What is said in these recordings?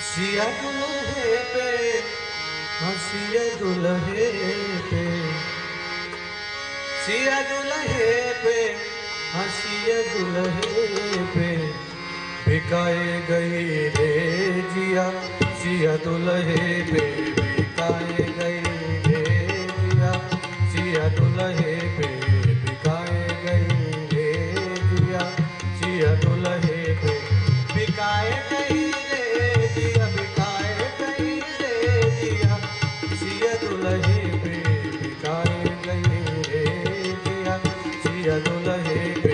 सिया दुल्हे पे हंसिया दुल्हे पे, सिया दुल्हे पे हंसिया दुल्हे पे, बिकाए गई रे जिया सिया दुल्हे पे, बिकाए गई रे जिया सिया दुल्हे पे, बिकाए गई रे जिया सिया दुल्हे पे, बिकाए गई दुल्हे पे,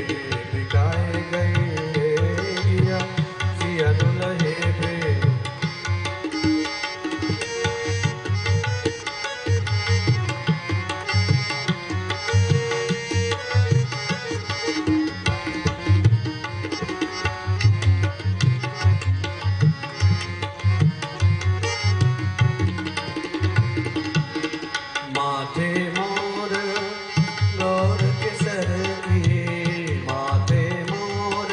बिकाए गई रे जिया सिया दुल्हे पे। माथे मोर गौर के सर की, माथे मोर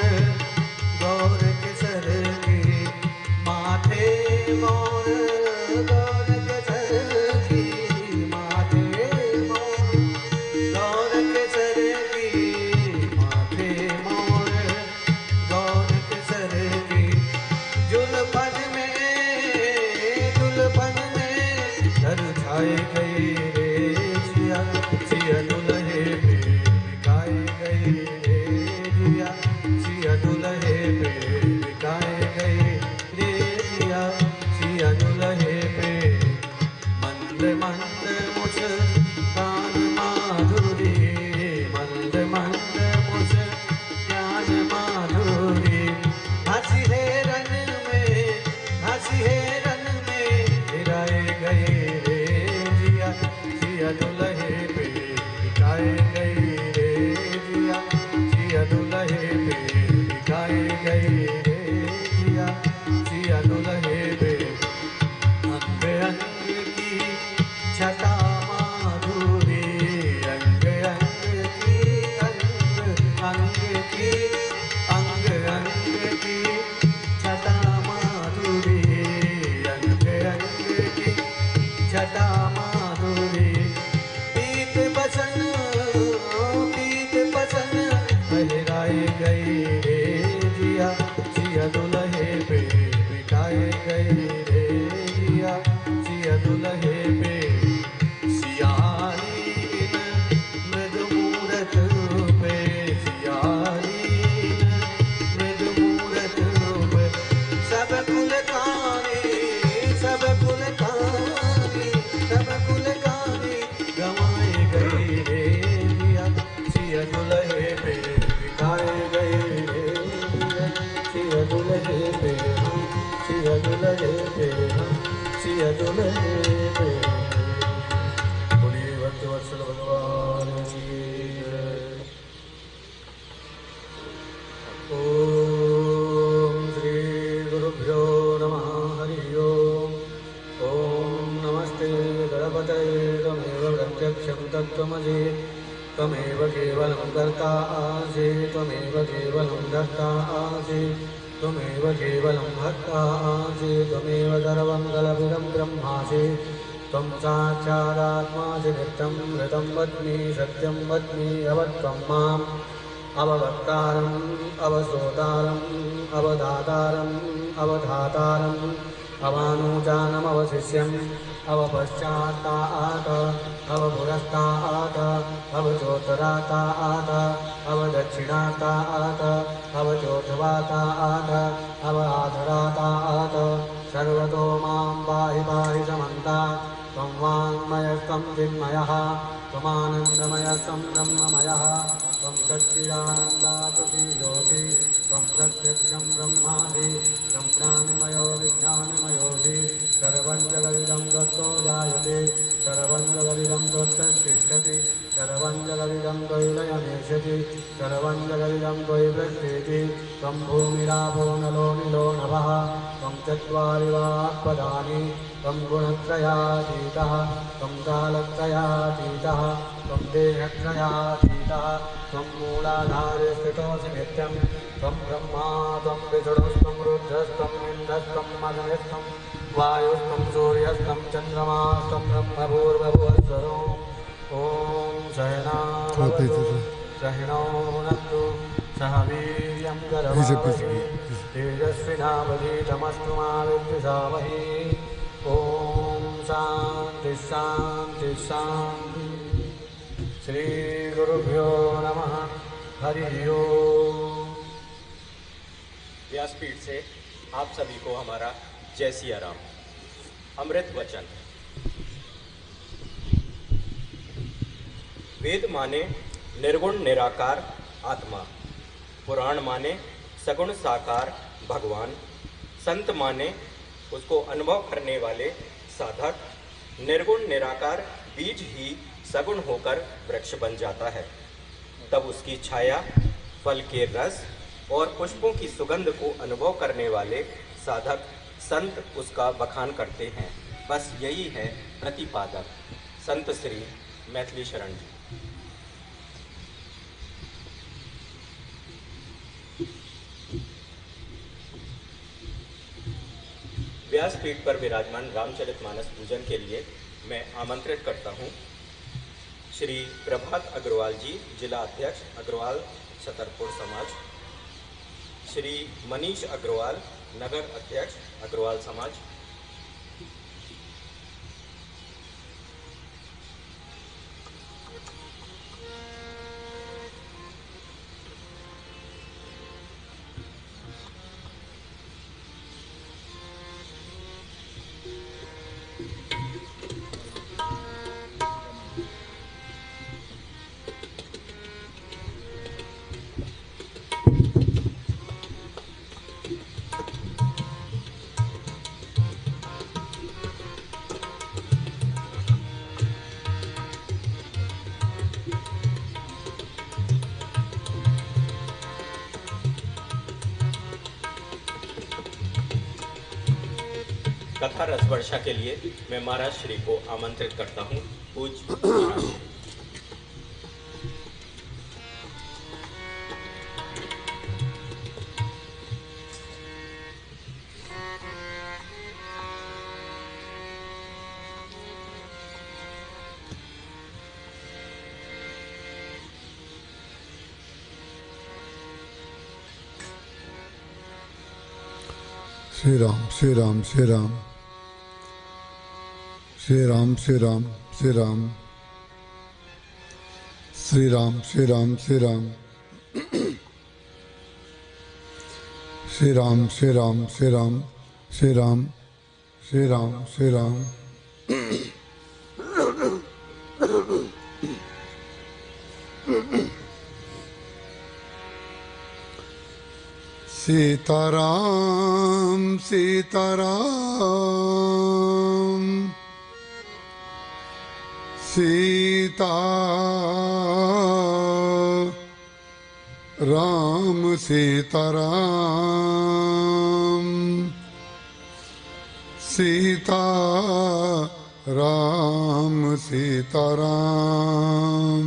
गौर के सर की, माथे मोर गौर के सर की, माथे मोर गौर के सर की, माथे मोर गौर के सर की, जुल्फन में धर छाए गई रे जिया सिया दुल्हे पे, बिकाए गई रे जिया सिया दुल्हे पे, बिकाए गई रे जिया सिया दुल्हे पे। मंद मंद मुस्कान माधुरी, मंद मंद मुस्कान माधुरी, हंसी है रन में, हंसी है रन में गिराए गए सिया दुल्हे पे, बिकाए गई रे जिया सिया दुल्हे पे, बिकाए गई रे जिया सिया दुल्हे पे। अंग अंग की छटा माधुरी, अंग अंग की अंग अंग की, अंग अंग की छटा माधुरी, अंग अंग की छटा माधुरी, पीत कर्ता आसि त्वमेव केवलं कर्ता आसि त्वमेव केवलं भक्ता आसि त्वमेव सर्वं कलविदं ब्रह्मासि त्वं साक्षादात्मासि नित्यं मृतं वच्मि सत्यं वच्मि अवत्वं माम् अववक्तारम् अवश्रोतारम् अवदातारम् अवधातारम् अवानुजानमवशिष्यम् अवपश्चात्तात् अवपुरस्तात् अवचोत्तरात् अवदक्षिणात् अवचोर्ध्वात् अवाधरात् सर्वतो मां पाहि पाहि समन्तात् त्वं वाङ्मयस्त्वं चिन्मयः त्वमानन्दमयस्त्वं ब्रह्ममयः त्वं सच्चिदानन्दातुतीयोऽसि त्वं प्रत्यक्षं ब्रह्मासि त्वं ज्ञानमयो विज्ञानमयोऽसि सर्वं जगदिदं तत्तो जायते सर्वं जगदिदं तत्तिष्ठति सर्वं जगदिदं त्वयि लयमेष्यति सर्वं जगदिदं त्वयि वृद्ध्यति त्वं भूमिरापो नलो निलो नभः त्वं चत्वारि वाक्पदानि त्वं गुणत्रयातीतः त्वं कालत्रयातीतः त्वं देहत्रयातीतः त्वं मूलाधारे स्थितोऽसि नित्यं त्वं ब्रह्मा त्वं विष्णुस्त्वं रुद्रस्त्वं इन्द्रस्त्वं अग्निस्त्वं वायुस्त्वं सूर्यस्त्वं चन्द्रमास्त्वं ब्रह्मभूर्भुवस्वरो ॐ सहनावतु सहनौ भुनक्तु सह वीर्यं करवावहै तेजस्विनावधीतमस्तु मा विद्विषावहै ॐ शान्ति शान्ति शान्ति श्री गुरुभ्यो नमः हरि ओम। व्यासपीठ से आप सभी को हमारा जय सिया राम। अमृत वचन। वेद माने निर्गुण निराकार आत्मा, पुराण माने सगुण साकार भगवान, संत माने उसको अनुभव करने वाले साधक। निर्गुण निराकार बीज ही सगुण होकर वृक्ष बन जाता है, तब उसकी छाया, फल के रस और पुष्पों की सुगंध को अनुभव करने वाले साधक संत उसका बखान करते हैं। बस यही है प्रतिपादक। संत श्री मैथिली शरण जी। व्यासपीठ पर विराजमान रामचरितमानस पूजन के लिए मैं आमंत्रित करता हूँ श्री प्रभात अग्रवाल जी, जिला अध्यक्ष अग्रवाल छतरपुर समाज, श्री मनीष अग्रवाल, नगर अध्यक्ष अग्रवाल समाज, कथा रस वर्षा के लिए मैं महाराज श्री को आमंत्रित करता हूँ। पूज्य महाराज। श्री राम श्री राम श्री राम श्री राम श्री राम श्री राम श्री राम श्री राम श्री राम श्री राम श्री राम श्री राम श्री राम श्री राम श्री राम सीताराम सीताराम सीता राम सीताराम सीता राम सीताराम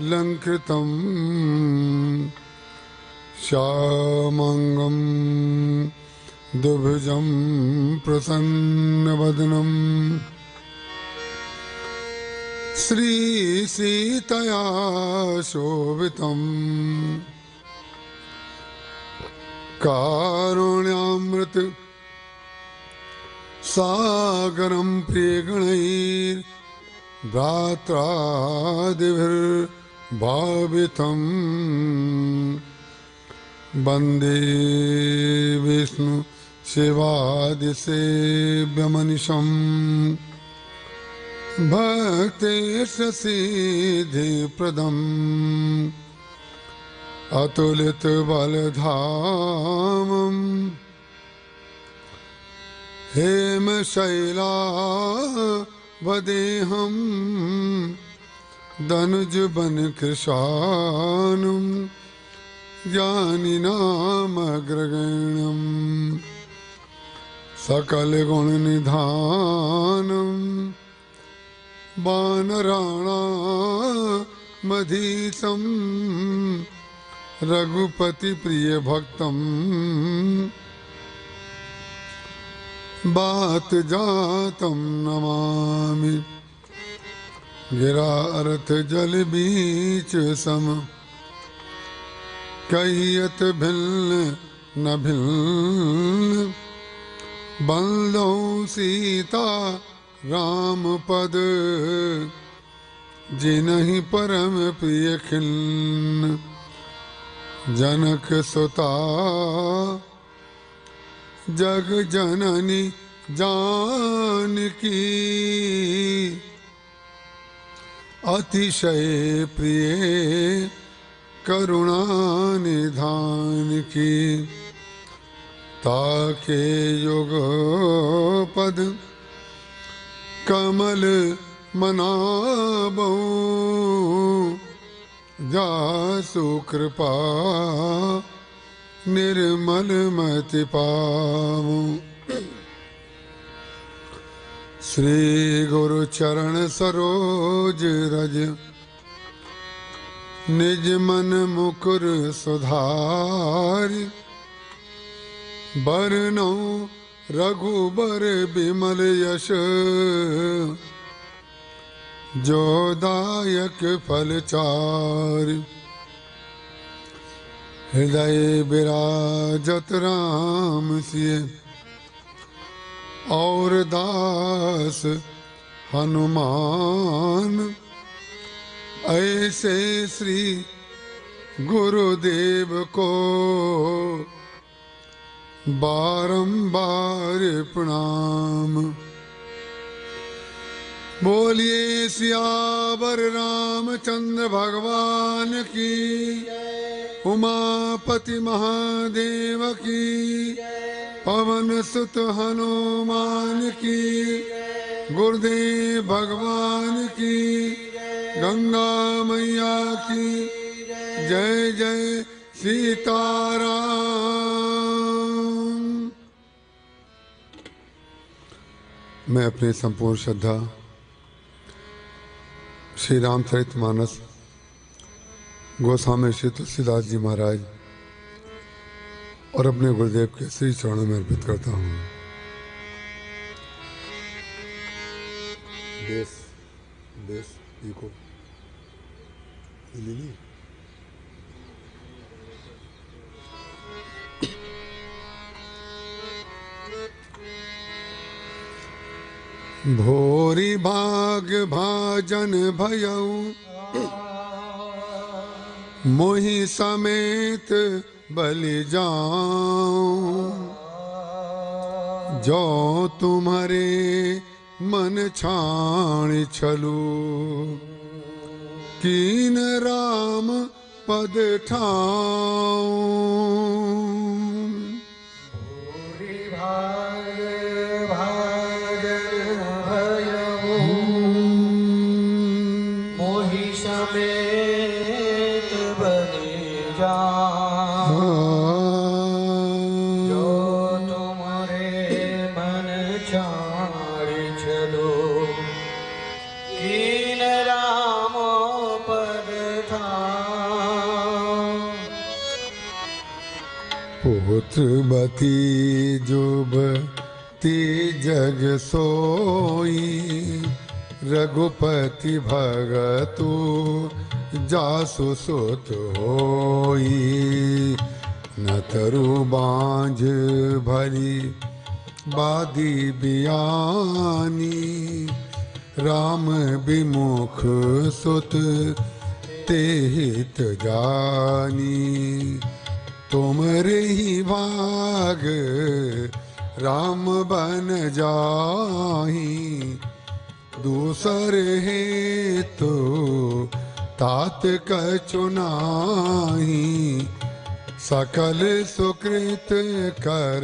लंकृतं श्यामंगं दुभुजं प्रसन्नवदनं श्रीसीतया शोभितं कारुण्यामृत सागरं प्रियगणैर्भ्रात्रादिभिर्भावितं वन्दे विष्णु शिवादिसेव्यमनिशम् भक्तेर्षसिद्धिप्रदम् अतुलितबलधामम् हेमशैलावदेहं दनुजवनकृशानं ज्ञानिनामग्रगण्यं सकलगुणनिधानं वानराणामधीशं रघुपतिप्रियभक्तं बात जातं नमामि गिरा अर्थ जल बीच सम कहियत भिन्न न भिन्न बंदो सीता राम पद जिनहि परम प्रिय खिन्न जनक सुता जग जननी जानकी अतिशय प्रिय करुणा निधान की ताके युग पद कमल मनाबो जासु कृपा निर्मल मति पावो श्री गुरु चरण सरोज रज निज मन मुकुर सुधारि बरनौ रघुबर बिमल यश जो दायक फल चारि हृदय विराजत राम सिय और दास हनुमान ऐसे श्री गुरुदेव को बारंबार प्रणाम। बोलिए सियावर रामचंद्र भगवान की, उमापति महादेव की, पवन सुत हनुमान की, गुरुदेव भगवान की, गंगा मैया की जय जय सीताराम। मैं अपनी संपूर्ण श्रद्धा श्री रामचरितमानस गोस्वामी श्री तुलसीदास जी महाराज और अपने गुरुदेव के श्री चरणों में अर्पित करता हूँ। बेस इको लिली भोरी भाग भाजन भयऊ मोहि समेत बलि जाऊं, जो तुम्हारे मन छाण छलू, कीन राम पद ठाऊं। पुत्रवती जुबती जग सोई, रघुपति भगतु जासु सुत होई। न तरु बांझ भरी बादी बियानी, राम विमुख सुत ते हित जानी। तुमरे ही भाग राम बन जाही, दूसर है तो तात कछु नाही। सकल सुकृत कर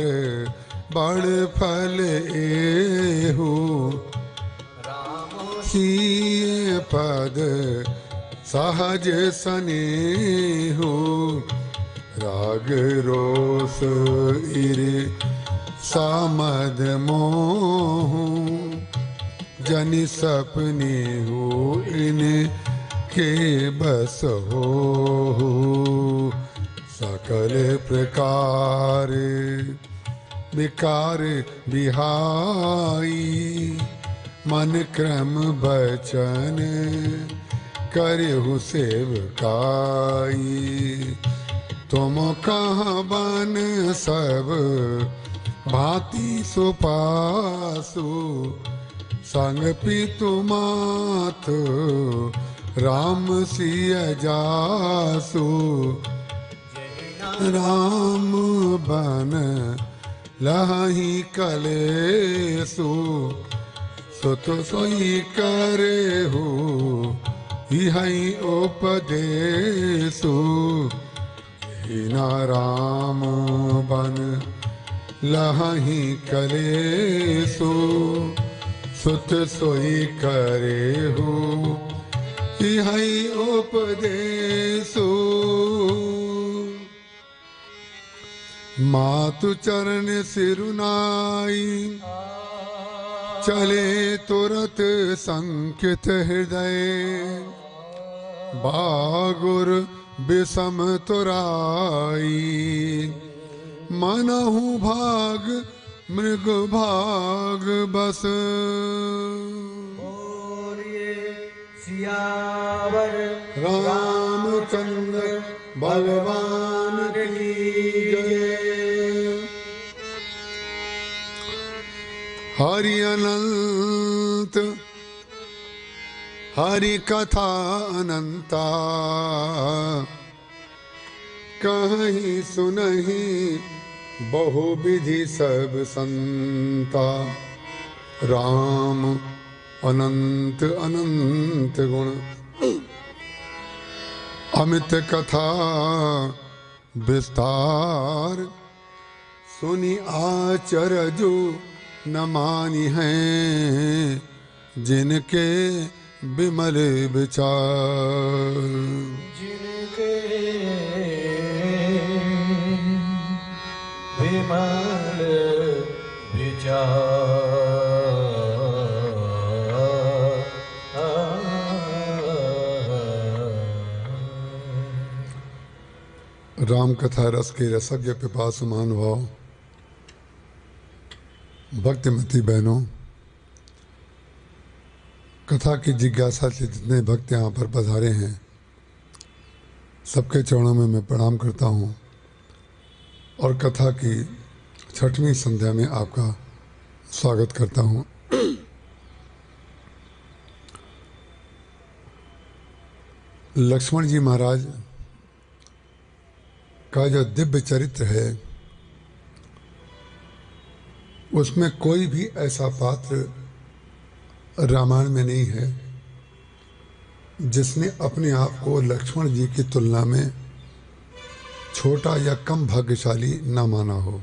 बड़ फल एहु, सिय पद सहज सनेहु। राग रोष इरि सामद मोह, जनि सपने हो इनके बस हो। सकल प्रकार विकार बिहाई, मन क्रम बचन करहु सेवकाई। तुम कहाँ बन सब भांति सुपासु, संग पितु मात राम सिय जासु। राम बन लहि कलेसु, सुत सोई करेहु इहि उपदेसु। हिना राम बन लहि कलेसु, सुत सोई करेहु इहि उपदेसु। मातु चरण सिरुनाई, चले तुरत संकित हृदय। बागुर विषम तुराई, मनहु भाग मृग भाग बस। सियावर रामचंद्र भगवान की जय। हरि अनंत हरि कथा अनंता, कहीं सुनहि बहु विधि सब संता। राम अनंत अनंत गुण, अमित कथा विस्तार। सुनी आचरजु न मानी हैं, जिनके विमल विचार। जिनके विमल विचार। राम कथा रस के रसज्ञ पिपासु महानुभाव, भक्तिमती बहनों, कथा की जिज्ञासा से जितने भक्त यहाँ पर पधारे हैं, सबके चरणों में मैं प्रणाम करता हूँ और कथा की 6वीं संध्या में आपका स्वागत करता हूँ। लक्ष्मण जी महाराज का जो दिव्य चरित्र है, उसमें कोई भी ऐसा पात्र रामायण में नहीं है जिसने अपने आप को लक्ष्मण जी की तुलना में छोटा या कम भाग्यशाली ना माना हो।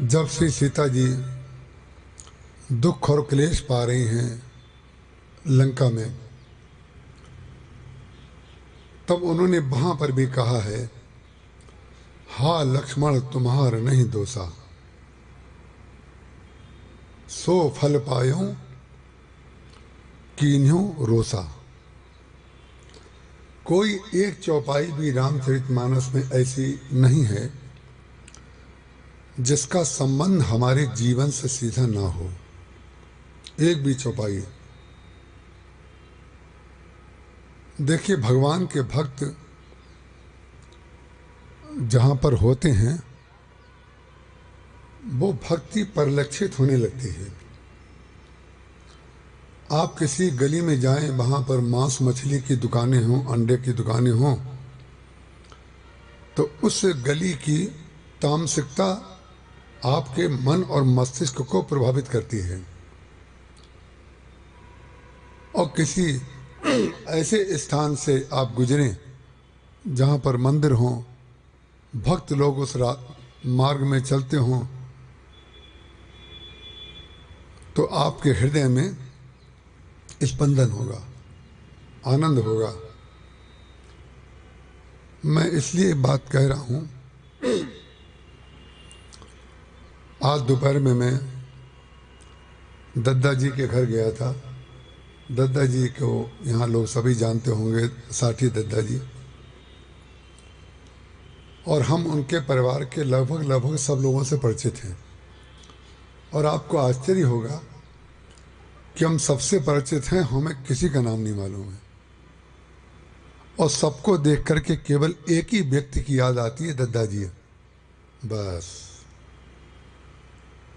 जब श्री सीता जी दुख और क्लेश पा रही हैं लंका में, तब उन्होंने वहां पर भी कहा है, हा लक्ष्मण तुम्हार नहीं दोषा, सो फल पायो कीन्ह्यो रोसा। कोई एक चौपाई भी रामचरितमानस में ऐसी नहीं है जिसका संबंध हमारे जीवन से सीधा ना हो। एक भी चौपाई। देखिए, भगवान के भक्त जहाँ पर होते हैं वो भक्ति परिलक्षित होने लगती है। आप किसी गली में जाएं, वहाँ पर मांस मछली की दुकानें हों, अंडे की दुकानें हों, तो उस गली की तामसिकता आपके मन और मस्तिष्क को प्रभावित करती है। और किसी ऐसे स्थान से आप गुजरें जहाँ पर मंदिर हों, भक्त लोग उस मार्ग में चलते हों, तो आपके हृदय में स्पंदन होगा, आनंद होगा। मैं इसलिए बात कह रहा हूँ, आज दोपहर में मैं दद्दा जी के घर गया था। दद्दा जी को यहाँ लोग सभी जानते होंगे, साठी दद्दा जी, और हम उनके परिवार के लगभग सब लोगों से परिचित हैं। और आपको आश्चर्य होगा कि हम सबसे परिचित हैं, हमें किसी का नाम नहीं मालूम है। और सबको देख करके केवल एक ही व्यक्ति की याद आती है, दद्दा जी, बस।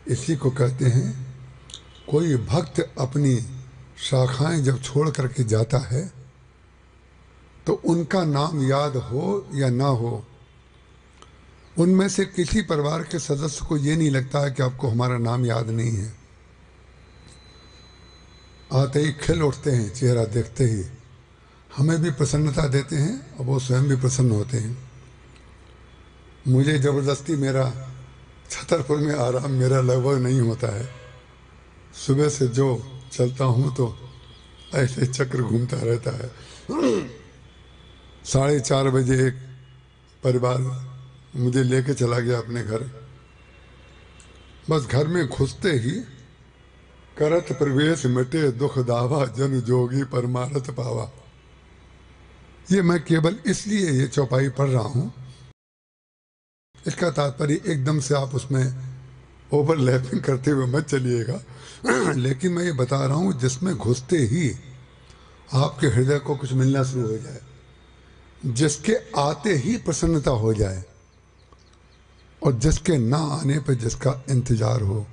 इसी को कहते हैं, कोई भक्त अपनी शाखाएं जब छोड़ करके जाता है तो उनका नाम याद हो या ना हो, उनमें से किसी परिवार के सदस्य को ये नहीं लगता है कि आपको हमारा नाम याद नहीं है। आते ही खिल उठते हैं, चेहरा देखते ही हमें भी प्रसन्नता देते हैं और वो स्वयं भी प्रसन्न होते हैं। मुझे ज़बरदस्ती मेरा छतरपुर में आराम मेरा लगभग नहीं होता है। सुबह से जो चलता हूँ तो ऐसे चक्र घूमता रहता है। 4:30 बजे एक परिवार मुझे लेके चला गया अपने घर। बस घर में घुसते ही करत प्रवेश मिटे दुख दावा, जन जोगी परमारथ पावा। ये मैं केवल इसलिए ये चौपाई पढ़ रहा हूँ, इसका तात्पर्य एकदम से आप उसमें ओवरलैपिंग करते हुए मत चलिएगा। लेकिन मैं ये बता रहा हूँ, जिसमें घुसते ही आपके हृदय को कुछ मिलना शुरू हो जाए, जिसके आते ही प्रसन्नता हो जाए, और जिसके ना आने पर जिसका इंतजार हो।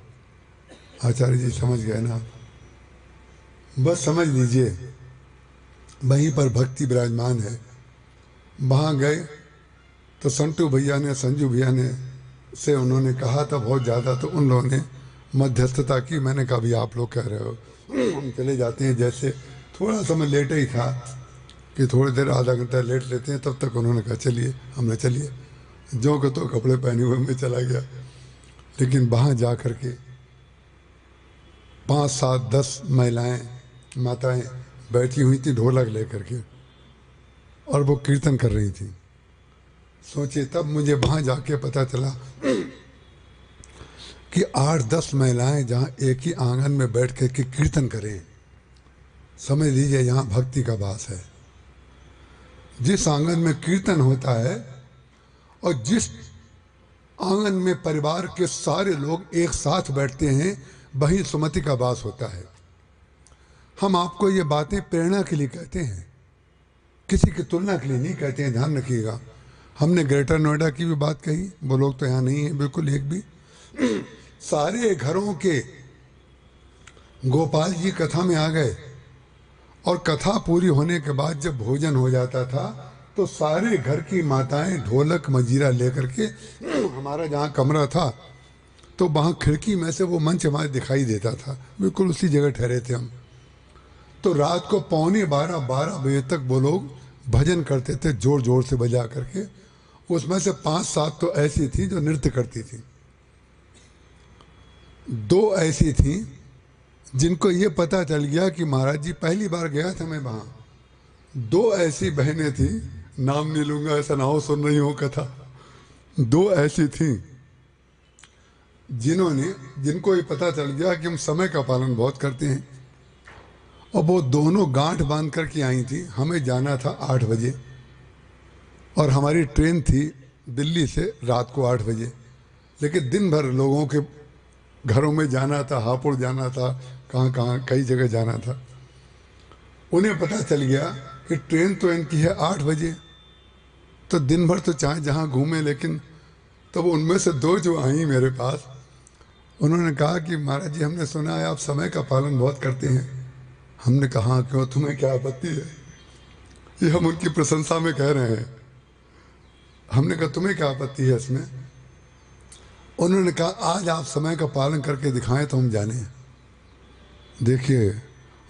आचार्य जी समझ गए ना? बस समझ लीजिए, वहीं पर भक्ति विराजमान है। वहाँ गए तो संटू भैया ने, संजू भैया ने से उन्होंने कहा था बहुत ज़्यादा, तो उन लोगों ने मध्यस्थता की। मैंने कहा भी आप लोग कह रहे हो, हम चले जाते हैं। जैसे थोड़ा समय लेट ही था कि थोड़ी देर आधा घंटा लेट लेते हैं, तब तक उन्होंने कहा चलिए। हमने चलिए, जो को तो कपड़े पहने हुए मैं चला गया। लेकिन वहाँ जा कर के 5, 7, 10 महिलाएं, माताएं बैठी हुई थी ढोलक लेकर के, और वो कीर्तन कर रही थी। सोचिए, तब मुझे वहाँ जाके पता चला कि 8-10 महिलाएं जहाँ एक ही आंगन में बैठ कर के कीर्तन करें, समझ लीजिए यहाँ भक्ति का वास है। जिस आंगन में कीर्तन होता है और जिस आंगन में परिवार के सारे लोग एक साथ बैठते हैं, वही सुमति का वास होता है। हम आपको ये बातें प्रेरणा के लिए कहते हैं, किसी की तुलना के लिए नहीं कहते हैं, ध्यान रखिएगा। हमने ग्रेटर नोएडा की भी बात कही, वो लोग तो यहाँ नहीं है बिल्कुल एक भी। सारे घरों के गोपाल जी कथा में आ गए, और कथा पूरी होने के बाद जब भोजन हो जाता था तो सारे घर की माताएं ढोलक मजीरा लेकर के, हमारा जहाँ कमरा था तो वहाँ खिड़की में से वो मंच हमारे दिखाई देता था, बिल्कुल उसी जगह ठहरे थे हम। तो रात को 11:45-12 बजे तक वो लोग भजन करते थे, जोर जोर से बजा करके। उसमें से 5-7 तो ऐसी थी जो नृत्य करती थी, 2 ऐसी थी जिनको ये पता चल गया कि महाराज जी, पहली बार गया था मैं वहाँ। 2 ऐसी बहनें थी, नाम नहीं लूंगा, ऐसा ना हो सुन रही हो कथा। 2 ऐसी थी जिनको ये पता चल गया कि हम समय का पालन बहुत करते हैं, और वो दोनों गांठ बांध करके आई थी। हमें जाना था 8 बजे और हमारी ट्रेन थी दिल्ली से रात को 8 बजे, लेकिन दिन भर लोगों के घरों में जाना था, हापुड़ जाना था, कहाँ कहाँ कई जगह जाना था। उन्हें पता चल गया कि ट्रेन तो इनकी है 8 बजे, तो दिन भर तो चाहे जहाँ घूमे, लेकिन तब तो उनमें से 2 जो आई मेरे पास, उन्होंने कहा कि महाराज जी हमने सुना है आप समय का पालन बहुत करते हैं। हमने कहा क्यों, तुम्हें क्या आपत्ति है? ये हम उनकी प्रशंसा में कह रहे हैं। हमने कहा तुम्हें क्या आपत्ति है इसमें? उन्होंने कहा आज आप समय का पालन करके दिखाएं तो हम जाने। देखिए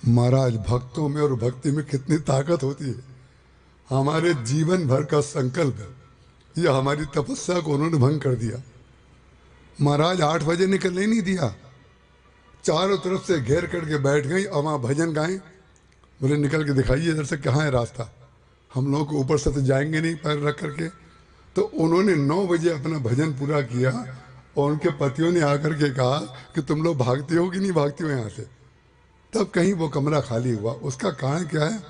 महाराज, भक्तों में और भक्ति में कितनी ताकत होती है। हमारे जीवन भर का संकल्प है, यह हमारी तपस्या को उन्होंने भंग कर दिया। महाराज 8 बजे निकलने नहीं दिया, चारों तरफ से घेर करके बैठ गई और वहाँ भजन गाएं। बोले निकल के दिखाइए इधर से, कहाँ है रास्ता, हम लोग को ऊपर से तो जाएंगे नहीं पैर रख करके। तो उन्होंने 9 बजे अपना भजन पूरा किया और उनके पतियों ने आकर के कहा कि तुम लोग भागते हो कि नहीं भागते हो यहाँ से। तब कहीं वो कमरा खाली हुआ। उसका कारण क्या है?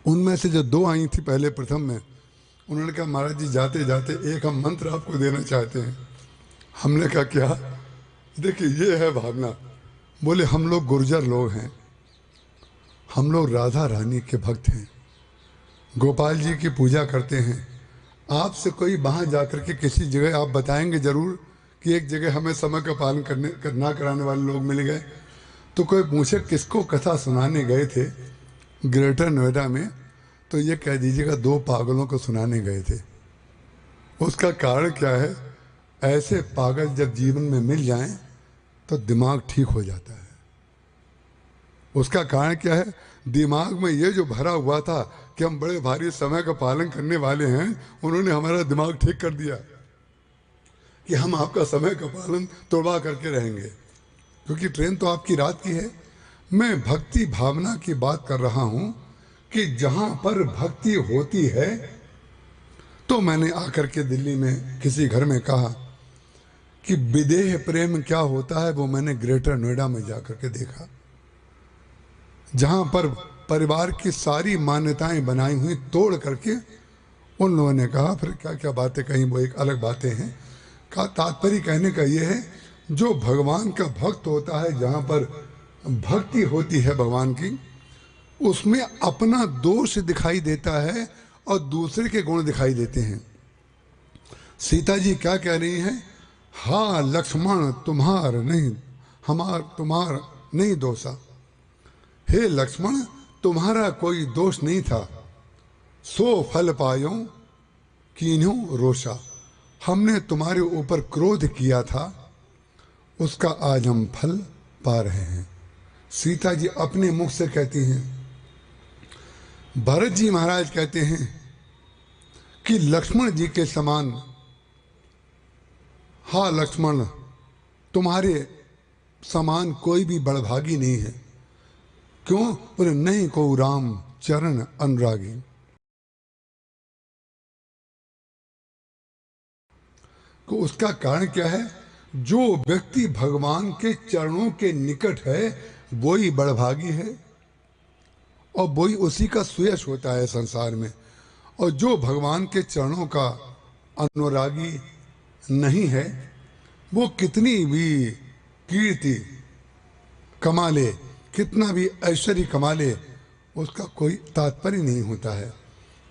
उनमें से जो 2 आई थी पहले प्रथम में, उन्होंने कहा महाराज जी जाते जाते एक हम मंत्र आपको देना चाहते हैं। हमने कहा क्या? देखिए ये है भावना। बोले हम लोग गुर्जर लोग हैं, हम लोग राधा रानी के भक्त हैं, गोपाल जी की पूजा करते हैं। आपसे कोई वहाँ जाकर के किसी जगह आप बताएंगे जरूर कि एक जगह हमें समय का पालन ना कराने वाले लोग मिल गए। तो कोई पूछे किसको कथा सुनाने गए थे ग्रेटर नोएडा में, तो ये कह दीजिएगा 2 पागलों को सुनाने गए थे। उसका कारण क्या है? ऐसे पागल जब जीवन में मिल जाएं तो दिमाग ठीक हो जाता है। उसका कारण क्या है? दिमाग में ये जो भरा हुआ था कि हम बड़े भारी समय का पालन करने वाले हैं, उन्होंने हमारा दिमाग ठीक कर दिया कि हम आपका समय का पालन तोड़वा करके रहेंगे, क्योंकि ट्रेन तो आपकी रात की है। मैं भक्ति भावना की बात कर रहा हूं कि जहां पर भक्ति होती है, तो मैंने आकर के दिल्ली में किसी घर में कहा कि विदेह प्रेम क्या होता है, वो मैंने ग्रेटर नोएडा में जाकर के देखा, जहां पर परिवार की सारी मान्यताएं बनाई हुई तोड़ करके उन लोगों ने कहा, फिर क्या क्या बातें कहीं वो एक अलग बातें हैं। का तात्पर्य कहने का ये है, जो भगवान का भक्त होता है, जहां पर भक्ति होती है भगवान की, उसमें अपना दोष दिखाई देता है और दूसरे के गुण दिखाई देते हैं। सीता जी क्या कह रही हैं? हाँ लक्ष्मण तुम्हार नहीं, तुम्हार नहीं दोषा। हे लक्ष्मण, तुम्हारा कोई दोष नहीं था, सो फल पायो कीन्हू रोषा। हमने तुम्हारे ऊपर क्रोध किया था, उसका आज हम फल पा रहे हैं। सीता जी अपने मुख से कहती हैं। भरत जी महाराज कहते हैं कि लक्ष्मण जी के समान, हाँ लक्ष्मण तुम्हारे समान कोई भी बड़भागी नहीं है। क्यों? बोले नहीं को राम चरण अनुरागी। तो उसका कारण क्या है? जो व्यक्ति भगवान के चरणों के निकट है वही बड़भागी है और वही उसी का सुयश होता है संसार में। और जो भगवान के चरणों का अनुरागी नहीं है, वो कितनी भी कीर्ति कमा ले, कितना भी ऐश्वर्य कमा ले, उसका कोई तात्पर्य नहीं होता है।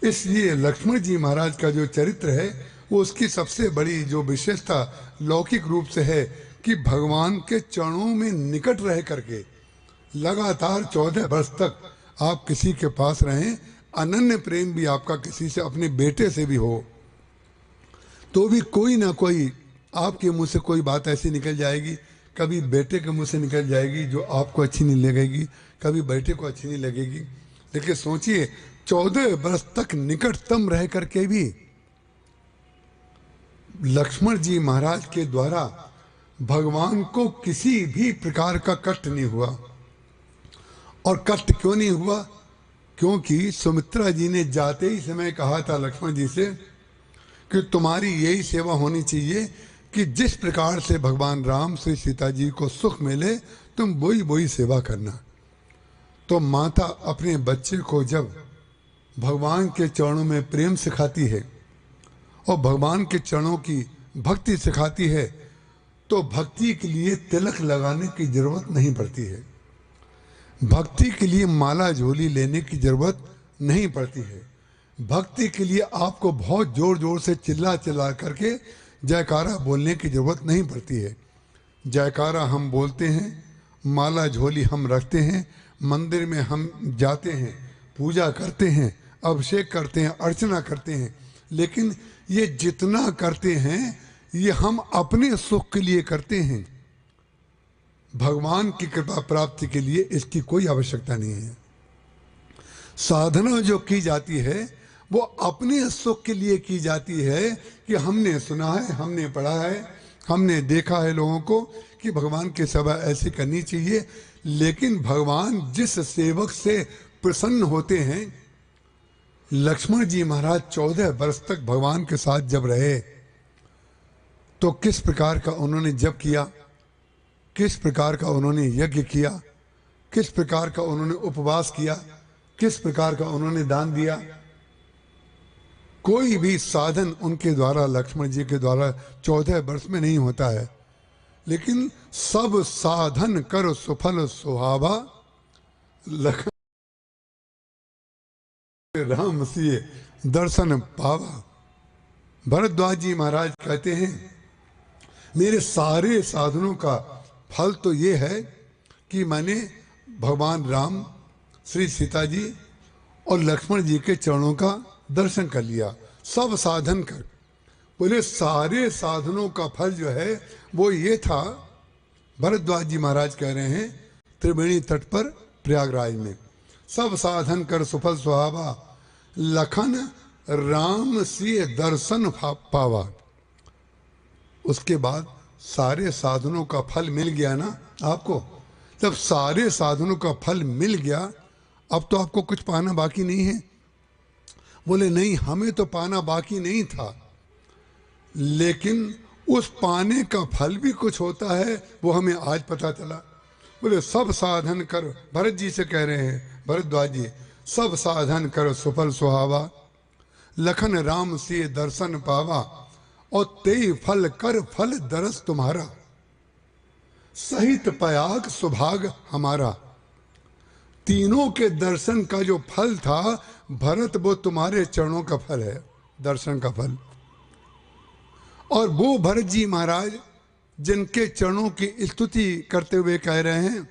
इसलिए लक्ष्मण जी महाराज का जो चरित्र है, वो उसकी सबसे बड़ी जो विशेषता लौकिक रूप से है कि भगवान के चरणों में निकट रह करके लगातार 14 वर्ष तक आप किसी के पास रहें, अनन्य प्रेम भी आपका किसी से, अपने बेटे से भी हो, तो भी कोई ना कोई आपके मुंह से कोई बात ऐसी निकल जाएगी, कभी बेटे के मुंह से निकल जाएगी जो आपको अच्छी नहीं लगेगी, कभी बेटे को अच्छी नहीं लगेगी। लेकिन सोचिए 14 वर्ष तक निकटतम रह करके भी लक्ष्मण जी महाराज के द्वारा भगवान को किसी भी प्रकार का कष्ट नहीं हुआ। और कष्ट क्यों नहीं हुआ? क्योंकि सुमित्रा जी ने जाते ही समय कहा था लक्ष्मण जी से कि तुम्हारी यही सेवा होनी चाहिए कि जिस प्रकार से भगवान राम से सीता जी को सुख मिले, तुम वही सेवा करना। तो माता अपने बच्चे को जब भगवान के चरणों में प्रेम सिखाती है और भगवान के चरणों की भक्ति सिखाती है, तो भक्ति के लिए तिलक लगाने की जरूरत नहीं पड़ती है, भक्ति के लिए माला झोली लेने की जरूरत नहीं पड़ती है। भक्ति के लिए आपको बहुत जोर जोर से चिल्ला चिल्ला करके जयकारा बोलने की जरूरत नहीं पड़ती है। जयकारा हम बोलते हैं, माला झोली हम रखते हैं, मंदिर में हम जाते हैं, पूजा करते हैं, अभिषेक करते हैं, अर्चना करते हैं, लेकिन ये जितना करते हैं ये हम अपने सुख के लिए करते हैं। भगवान की कृपा प्राप्ति के लिए इसकी कोई आवश्यकता नहीं है। साधना जो की जाती है वो अपने सुख के लिए की जाती है कि हमने सुना है, हमने पढ़ा है, हमने देखा है लोगों को कि भगवान की सेवा ऐसी करनी चाहिए। लेकिन भगवान जिस सेवक से प्रसन्न होते हैं, लक्ष्मण जी महाराज 14 वर्ष तक भगवान के साथ जब रहे तो किस प्रकार का उन्होंने जप किया, किस प्रकार का उन्होंने यज्ञ किया, किस प्रकार का उन्होंने उपवास किया, किस प्रकार का उन्होंने दान दिया। कोई भी साधन उनके द्वारा, लक्ष्मण जी के द्वारा 14 वर्ष में नहीं होता है। लेकिन सब साधन कर सुफल सुहावा, लखन राम सिए दर्शन पावा। भरद्वाज जी महाराज कहते हैं, मेरे सारे साधनों का फल तो ये है कि मैंने भगवान राम, श्री सीता जी और लक्ष्मण जी के चरणों का दर्शन कर लिया। सब साधन कर, बोले सारे साधनों का फल जो है वो ये था। भरद्वाज जी महाराज कह रहे हैं त्रिवेणी तट पर प्रयागराज में, सब साधन कर सुफल सुहावा, लखन राम सिए दर्शन पावा। उसके बाद सारे साधनों का फल मिल गया ना आपको। जब सारे साधनों का फल मिल गया, अब तो आपको कुछ पाना बाकी नहीं है। बोले नहीं, हमें तो पाना बाकी नहीं था, लेकिन उस पाने का फल भी कुछ होता है, वो हमें आज पता चला। बोले सब साधन कर, भरत जी से कह रहे हैं भरद्वाज जी, सब साधन कर सुफल सुहावा, लखन राम से दर्शन पावा, और तेई फल कर फल दरस तुम्हारा, सहित पयाग सुभाग हमारा। तीनों के दर्शन का जो फल था भरत, वो तुम्हारे चरणों का फल है, दर्शन का फल। और वो भरत जी महाराज जिनके चरणों की स्तुति करते हुए कह रहे हैं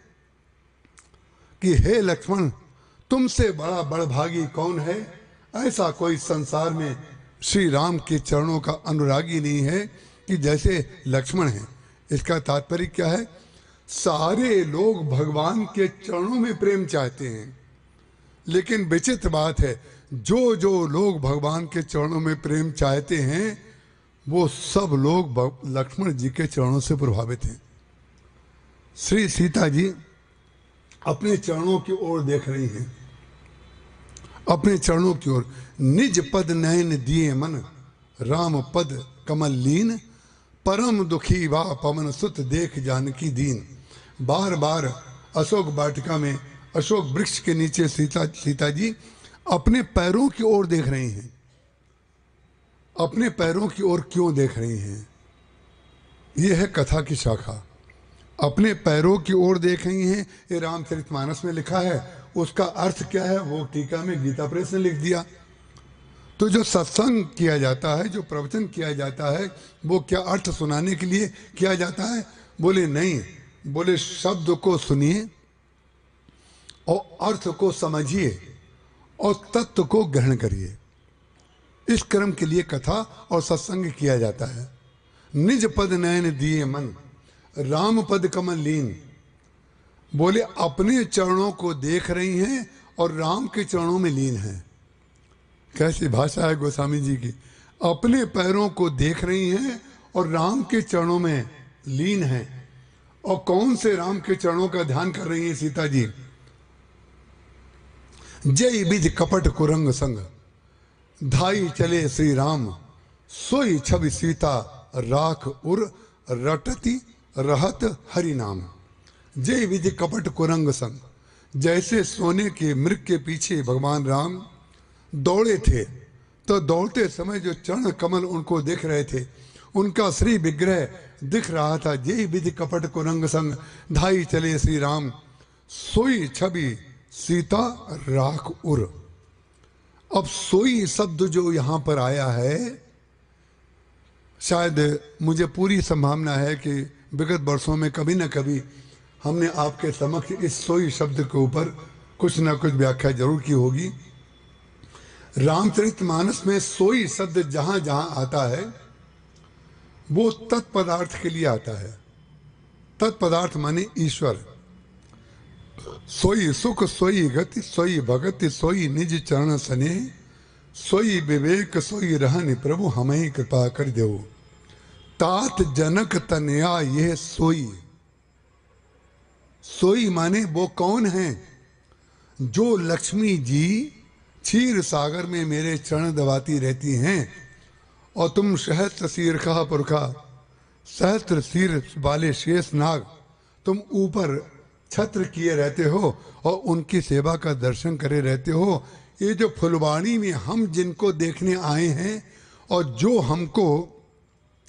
कि हे लक्ष्मण, तुमसे बड़ा बड़भागी कौन है। ऐसा कोई संसार में श्री राम के चरणों का अनुरागी नहीं है कि जैसे लक्ष्मण हैं। इसका तात्पर्य क्या है, सारे लोग भगवान के चरणों में प्रेम चाहते हैं, लेकिन विचित्र बात है, जो जो लोग भगवान के चरणों में प्रेम चाहते हैं वो सब लोग लक्ष्मण जी के चरणों से प्रभावित हैं। श्री सीता जी अपने चरणों की ओर देख रही हैं, अपने चरणों की ओर। निज पद नयन दिए मन, राम पद कमल लीन, परम दुखी वा पवन सुत देख जानकी दीन। बार बार अशोक वाटिका में, अशोक वृक्ष के नीचे सीता जी अपने पैरों की ओर देख रही हैं। अपने पैरों की ओर क्यों देख रही हैं? यह है कथा की शाखा। अपने पैरों की ओर देख रही हैं, ये रामचरितमानस में लिखा है। उसका अर्थ क्या है वो टीका में गीता प्रेस ने लिख दिया। तो जो सत्संग किया जाता है, जो प्रवचन किया जाता है, वो क्या अर्थ सुनाने के लिए किया जाता है? बोले नहीं, बोले शब्द को सुनिए और अर्थ को समझिए और तत्व को ग्रहण करिए। इस क्रम के लिए कथा और सत्संग किया जाता है। निज पद नयन दिए मन, राम पद कमल लीन। बोले अपने चरणों को देख रही हैं और राम के चरणों में लीन हैं। कैसी भाषा है गोस्वामी जी की। अपने पैरों को देख रही हैं और राम के चरणों में लीन हैं। और कौन से राम के चरणों का ध्यान कर रही हैं सीता जी? जय विधि कपट कुरंग संग, धाई चले श्री राम, सोई छवि सीता राख उर, रटती रहत हरि नाम। जय विधि कपट कुरंग संग, जैसे सोने के मृग के पीछे भगवान राम दौड़े थे, तो दौड़ते समय जो चरण कमल उनको दिख रहे थे, उनका श्री विग्रह दिख रहा था। जय विधि कपट को रंग संग धाई चले श्री राम, सोई छवि सीता राख उर। अब सोई शब्द जो यहां पर आया है, शायद मुझे पूरी संभावना है कि विगत वर्षों में कभी न कभी हमने आपके समक्ष इस सोई शब्द के ऊपर कुछ न कुछ व्याख्या जरूर की होगी। रामचरितमानस में सोई शब्द जहां जहां आता है वो तत्पदार्थ के लिए आता है। तत्पदार्थ माने ईश्वर। सोई सुख सोई गति सोई भगति सोई निज चरण सने, सोई विवेक सोई रहनि प्रभु हमें कृपा कर दो। तात जनक तनया ये सोई। सोई माने वो कौन है? जो लक्ष्मी जी क्षीर सागर में मेरे चरण दबाती रहती हैं, और तुम सहस्त्र शीर्षा पुरखा सहस्त्र शीर वाले शेष नाग, तुम ऊपर छत्र किए रहते हो और उनकी सेवा का दर्शन करे रहते हो। ये जो फुलवाणी में हम जिनको देखने आए हैं और जो हमको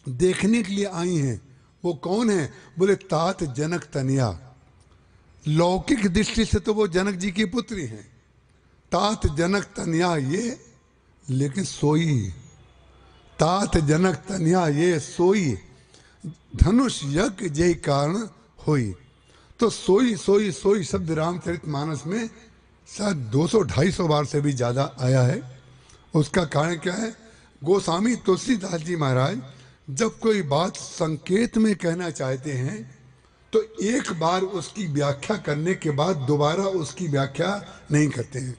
देखने के लिए आई हैं, वो कौन है? बोले तात जनक तनया। लौकिक दृष्टि से तो वो जनक जी की पुत्री हैं, तात जनक तनया ये, लेकिन सोई, तात जनक तनया ये सोई, धनुष यज्ञ जय कारण होई। तो सोई सोई सोई शब्द रामचरितमानस में शायद 200-250 बार से भी ज्यादा आया है। उसका कारण क्या है? गोस्वामी तुलसीदास जी महाराज जब कोई बात संकेत में कहना चाहते हैं तो एक बार उसकी व्याख्या करने के बाद दोबारा उसकी व्याख्या नहीं करते हैं।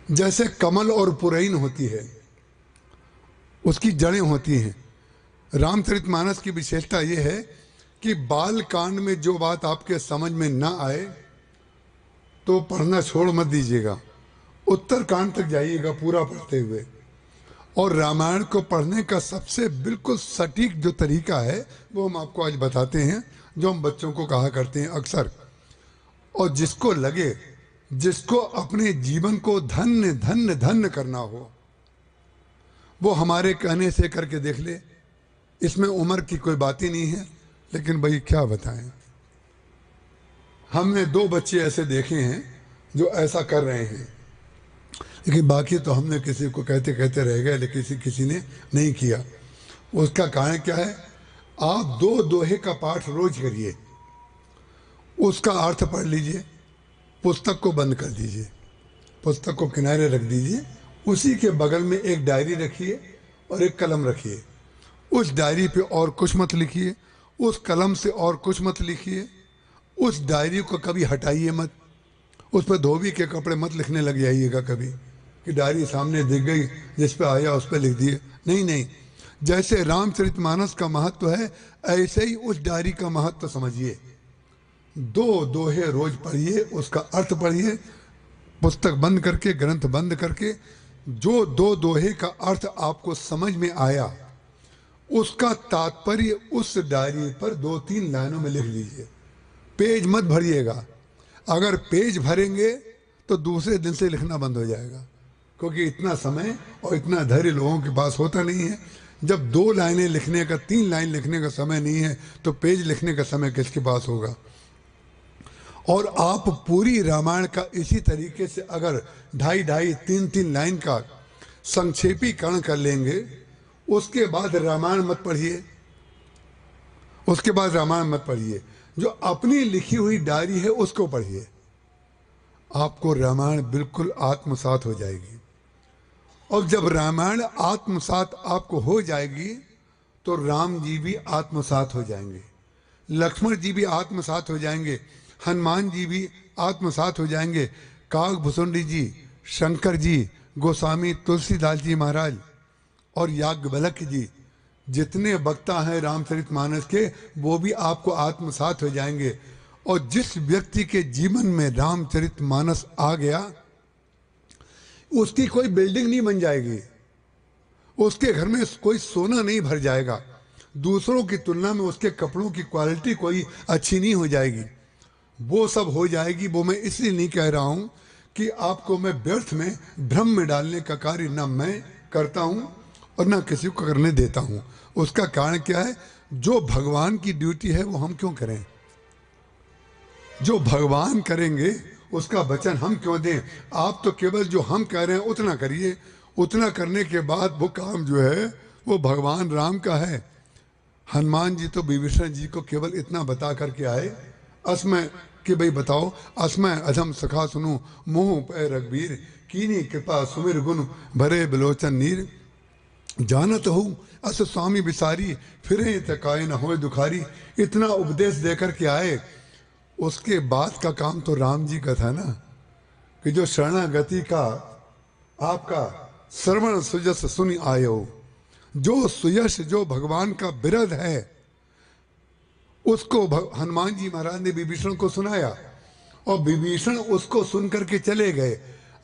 जैसे कमल और पुरैन होती है, उसकी जड़ें होती हैं। रामचरितमानस की विशेषता यह है कि बाल कांड में जो बात आपके समझ में ना आए तो पढ़ना छोड़ मत दीजिएगा, उत्तर कांड तक जाइएगा पूरा पढ़ते हुए। और रामायण को पढ़ने का सबसे बिल्कुल सटीक जो तरीका है वो हम आपको आज बताते हैं, जो हम बच्चों को कहा करते हैं अक्सर। और जिसको लगे, जिसको अपने जीवन को धन्य धन्य धन्य करना हो, वो हमारे कहने से करके देख ले। इसमें उम्र की कोई बात ही नहीं है, लेकिन भाई क्या बताएं, हमने 2 बच्चे ऐसे देखे हैं जो ऐसा कर रहे हैं, लेकिन बाकी तो हमने किसी को कहते कहते रह गए, लेकिन किसी ने नहीं किया। उसका कारण क्या है? आप 2 दोहे का पाठ रोज करिए, उसका अर्थ पढ़ लीजिए, पुस्तक को बंद कर दीजिए, पुस्तक को किनारे रख दीजिए, उसी के बगल में एक डायरी रखिए और एक कलम रखिए। उस डायरी पे और कुछ मत लिखिए, उस कलम से और कुछ मत लिखिए, उस डायरी को कभी हटाइए मत, उस पर धोबी के कपड़े मत लिखने लग जाइएगा कभी कि डायरी सामने दिख गई, जिस पे आया उस पर लिख दिए। नहीं नहीं, जैसे रामचरितमानस का महत्व है ऐसे ही उस डायरी का महत्व समझिए। 2 दोहे रोज पढ़िए, उसका अर्थ पढ़िए, पुस्तक बंद करके, ग्रंथ बंद करके, जो 2 दोहे का अर्थ आपको समझ में आया उसका तात्पर्य उस डायरी पर 2-3 लाइनों में लिख लीजिए। पेज मत भरिएगा, अगर पेज भरेंगे तो दूसरे दिन से लिखना बंद हो जाएगा, क्योंकि इतना समय और इतना धैर्य लोगों के पास होता नहीं है। जब 2 लाइनें लिखने का, 3 लाइन लिखने का समय नहीं है तो पेज लिखने का समय किसके पास होगा? और आप पूरी रामायण का इसी तरीके से अगर 2.5-2.5, 3-3 लाइन का संक्षेपीकरण कर लेंगे, उसके बाद रामायण मत पढ़िए, उसके बाद रामायण मत पढ़िए, जो अपनी लिखी हुई डायरी है उसको पढ़िए। आपको रामायण बिल्कुल आत्मसात हो जाएगी। और जब रामायण आत्मसात आपको हो जाएगी तो राम जी भी आत्मसात हो जाएंगे, लक्ष्मण जी भी आत्मसात हो जाएंगे, हनुमान जी भी आत्मसात हो जाएंगे, काकभूषुंडी जी, शंकर जी, गोस्वामी तुलसीदास जी महाराज और याज्ञवल्क्य जी, जितने वक्ता हैं रामचरितमानस के, वो भी आपको आत्मसात हो जाएंगे। और जिस व्यक्ति के जीवन में रामचरितमानस आ गया, उसकी कोई बिल्डिंग नहीं बन जाएगी, उसके घर में कोई सोना नहीं भर जाएगा, दूसरों की तुलना में उसके कपड़ों की क्वालिटी कोई अच्छी नहीं हो जाएगी, वो सब हो जाएगी। वो मैं इसलिए नहीं कह रहा हूं कि आपको मैं व्यर्थ में भ्रम में डालने का कार्य ना मैं करता हूं और ना किसी को करने देता हूं। उसका कारण क्या है? जो भगवान की ड्यूटी है वो हम क्यों करें? जो भगवान करेंगे उसका वचन हम क्यों दें? आप तो केवल जो हम कह रहे हैं उतना करिए। उतना करने के बाद वो काम जो है वो भगवान राम का है। हनुमान जी तो विभीषण जी को केवल इतना बता करके आए, असमय कि भाई बताओ, असमय अधम सखा सुनो, मोह पै रघुवीर, कीनी कृपा सुमिर गुण भरे बिलोचन नीर, जानत हो अस स्वामी बिसारी, फिरे तकाए न होए दुखारी। इतना उपदेश देकर के आए। उसके बाद का काम तो राम जी का था ना, कि जो शरणागति का आपका श्रवण सुजस सुन आयो, जो सुयश जो भगवान का विरध है उसको हनुमान जी महाराज ने विभीषण को सुनाया और विभीषण उसको सुन करके चले गए।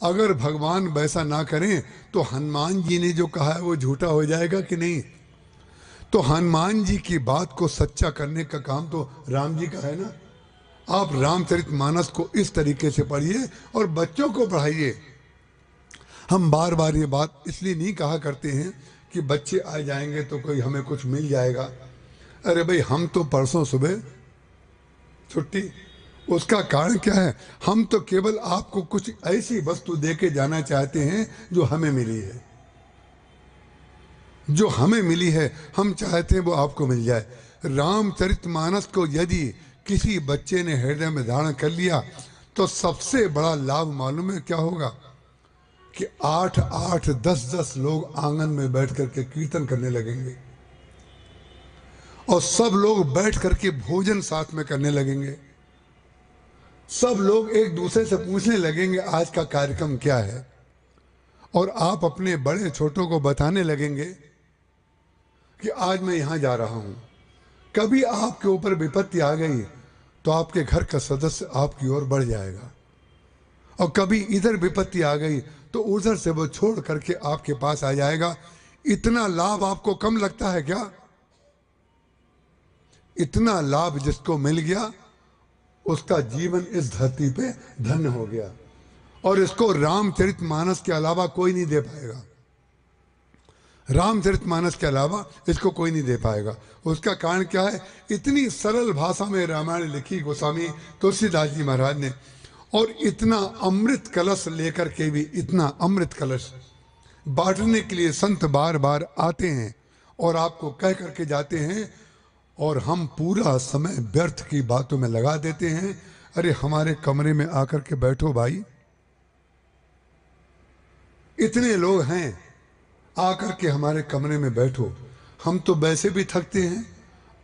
अगर भगवान वैसा ना करें तो हनुमान जी ने जो कहा है वो झूठा हो जाएगा कि नहीं? तो हनुमान जी की बात को सच्चा करने का काम तो राम जी का है ना। आप रामचरितमानस को इस तरीके से पढ़िए और बच्चों को पढ़ाइए। हम बार बार ये बात इसलिए नहीं कहा करते हैं कि बच्चे आ जाएंगे तो कोई हमें कुछ मिल जाएगा। अरे भाई, हम तो परसों सुबह छुट्टी। उसका कारण क्या है? हम तो केवल आपको कुछ ऐसी वस्तु देके जाना चाहते हैं जो हमें मिली है। जो हमें मिली है हम चाहते हैं वो आपको मिल जाए। रामचरितमानस को यदि किसी बच्चे ने हृदय में धारण कर लिया तो सबसे बड़ा लाभ मालूम है क्या होगा? कि 8-8, 10-10 लोग आंगन में बैठ करके कीर्तन करने लगेंगे और सब लोग बैठ करके भोजन साथ में करने लगेंगे। सब लोग एक दूसरे से पूछने लगेंगे आज का कार्यक्रम क्या है, और आप अपने बड़े छोटों को बताने लगेंगे कि आज मैं यहां जा रहा हूं। कभी आपके ऊपर विपत्ति आ गई तो आपके घर का सदस्य आपकी ओर बढ़ जाएगा, और कभी इधर विपत्ति आ गई तो उधर से वो छोड़ करके आपके पास आ जाएगा। इतना लाभ आपको कम लगता है क्या? इतना लाभ जिसको मिल गया उसका जीवन इस धरती पे धन्य हो गया, और इसको रामचरितमानस के अलावा कोई नहीं दे पाएगा। रामचरितमानस के अलावा इसको कोई नहीं दे पाएगा। उसका कारण क्या है? इतनी सरल भाषा में रामायण लिखी गोस्वामी तुलसीदास जी महाराज ने, और इतना अमृत कलश लेकर के भी, इतना अमृत कलश बांटने के लिए संत बार बार आते हैं और आपको कह करके जाते हैं, और हम पूरा समय व्यर्थ की बातों में लगा देते हैं। अरे हमारे कमरे में आकर के बैठो भाई, इतने लोग हैं, आकर के हमारे कमरे में बैठो। हम तो वैसे भी थकते हैं,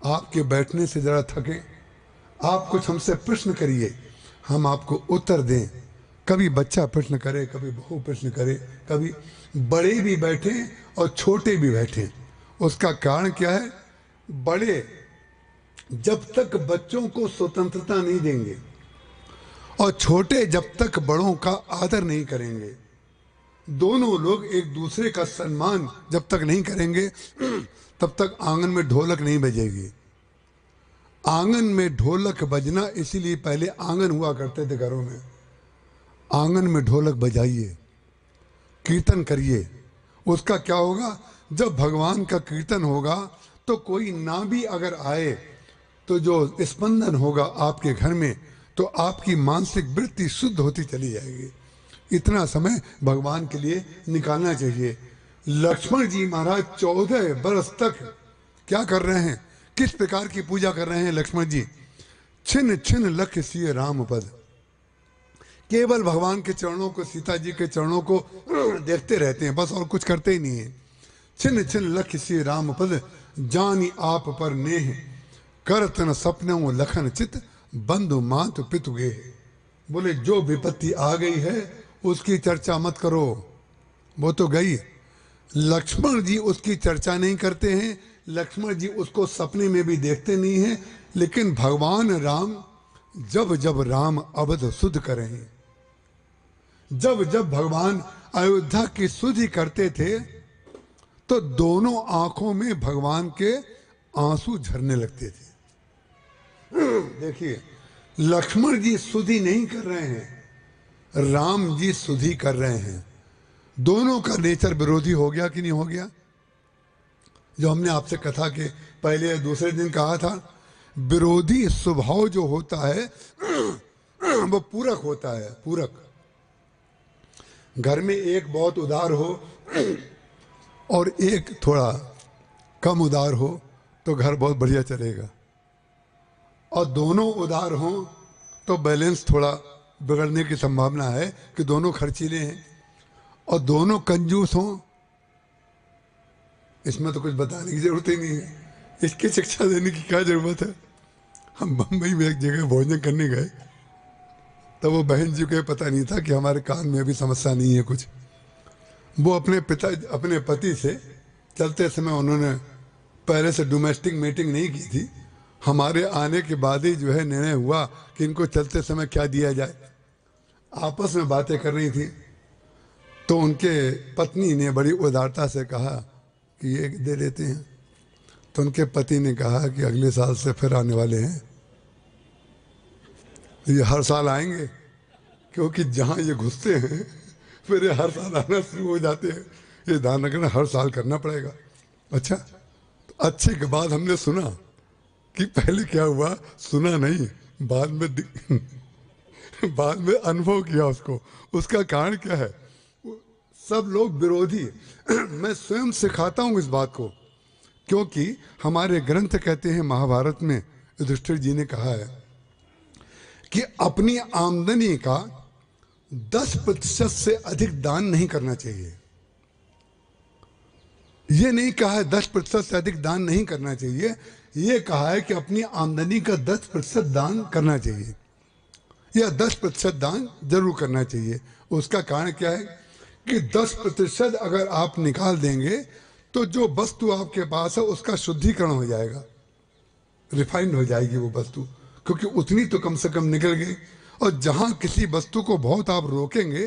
आपके बैठने से जरा थके। आप कुछ हमसे प्रश्न करिए, हम आपको उत्तर दें। कभी बच्चा प्रश्न करे, कभी बहू प्रश्न करे, कभी बड़े भी बैठे और छोटे भी बैठे। उसका कारण क्या है? बड़े जब तक बच्चों को स्वतंत्रता नहीं देंगे और छोटे जब तक बड़ों का आदर नहीं करेंगे, दोनों लोग एक दूसरे का सम्मान जब तक नहीं करेंगे तब तक आंगन में ढोलक नहीं बजेगी। आंगन में ढोलक बजना इसीलिए पहले आंगन हुआ करते थे घरों में। आंगन में ढोलक बजाइए, कीर्तन करिए। उसका क्या होगा? जब भगवान का कीर्तन होगा तो कोई ना भी अगर आए तो जो स्पंदन होगा आपके घर में, तो आपकी मानसिक वृत्ति शुद्ध होती चली जाएगी। इतना समय भगवान के लिए निकालना चाहिए। लक्ष्मण जी महाराज 14 बरस तक क्या कर रहे हैं? किस प्रकार की पूजा कर रहे हैं लक्ष्मण जी? छिन छिन लख सिय राम पद। केवल भगवान के चरणों को, सीता जी के चरणों को देखते रहते हैं, बस और कुछ करते ही नहीं है। छिन छिन लख सिय राम पद, जानी आप पर नेह, करत न सपनों लखन चित, बंधु मात पितु गे। बोले जो विपत्ति आ गई है उसकी चर्चा मत करो, वो तो गई। लक्ष्मण जी उसकी चर्चा नहीं करते हैं, लक्ष्मण जी उसको सपने में भी देखते नहीं हैं। लेकिन भगवान राम जब जब राम अवध शुद्ध करें, जब जब भगवान अयोध्या की शुद्धि करते थे तो दोनों आंखों में भगवान के आंसू झरने लगते थे। देखिए, लक्ष्मण जी सुधि नहीं कर रहे हैं, राम जी सुधि कर रहे हैं। दोनों का नेचर विरोधी हो गया कि नहीं हो गया? जो हमने आपसे कथा के पहले दूसरे दिन कहा था, विरोधी स्वभाव जो होता है वो पूरक होता है, पूरक। घर में एक बहुत उदार हो और एक थोड़ा कम उदार हो तो घर बहुत बढ़िया चलेगा, और दोनों उदार हों तो बैलेंस थोड़ा बिगड़ने की संभावना है कि दोनों खर्चीले हैं, और दोनों कंजूस हों, इसमें तो कुछ बताने की जरूरत ही नहीं है, इसकी शिक्षा देने की क्या जरूरत है। हम बम्बई में एक जगह भोजन करने गए, तब वो बहन जी को पता नहीं था कि हमारे कान में अभी समस्या नहीं है कुछ। वो अपने पति से चलते समय उन्होंने पहले से डोमेस्टिक मीटिंग नहीं की थी, हमारे आने के बाद ही जो है निर्णय हुआ कि इनको चलते समय क्या दिया जाए। आपस में बातें कर रही थी तो उनके पत्नी ने बड़ी उदारता से कहा कि ये दे देते हैं, तो उनके पति ने कहा कि अगले साल से फिर आने वाले हैं, ये हर साल आएंगे, क्योंकि जहाँ ये घुसते हैं फिर ये हर साल आना शुरू हो जाते हैं, ये ध्यान रखना हर साल करना पड़ेगा। अच्छा, तो अच्छे के बाद हमने सुना कि पहले क्या हुआ, सुना नहीं, बाद में अनुभव किया उसको। उसका कारण क्या है, सब लोग विरोधी। मैं स्वयं सिखाता हूं इस बात को, क्योंकि हमारे ग्रंथ कहते हैं, महाभारत में युधिष्ठिर जी ने कहा है कि अपनी आमदनी का 10% से अधिक दान नहीं करना चाहिए। ये नहीं कहा है 10% से अधिक दान नहीं करना चाहिए, ये कहा है कि अपनी आमदनी का 10% दान करना चाहिए, या 10% दान जरूर करना चाहिए। उसका कारण क्या है कि 10% अगर आप निकाल देंगे तो जो वस्तु आपके पास है उसका शुद्धिकरण हो जाएगा, रिफाइंड हो जाएगी वो वस्तु, क्योंकि उतनी तो कम से कम निकल गई। और जहां किसी वस्तु को बहुत आप रोकेंगे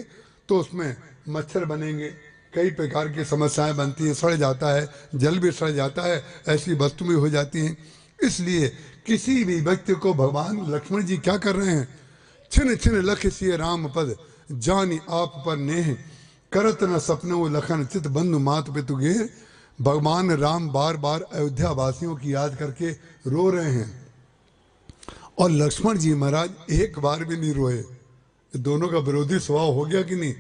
तो उसमें मच्छर बनेंगे, कई प्रकार की समस्याएं बनती हैं, सड़ जाता है, जल भी सड़ जाता है, ऐसी वस्तु भी हो जाती हैं। इसलिए किसी भी व्यक्ति को भगवान लक्ष्मण जी क्या कर रहे हैं, छिन छिन लख सिय राम पद जानी आप पर नेह करत न सपनो लखन चित बंधु मात पितु गे। भगवान राम बार बार अयोध्या वासियों की याद करके रो रहे हैं, और लक्ष्मण जी महाराज एक बार भी नहीं रोए। दोनों का विरोधी स्वभाव हो गया कि नहीं?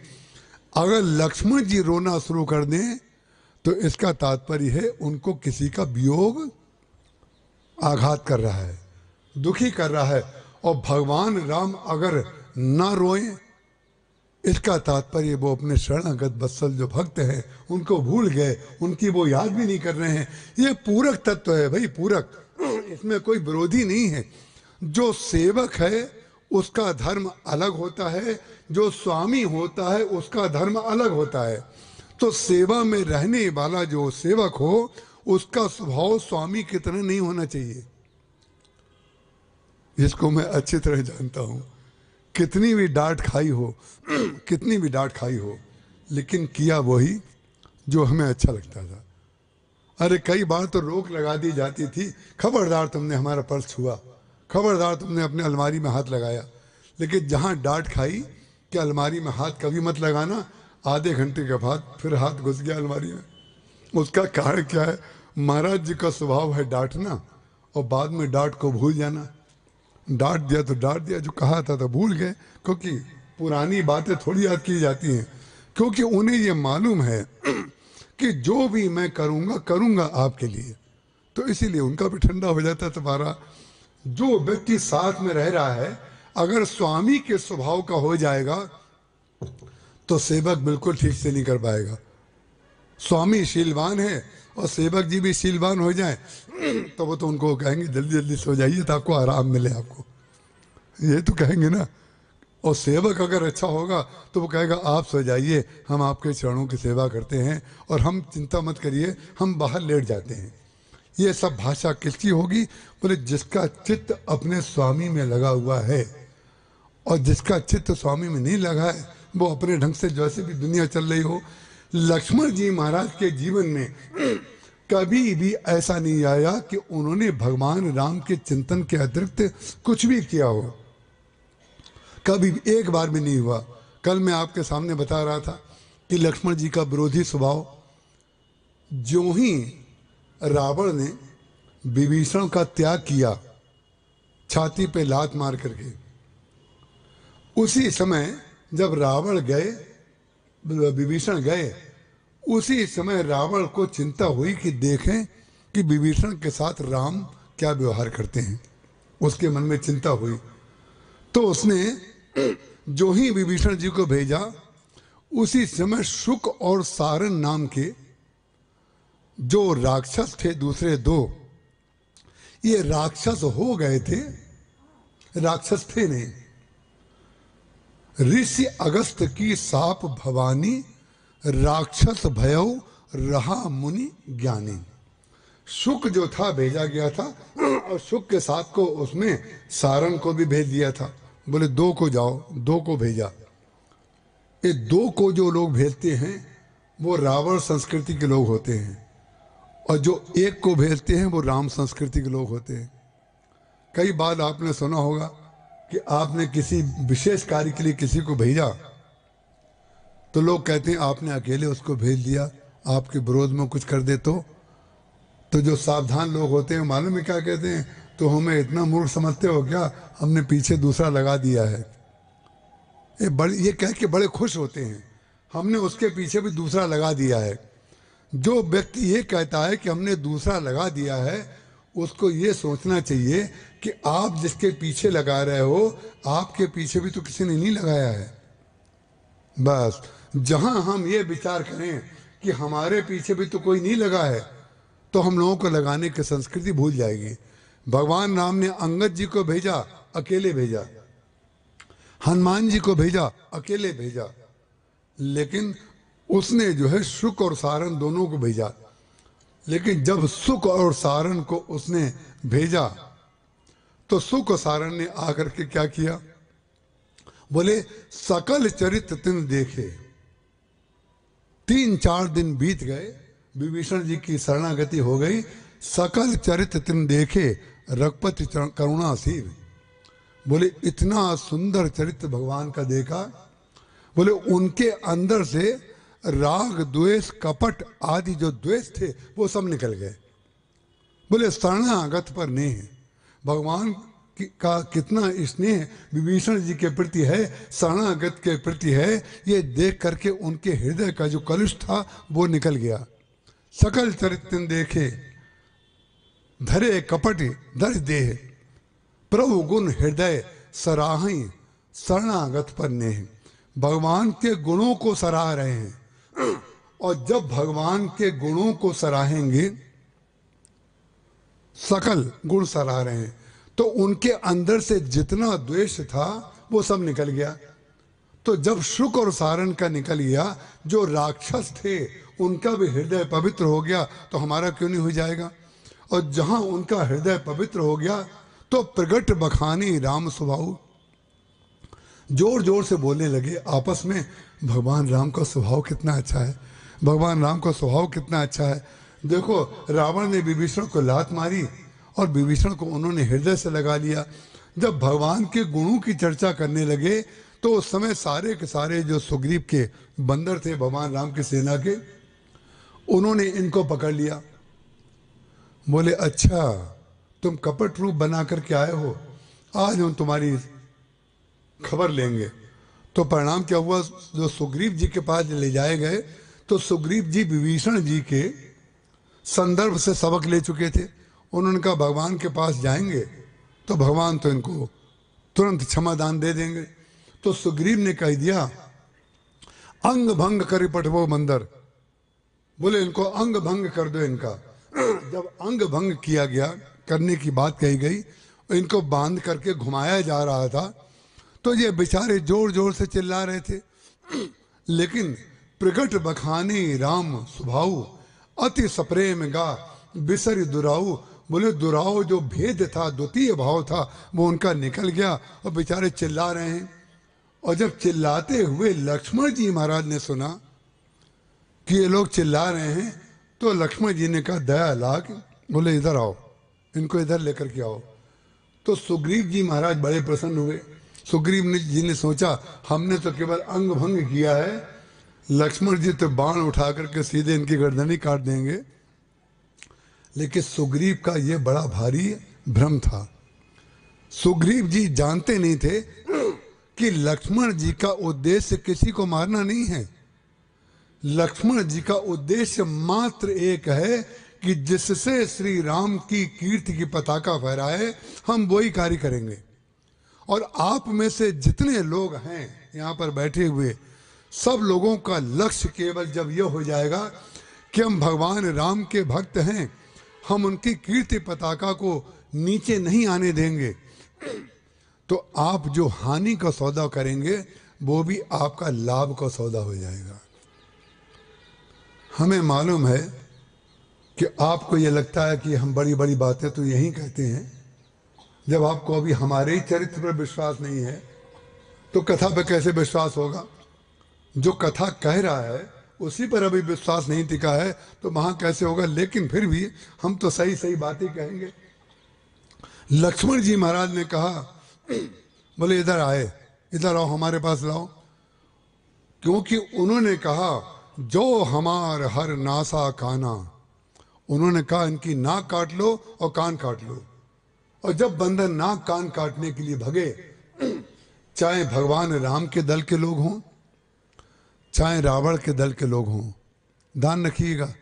अगर लक्ष्मण जी रोना शुरू कर दें तो इसका तात्पर्य है उनको किसी का वियोग आघात कर रहा है, दुखी कर रहा है। और भगवान राम अगर ना रोएं, इसका तात्पर्य वो अपने शरणागत वत्सल जो भक्त हैं उनको भूल गए, उनकी वो याद भी नहीं कर रहे हैं। ये पूरक तत्व है भाई, पूरक, इसमें कोई विरोधी नहीं है। जो सेवक है उसका धर्म अलग होता है, जो स्वामी होता है उसका धर्म अलग होता है। तो सेवा में रहने वाला जो सेवक हो उसका स्वभाव स्वामी की तरह नहीं होना चाहिए। इसको मैं अच्छी तरह जानता हूं, कितनी भी डांट खाई हो कितनी भी डांट खाई हो, लेकिन किया वही जो हमें अच्छा लगता था। अरे कई बार तो रोक लगा दी जाती थी, खबरदार तुमने हमारा पर्स छुआ, खबरदार तुमने अपने अलमारी में हाथ लगाया। लेकिन जहां डांट खाई कि अलमारी में हाथ कभी मत लगाना, आधे घंटे के बाद फिर हाथ घुस गया अलमारी में। उसका कारण क्या है? महाराज जी का स्वभाव है डांटना और बाद में डांट को भूल जाना। डांट दिया तो डांट दिया, जो कहा था तो भूल गए, क्योंकि पुरानी बातें थोड़ी याद की जाती हैं, क्योंकि उन्हें ये मालूम है कि जो भी मैं करूंगा करूंगा आपके लिए। तो इसीलिए उनका भी ठंडा हो जाता है तुम्हारा। जो व्यक्ति साथ में रह रहा है अगर स्वामी के स्वभाव का हो जाएगा तो सेवक बिल्कुल ठीक से नहीं कर पाएगा। स्वामी शीलवान है और सेवक जी भी शीलवान हो जाए तो वो तो उनको कहेंगे जल्दी जल्दी सो जाइए ताकि आराम मिले आपको, ये तो कहेंगे ना। और सेवक अगर अच्छा होगा तो वो कहेगा आप सो जाइए, हम आपके चरणों की सेवा करते हैं और हम चिंता मत करिए, हम बाहर लेट जाते हैं। ये सब भाषा किसकी होगी? बोले जिसका चित्त अपने स्वामी में लगा हुआ है, और जिसका चित्त स्वामी में नहीं लगा है वो अपने ढंग से जैसे भी दुनिया चल रही हो। लक्ष्मण जी महाराज के जीवन में कभी भी ऐसा नहीं आया कि उन्होंने भगवान राम के चिंतन के अतिरिक्त कुछ भी किया हो। कभी एक बार भी नहीं हुआ। कल मैं आपके सामने बता रहा था कि लक्ष्मण जी का विरोधी स्वभाव, जो ही रावण ने विभीषण का त्याग किया छाती पे लात मार करके, उसी समय जब रावण गए, विभीषण गए, उसी समय रावण को चिंता हुई कि देखें कि विभीषण के साथ राम क्या व्यवहार करते हैं। उसके मन में चिंता हुई, तो उसने जो ही विभीषण जी को भेजा, उसी समय शुक और सारन नाम के जो राक्षस थे दूसरे दो, ये राक्षस हो गए थे, राक्षस थे नहीं। ऋषि अगस्त की साप भवानी, राक्षस भयौ रहा मुनि ज्ञानी। शुक जो था भेजा गया था, और शुक के साथ को उसमें सारंग को भी भेज दिया था। बोले दो को जाओ, दो को भेजा। ये दो को जो लोग भेजते हैं वो रावण संस्कृति के लोग होते हैं, और जो एक को भेजते हैं वो राम संस्कृति के लोग होते हैं। कई बार आपने सुना होगा कि आपने किसी विशेष कार्य के लिए किसी को भेजा, तो लोग कहते हैं आपने अकेले उसको भेज दिया, आपके विरोध में कुछ कर दे तो जो सावधान लोग होते हैं मालूम है क्या कहते हैं, तो हमें इतना मूर्ख समझते हो क्या, हमने पीछे दूसरा लगा दिया है। ये कह के बड़े खुश होते हैं, हमने उसके पीछे भी दूसरा लगा दिया है। जो व्यक्ति ये कहता है कि हमने दूसरा लगा दिया है, उसको ये सोचना चाहिए कि आप जिसके पीछे लगा रहे हो, आपके पीछे भी तो किसी ने नहीं लगाया है। बस जहां हम ये विचार करें कि हमारे पीछे भी तो कोई नहीं लगा है, तो हम लोगों को लगाने की संस्कृति भूल जाएगी। भगवान राम ने अंगद जी को भेजा, अकेले भेजा, हनुमान जी को भेजा, अकेले भेजा, लेकिन उसने जो है शुक और सारन दोनों को भेजा। लेकिन जब शुक और सारन को उसने भेजा, तो शुक और सारन ने आकर के क्या किया, बोले सकल चरित्र तिन देखे। 3-4 दिन बीत गए, विभीषण जी की शरणागति हो गई। सकल चरित्र तिन देखे, रघुपति करुणासीर। बोले इतना सुंदर चरित्र भगवान का देखा, बोले उनके अंदर से राग द्वेष कपट आदि जो द्वेष थे वो सब निकल गए। बोले शरणागत पर नेह, भगवान का कितना स्नेह विभीषण जी के प्रति है, शरणागत के प्रति है, ये देख करके उनके हृदय का जो कलुष था वो निकल गया। सकल चरित्र देखे, धरे कपट धर देह, प्रभु गुण हृदय सराही, शरणागत पर नेह। भगवान के गुणों को सराह रहे हैं, और जब भगवान के गुणों को सराहेंगे, सकल गुण सराह रहे हैं, तो उनके अंदर से जितना द्वेष था वो सब निकल गया। तो जब शुक और सारन का निकल गया, जो राक्षस थे उनका भी हृदय पवित्र हो गया, तो हमारा क्यों नहीं हो जाएगा। और जहां उनका हृदय पवित्र हो गया, तो प्रगट बखानी राम स्वभाव, जोर जोर से बोलने लगे आपस में, भगवान राम का स्वभाव कितना अच्छा है, भगवान राम का स्वभाव कितना अच्छा है। देखो रावण ने विभीषण को लात मारी और विभीषण को उन्होंने हृदय से लगा लिया। जब भगवान के गुणों की चर्चा करने लगे, तो उस समय सारे के सारे जो सुग्रीव के बंदर थे भगवान राम की सेना के, उन्होंने इनको पकड़ लिया। बोले अच्छा तुम कपट रूप बना करके आए हो, आज हम तुम्हारी खबर लेंगे। तो परिणाम क्या हुआ, जो सुग्रीव जी के पास ले जाए गए, तो सुग्रीव जी विभीषण जी के संदर्भ से सबक ले चुके थे। उन्होंने कहा भगवान के पास जाएंगे तो भगवान तो इनको तुरंत क्षमादान दे देंगे। तो सुग्रीव ने कह दिया अंग भंग कर पठवो मंदर, बोले इनको अंग भंग कर दो इनका। जब अंग भंग किया गया, करने की बात कही गई, इनको बांध करके घुमाया जा रहा था, तो ये बेचारे जोर जोर से चिल्ला रहे थे। लेकिन प्रगट बखानी राम स्वभाव, अति सप्रेम गा बिसरी दुराऊ। बोले दुराऊ जो भेद था, द्वितीय भाव था, वो उनका निकल गया और बेचारे चिल्ला रहे हैं। और जब चिल्लाते हुए लक्ष्मण जी महाराज ने सुना कि ये लोग चिल्ला रहे हैं, तो लक्ष्मण जी ने कहा दया लाग, बोले इधर आओ, इनको इधर लेकर के आओ। तो सुग्रीव जी महाराज बड़े प्रसन्न हुए सुग्रीव जी ने सोचा हमने तो केवल अंग भंग किया है, लक्ष्मण जी तो बाण उठा करके सीधे इनकी गर्दन ही काट देंगे। लेकिन सुग्रीव का यह बड़ा भारी भ्रम था। सुग्रीव जी जानते नहीं थे कि लक्ष्मण जी का उद्देश्य किसी को मारना नहीं है। लक्ष्मण जी का उद्देश्य मात्र एक है कि जिससे श्री राम की कीर्ति की पताका फहराए, हम वही कार्य करेंगे। और आप में से जितने लोग हैं यहाँ पर बैठे हुए, सब लोगों का लक्ष्य केवल जब यह हो जाएगा कि हम भगवान राम के भक्त हैं, हम उनकी कीर्ति पताका को नीचे नहीं आने देंगे, तो आप जो हानि का सौदा करेंगे वो भी आपका लाभ का सौदा हो जाएगा। हमें मालूम है कि आपको ये लगता है कि हम बड़ी बड़ी बातें तो यही कहते हैं। जब आपको अभी हमारे ही चरित्र पर विश्वास नहीं है तो कथा पे कैसे विश्वास होगा? जो कथा कह रहा है उसी पर अभी विश्वास नहीं टिका है तो वहां कैसे होगा? लेकिन फिर भी हम तो सही सही बातें कहेंगे। लक्ष्मण जी महाराज ने कहा, बोले इधर आए, इधर आओ, हमारे पास लाओ। क्योंकि उन्होंने कहा जो हमार हर नासा काना, उन्होंने कहा इनकी नाक काट लो और कान काट लो। और जब बंदर नाक कान काटने के लिए भगे, चाहे भगवान राम के दल के लोग हों चाहे रावण के दल के लोग हों, ध्यान रखिएगा,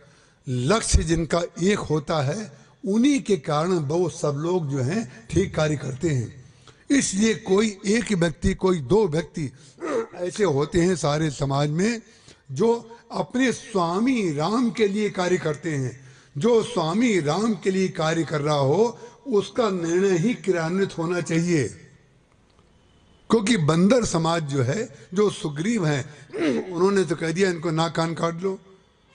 लक्ष्य जिनका एक होता है उन्हीं के कारण वो सब लोग जो हैं ठीक कार्य करते हैं। इसलिए कोई एक व्यक्ति, कोई दो व्यक्ति ऐसे होते हैं सारे समाज में जो अपने स्वामी राम के लिए कार्य करते हैं। जो स्वामी राम के लिए कार्य कर रहा हो उसका निर्णय ही क्रियान्वित होना चाहिए। क्योंकि बंदर समाज जो है, जो सुग्रीव हैं, उन्होंने तो कह दिया इनको नाक कान काट लो।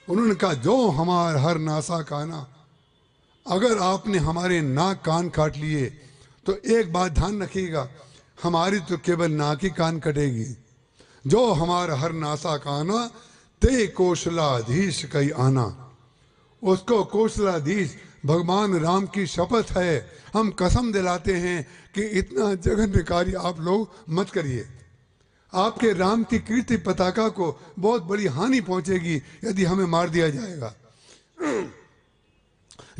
उन्होंने कहा जो हमार हर नासा काना, अगर आपने हमारे नाक कान काट लिए तो एक बात ध्यान रखिएगा, हमारी तो केवल नाक ही कान कटेगी। जो हमारा हर नासा काना ते कौशलाधीश कई आना, उसको कौशलाधीश भगवान राम की शपथ है, हम कसम दिलाते हैं कि इतना जघन्य कार्य आप लोग मत करिए। आपके राम की कीर्ति पताका को बहुत बड़ी हानि पहुंचेगी यदि हमें मार दिया जाएगा।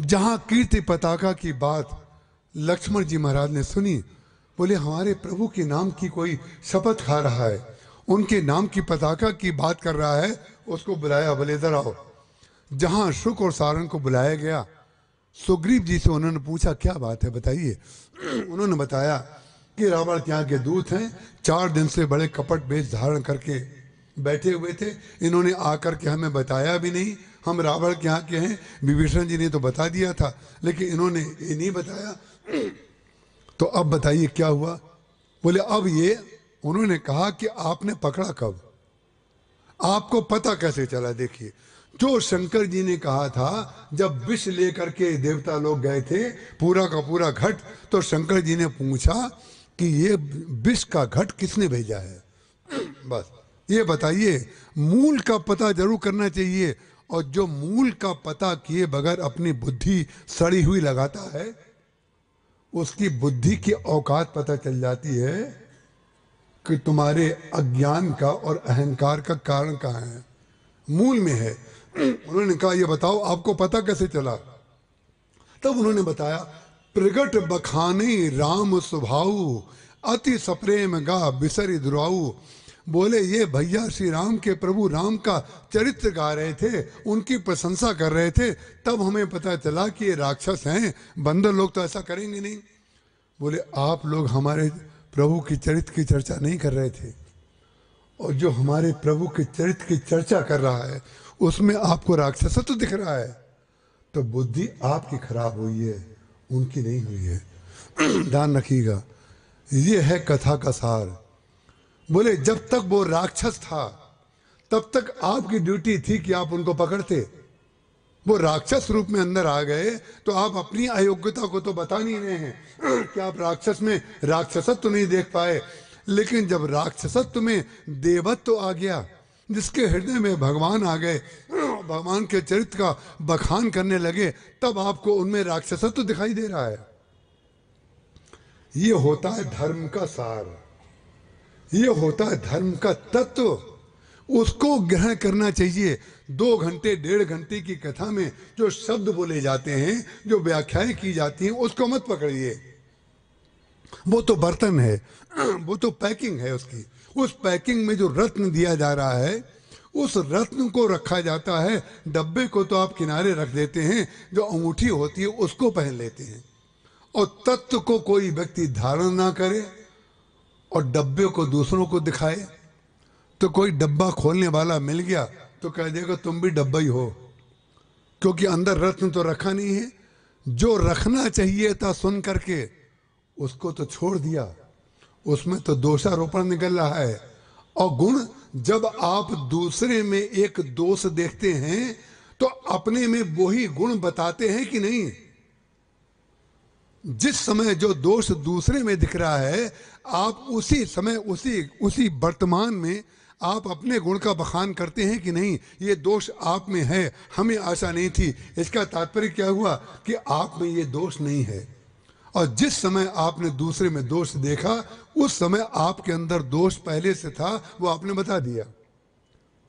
जहां कीर्ति पताका की बात लक्ष्मण जी महाराज ने सुनी, बोले हमारे प्रभु के नाम की कोई शपथ खा रहा है, उनके नाम की पताका की बात कर रहा है, उसको बुलाया, बोले इधर आओ। जहां शुक और सारण को बुलाया गया, सुग्रीव जी से उन्होंने पूछा क्या बात है बताइए। उन्होंने बताया कि रावण के यहाँ के दूत हैं, 4 दिन से बड़े कपट वेश धारण करके बैठे हुए थे, इन्होंने आकर के हमें बताया भी नहीं, हम रावण के यहाँ के हैं। विभीषण जी ने तो बता दिया था लेकिन इन्होंने ये नहीं बताया। तो अब बताइए क्या हुआ? बोले अब ये, उन्होंने कहा कि आपने पकड़ा कब, आपको पता कैसे चला? देखिए, जो शंकर जी ने कहा था जब विष लेकर के देवता लोग गए थे पूरा का पूरा घट, तो शंकर जी ने पूछा कि ये विष का घट किसने भेजा है, बस ये बताइए। मूल का पता जरूर करना चाहिए, और जो मूल का पता किए बगैर अपनी बुद्धि सड़ी हुई लगाता है उसकी बुद्धि की औकात पता चल जाती है कि तुम्हारे अज्ञान का और अहंकार का कारण कहाँ है, मूल में है। उन्होंने कहा ये बताओ आपको पता कैसे चला? तब उन्होंने बताया, प्रगट बखानी राम स्वभाव अति सप्रेम गा बिसरी दुराऊ। बोले ये भैया श्री राम के प्रभु राम का चरित्र गा रहे थे, उनकी प्रशंसा कर रहे थे, तब हमें पता चला कि ये राक्षस हैं, बंदर लोग तो ऐसा करेंगे नहीं। बोले आप लोग हमारे प्रभु की चरित्र की चर्चा नहीं कर रहे थे, और जो हमारे प्रभु के चरित्र की चर्चा कर रहा है उसमें आपको राक्षसत्व तो दिख रहा है, तो बुद्धि आपकी खराब हुई है, उनकी नहीं हुई है। ध्यान रखिएगा, ये है कथा का सार। बोले जब तक वो राक्षस था तब तक आपकी ड्यूटी थी कि आप उनको पकड़ते। वो राक्षस रूप में अंदर आ गए तो आप अपनी अयोग्यता को तो बता नहीं रहे हैं कि आप राक्षस में राक्षसत्व नहीं देख पाए, लेकिन जब राक्षसत्व में देवत्व आ गया, जिसके हृदय में भगवान आ गए, भगवान के चरित्र का बखान करने लगे, तब आपको उनमें राक्षसत्व दिखाई दे रहा है। ये होता है धर्म का सार। ये होता है धर्म का तत्व, उसको ग्रहण करना चाहिए। 2 घंटे 1.5 घंटे की कथा में जो शब्द बोले जाते हैं, जो व्याख्याएं की जाती हैं, उसको मत पकड़िए। वो तो बर्तन है, वो तो पैकिंग है उसकी। उस पैकिंग में जो रत्न दिया जा रहा है, उस रत्न को रखा जाता है। डब्बे को तो आप किनारे रख देते हैं, जो अंगूठी होती है उसको पहन लेते हैं। और तत्व को कोई व्यक्ति धारण ना करे और डब्बे को दूसरों को दिखाए, तो कोई डब्बा खोलने वाला मिल गया तो कह देगा तुम भी डब्बा ही हो, क्योंकि अंदर रत्न तो रखा नहीं है। जो रखना चाहिए था सुन करके उसको तो छोड़ दिया, उसमें तो दोषारोपण निकल रहा है। और गुण, जब आप दूसरे में एक दोष देखते हैं तो अपने में वही गुण बताते हैं कि नहीं। जिस समय जो दोष दूसरे में दिख रहा है, आप उसी समय उसी वर्तमान में आप अपने गुण का बखान करते हैं कि नहीं। ये दोष आप में है, हमें आशा नहीं थी। इसका तात्पर्य क्या हुआ कि आप में ये दोष नहीं है। और जिस समय आपने दूसरे में दोष देखा, उस समय आपके अंदर दोष पहले से था, वो आपने बता दिया।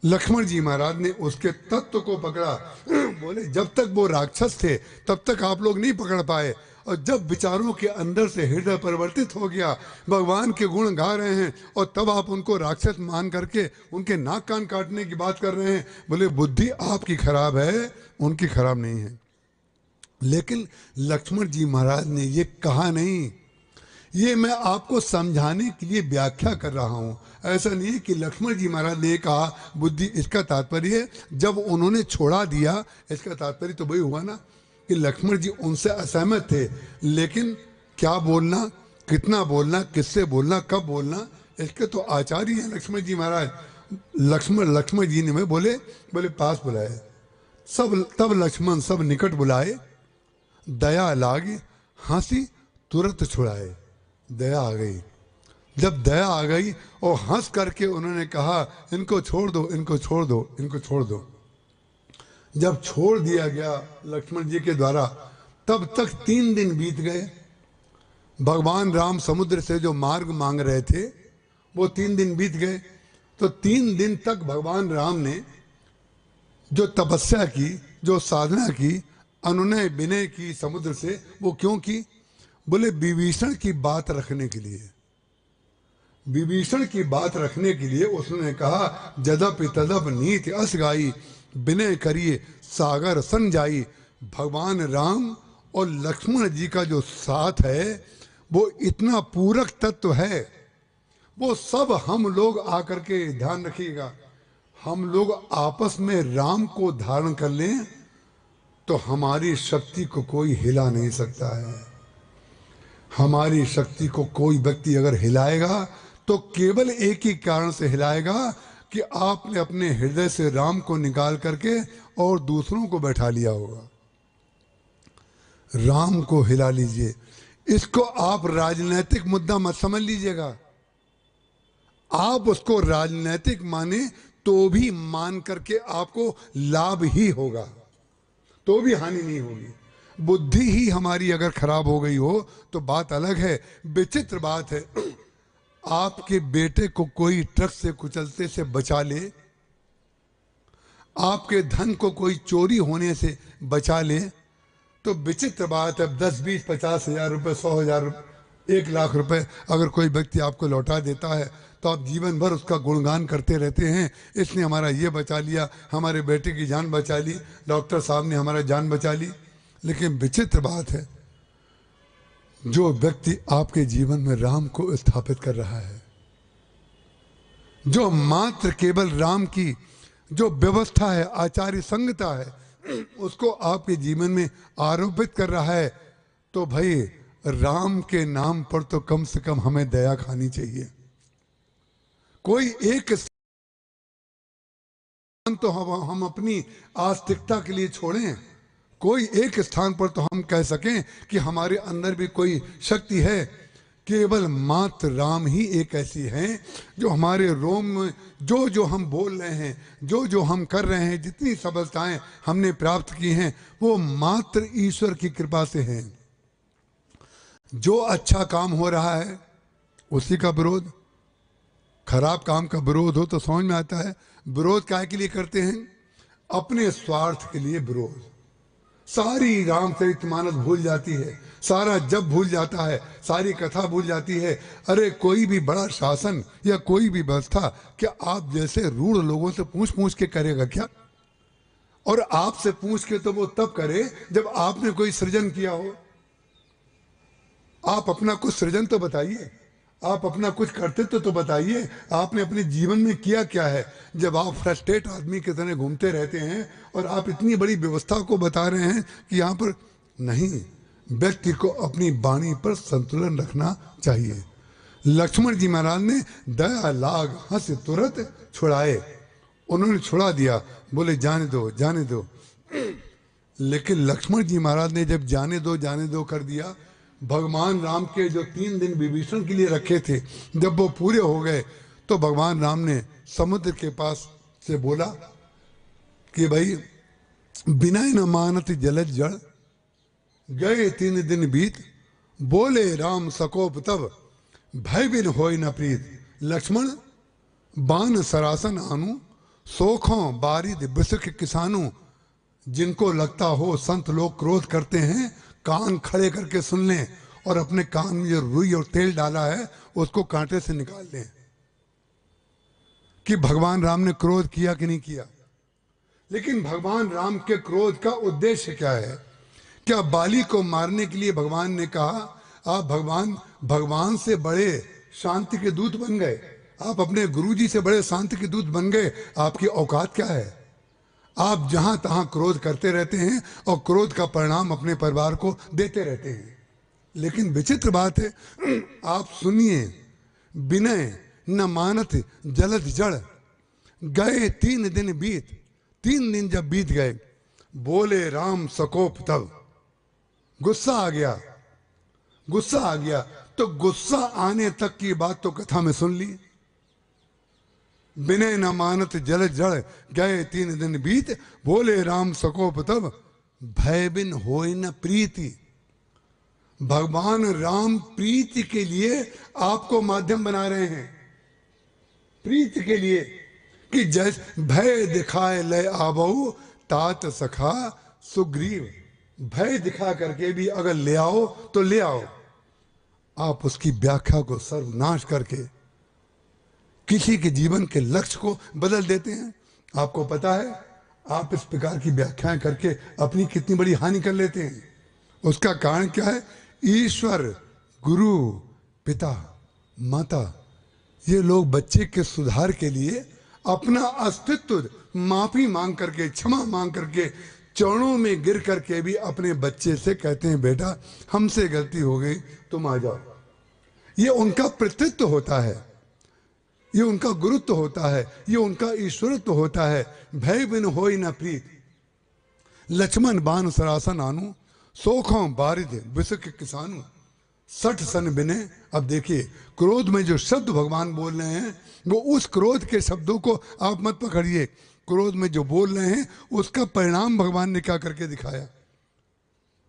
लक्ष्मण जी महाराज ने उसके तत्व को पकड़ा। बोले जब तक वो राक्षस थे तब तक आप लोग नहीं पकड़ पाए, और जब विचारों के अंदर से हृदय परिवर्तित हो गया, भगवान के गुण गा रहे हैं, और तब आप उनको राक्षस मान करके उनके नाक कान काटने की बात कर रहे हैं। बोले बुद्धि आपकी खराब है, उनकी खराब नहीं है। लेकिन लक्ष्मण जी महाराज ने ये कहा नहीं, ये मैं आपको समझाने के लिए व्याख्या कर रहा हूं। ऐसा नहीं है कि लक्ष्मण जी महाराज ने कहा बुद्धि, इसका तात्पर्य जब उन्होंने छोड़ा दिया, इसका तात्पर्य तो वही हुआ ना कि लक्ष्मण जी उनसे असहमत थे। लेकिन क्या बोलना, कितना बोलना, किससे बोलना, कब बोलना, इसके तो आचार्य हैं लक्ष्मण जी महाराज। लक्ष्मण जी ने बोले पास बुलाए, तब लक्ष्मण सब निकट बुलाए, दया लागी हंसी तुरंत छुड़ाए। दया आ गई। जब दया आ गई और हंस करके उन्होंने कहा इनको छोड़ दो, इनको छोड़ दो, इनको छोड़ दो। जब छोड़ दिया गया लक्ष्मण जी के द्वारा, तब तक 3 दिन बीत गए। भगवान राम समुद्र से जो मार्ग मांग रहे थे, वो 3 दिन बीत गए। तो 3 दिन तक भगवान राम ने जो तपस्या की, जो साधना की, अनुनय विनय की समुद्र से, वो क्यों की? बोले विभीषण की बात रखने के लिए। विभीषण की बात रखने के लिए उसने कहा जदप तदप नीति अस गाई, विनय करिए सागर सन जाई। भगवान राम और लक्ष्मण जी का जो साथ है वो इतना पूरक तत्व है। वो सब हम लोग आकर के ध्यान रखिएगा, हम लोग आपस में राम को धारण कर लें तो हमारी शक्ति को कोई हिला नहीं सकता है। हमारी शक्ति को कोई व्यक्ति अगर हिलाएगा तो केवल एक ही कारण से हिलाएगा कि आपने अपने हृदय से राम को निकाल करके और दूसरों को बैठा लिया होगा। राम को हिला लीजिए। इसको आप राजनीतिक मुद्दा मत समझ लीजिएगा। आप उसको राजनीतिक माने तो भी मान करके आपको लाभ ही होगा, तो भी हानि नहीं होगी। बुद्धि ही हमारी अगर खराब हो गई हो तो बात अलग है। विचित्र बात है, आपके बेटे को कोई ट्रक से कुचलते से बचा ले, आपके धन को कोई चोरी होने से बचा ले, तो विचित्र बात है 10, 20, 50 हजार रुपये, 100 हजार रुपये, 1 लाख रुपए अगर कोई व्यक्ति आपको लौटा देता है तो आप जीवन भर उसका गुणगान करते रहते हैं, इसने हमारा ये बचा लिया, हमारे बेटे की जान बचा ली, डॉक्टर साहब ने हमारा जान बचा ली। लेकिन विचित्र बात है, जो व्यक्ति आपके जीवन में राम को स्थापित कर रहा है, जो मात्र केवल राम की जो व्यवस्था है, आचार्य संहिता है, उसको आपके जीवन में आरोपित कर रहा है, तो भाई राम के नाम पर तो कम से कम हमें दया खानी चाहिए। कोई एक स्थान तो हम अपनी आस्तिकता के लिए छोड़ें, कोई एक स्थान पर तो हम कह सकें कि हमारे अंदर भी कोई शक्ति है। केवल मात्र राम ही एक ऐसी है जो हमारे रोम में जो हम बोल रहे हैं, जो हम कर रहे हैं, जितनी सफलताएं हमने प्राप्त की हैं, वो मात्र ईश्वर की कृपा से हैं। जो अच्छा काम हो रहा है उसी का विरोध, खराब काम का विरोध हो तो समझ में आता है विरोध काहे के लिए करते हैं, अपने स्वार्थ के लिए विरोध। सारी रामचरितमानस भूल जाती है, सारा जप भूल जाता है, सारी कथा भूल जाती है। अरे कोई भी बड़ा शासन या कोई भी व्यवस्था क्या आप जैसे रूढ़ लोगों से पूछ पूछ के करेगा क्या? और आपसे पूछ के तो वो तब करे जब आपने कोई सृजन किया हो। आप अपना कुछ सृजन तो बताइए, आप अपना कुछ करते तो बताइए, आपने अपने जीवन में किया क्या है। जब आप फ्रस्ट्रेट आदमी की तरह घूमते रहते हैं और आप इतनी बड़ी व्यवस्था को बता रहे हैं कि यहाँ पर नहीं, व्यक्ति को अपनी वाणी पर संतुलन रखना चाहिए। लक्ष्मण जी महाराज ने दया लाग हंस तुरंत छुड़ाए, उन्होंने छुड़ा दिया, बोले जाने दो जाने दो। लेकिन लक्ष्मण जी महाराज ने जब जाने दो कर दिया, भगवान राम के जो 3 दिन विभीषण के लिए रखे थे जब वो पूरे हो गए तो भगवान राम ने समुद्र के पास से बोला कि भाई बिना न मानत जलज जड़, गए 3 दिन बीत, बोले राम सकोप तब, भय बिन होय न प्रीत। लक्ष्मण बान सरासन आनु, सोखों बारिद बिसुख किसानू। जिनको लगता हो संत लोग क्रोध करते हैं, कान खड़े करके सुन लें और अपने कान में जो रुई और तेल डाला है उसको कांटे से निकाल लें कि भगवान राम ने क्रोध किया कि नहीं किया। लेकिन भगवान राम के क्रोध का उद्देश्य क्या है? क्या बाली को मारने के लिए भगवान ने कहा आप भगवान से बड़े शांति के दूत बन गए, आप अपने गुरुजी से बड़े शांति के दूत बन गए, आपकी औकात क्या है? आप जहां तहां क्रोध करते रहते हैं और क्रोध का परिणाम अपने परिवार को देते रहते हैं। लेकिन विचित्र बात है, आप सुनिए, विनय न मानत जलद जड़, गए 3 दिन बीत। 3 दिन जब बीत गए, बोले राम सकोप तब, गुस्सा आ गया। तो गुस्सा आने तक की बात तो कथा में सुन ली। विनय न मानत जल जड़, गए 3 दिन बीत, बोले राम सकोप तब, भय बिन होय न प्रीति। भगवान राम प्रीति के लिए आपको माध्यम बना रहे हैं, प्रीति के लिए, कि जैसे भय दिखाए लय आबहु, तात सखा सुग्रीव। भय दिखा करके भी अगर ले आओ तो ले आओ, आप उसकी व्याख्या को सर्वनाश करके किसी के जीवन के लक्ष्य को बदल देते हैं। आपको पता है आप इस प्रकार की व्याख्याएं करके अपनी कितनी बड़ी हानि कर लेते हैं। उसका कारण क्या है? ईश्वर, गुरु, पिता, माता, ये लोग बच्चे के सुधार के लिए अपना अस्तित्व माफी मांग करके, क्षमा मांग करके, चरणों में गिर करके भी अपने बच्चे से कहते हैं बेटा हमसे गलती हो गई, तुम आ जाओ। ये उनका पितृत्व होता है, ये उनका गुरुत्व होता है, ये उनका ईश्वरत्व होता है। भय बिन होय न प्रीत। लक्ष्मण बान सरासन आनु, सोखों बारिद बिसुख किसानू। 60 सन बिने। अब देखिए, क्रोध में जो शब्द भगवान बोल रहे हैं वो उस क्रोध के शब्दों को आप मत पकड़िए। क्रोध में जो बोल रहे हैं उसका परिणाम भगवान ने क्या करके दिखाया।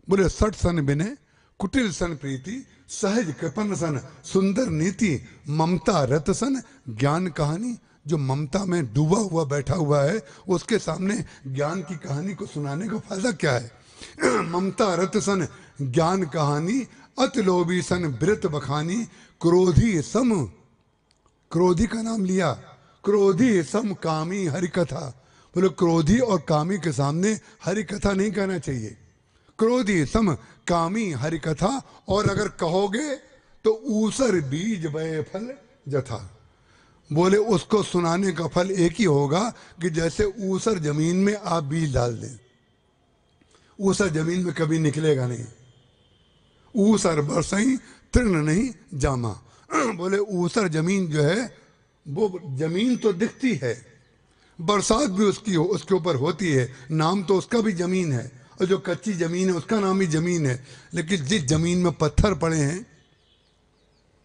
बोले 60 सन बिने, कुटिल सन प्रीति, सहज कृपन सन सुंदर नीति, ममता रत सन ज्ञान कहानी। जो ममता में डूबा हुआ बैठा हुआ है उसके सामने ज्ञान की कहानी को सुनाने का फायदा क्या है? ममता रत सन ज्ञान कहानी, अति लोभी सन व्रत बखानी। क्रोधी सम, क्रोधी का नाम लिया, क्रोधी सम कामी हरि कथा। बोले क्रोधी और कामी के सामने हरि कथा नहीं कहना चाहिए। क्रोधी सम कामी हरि कथा, और अगर कहोगे तो ऊसर बीज बय फल जथा। बोले उसको सुनाने का फल एक ही होगा कि जैसे ऊसर जमीन में आप बीज डाल दें, ऊसर जमीन में कभी निकलेगा नहीं। ऊसर बरसई तृण नहीं जामा। बोले ऊसर जमीन जो है वो जमीन तो दिखती है, बरसात भी उसके ऊपर होती है, नाम तो उसका भी जमीन है, और जो कच्ची जमीन है उसका नाम ही जमीन है। लेकिन जिस जमीन में पत्थर पड़े हैं,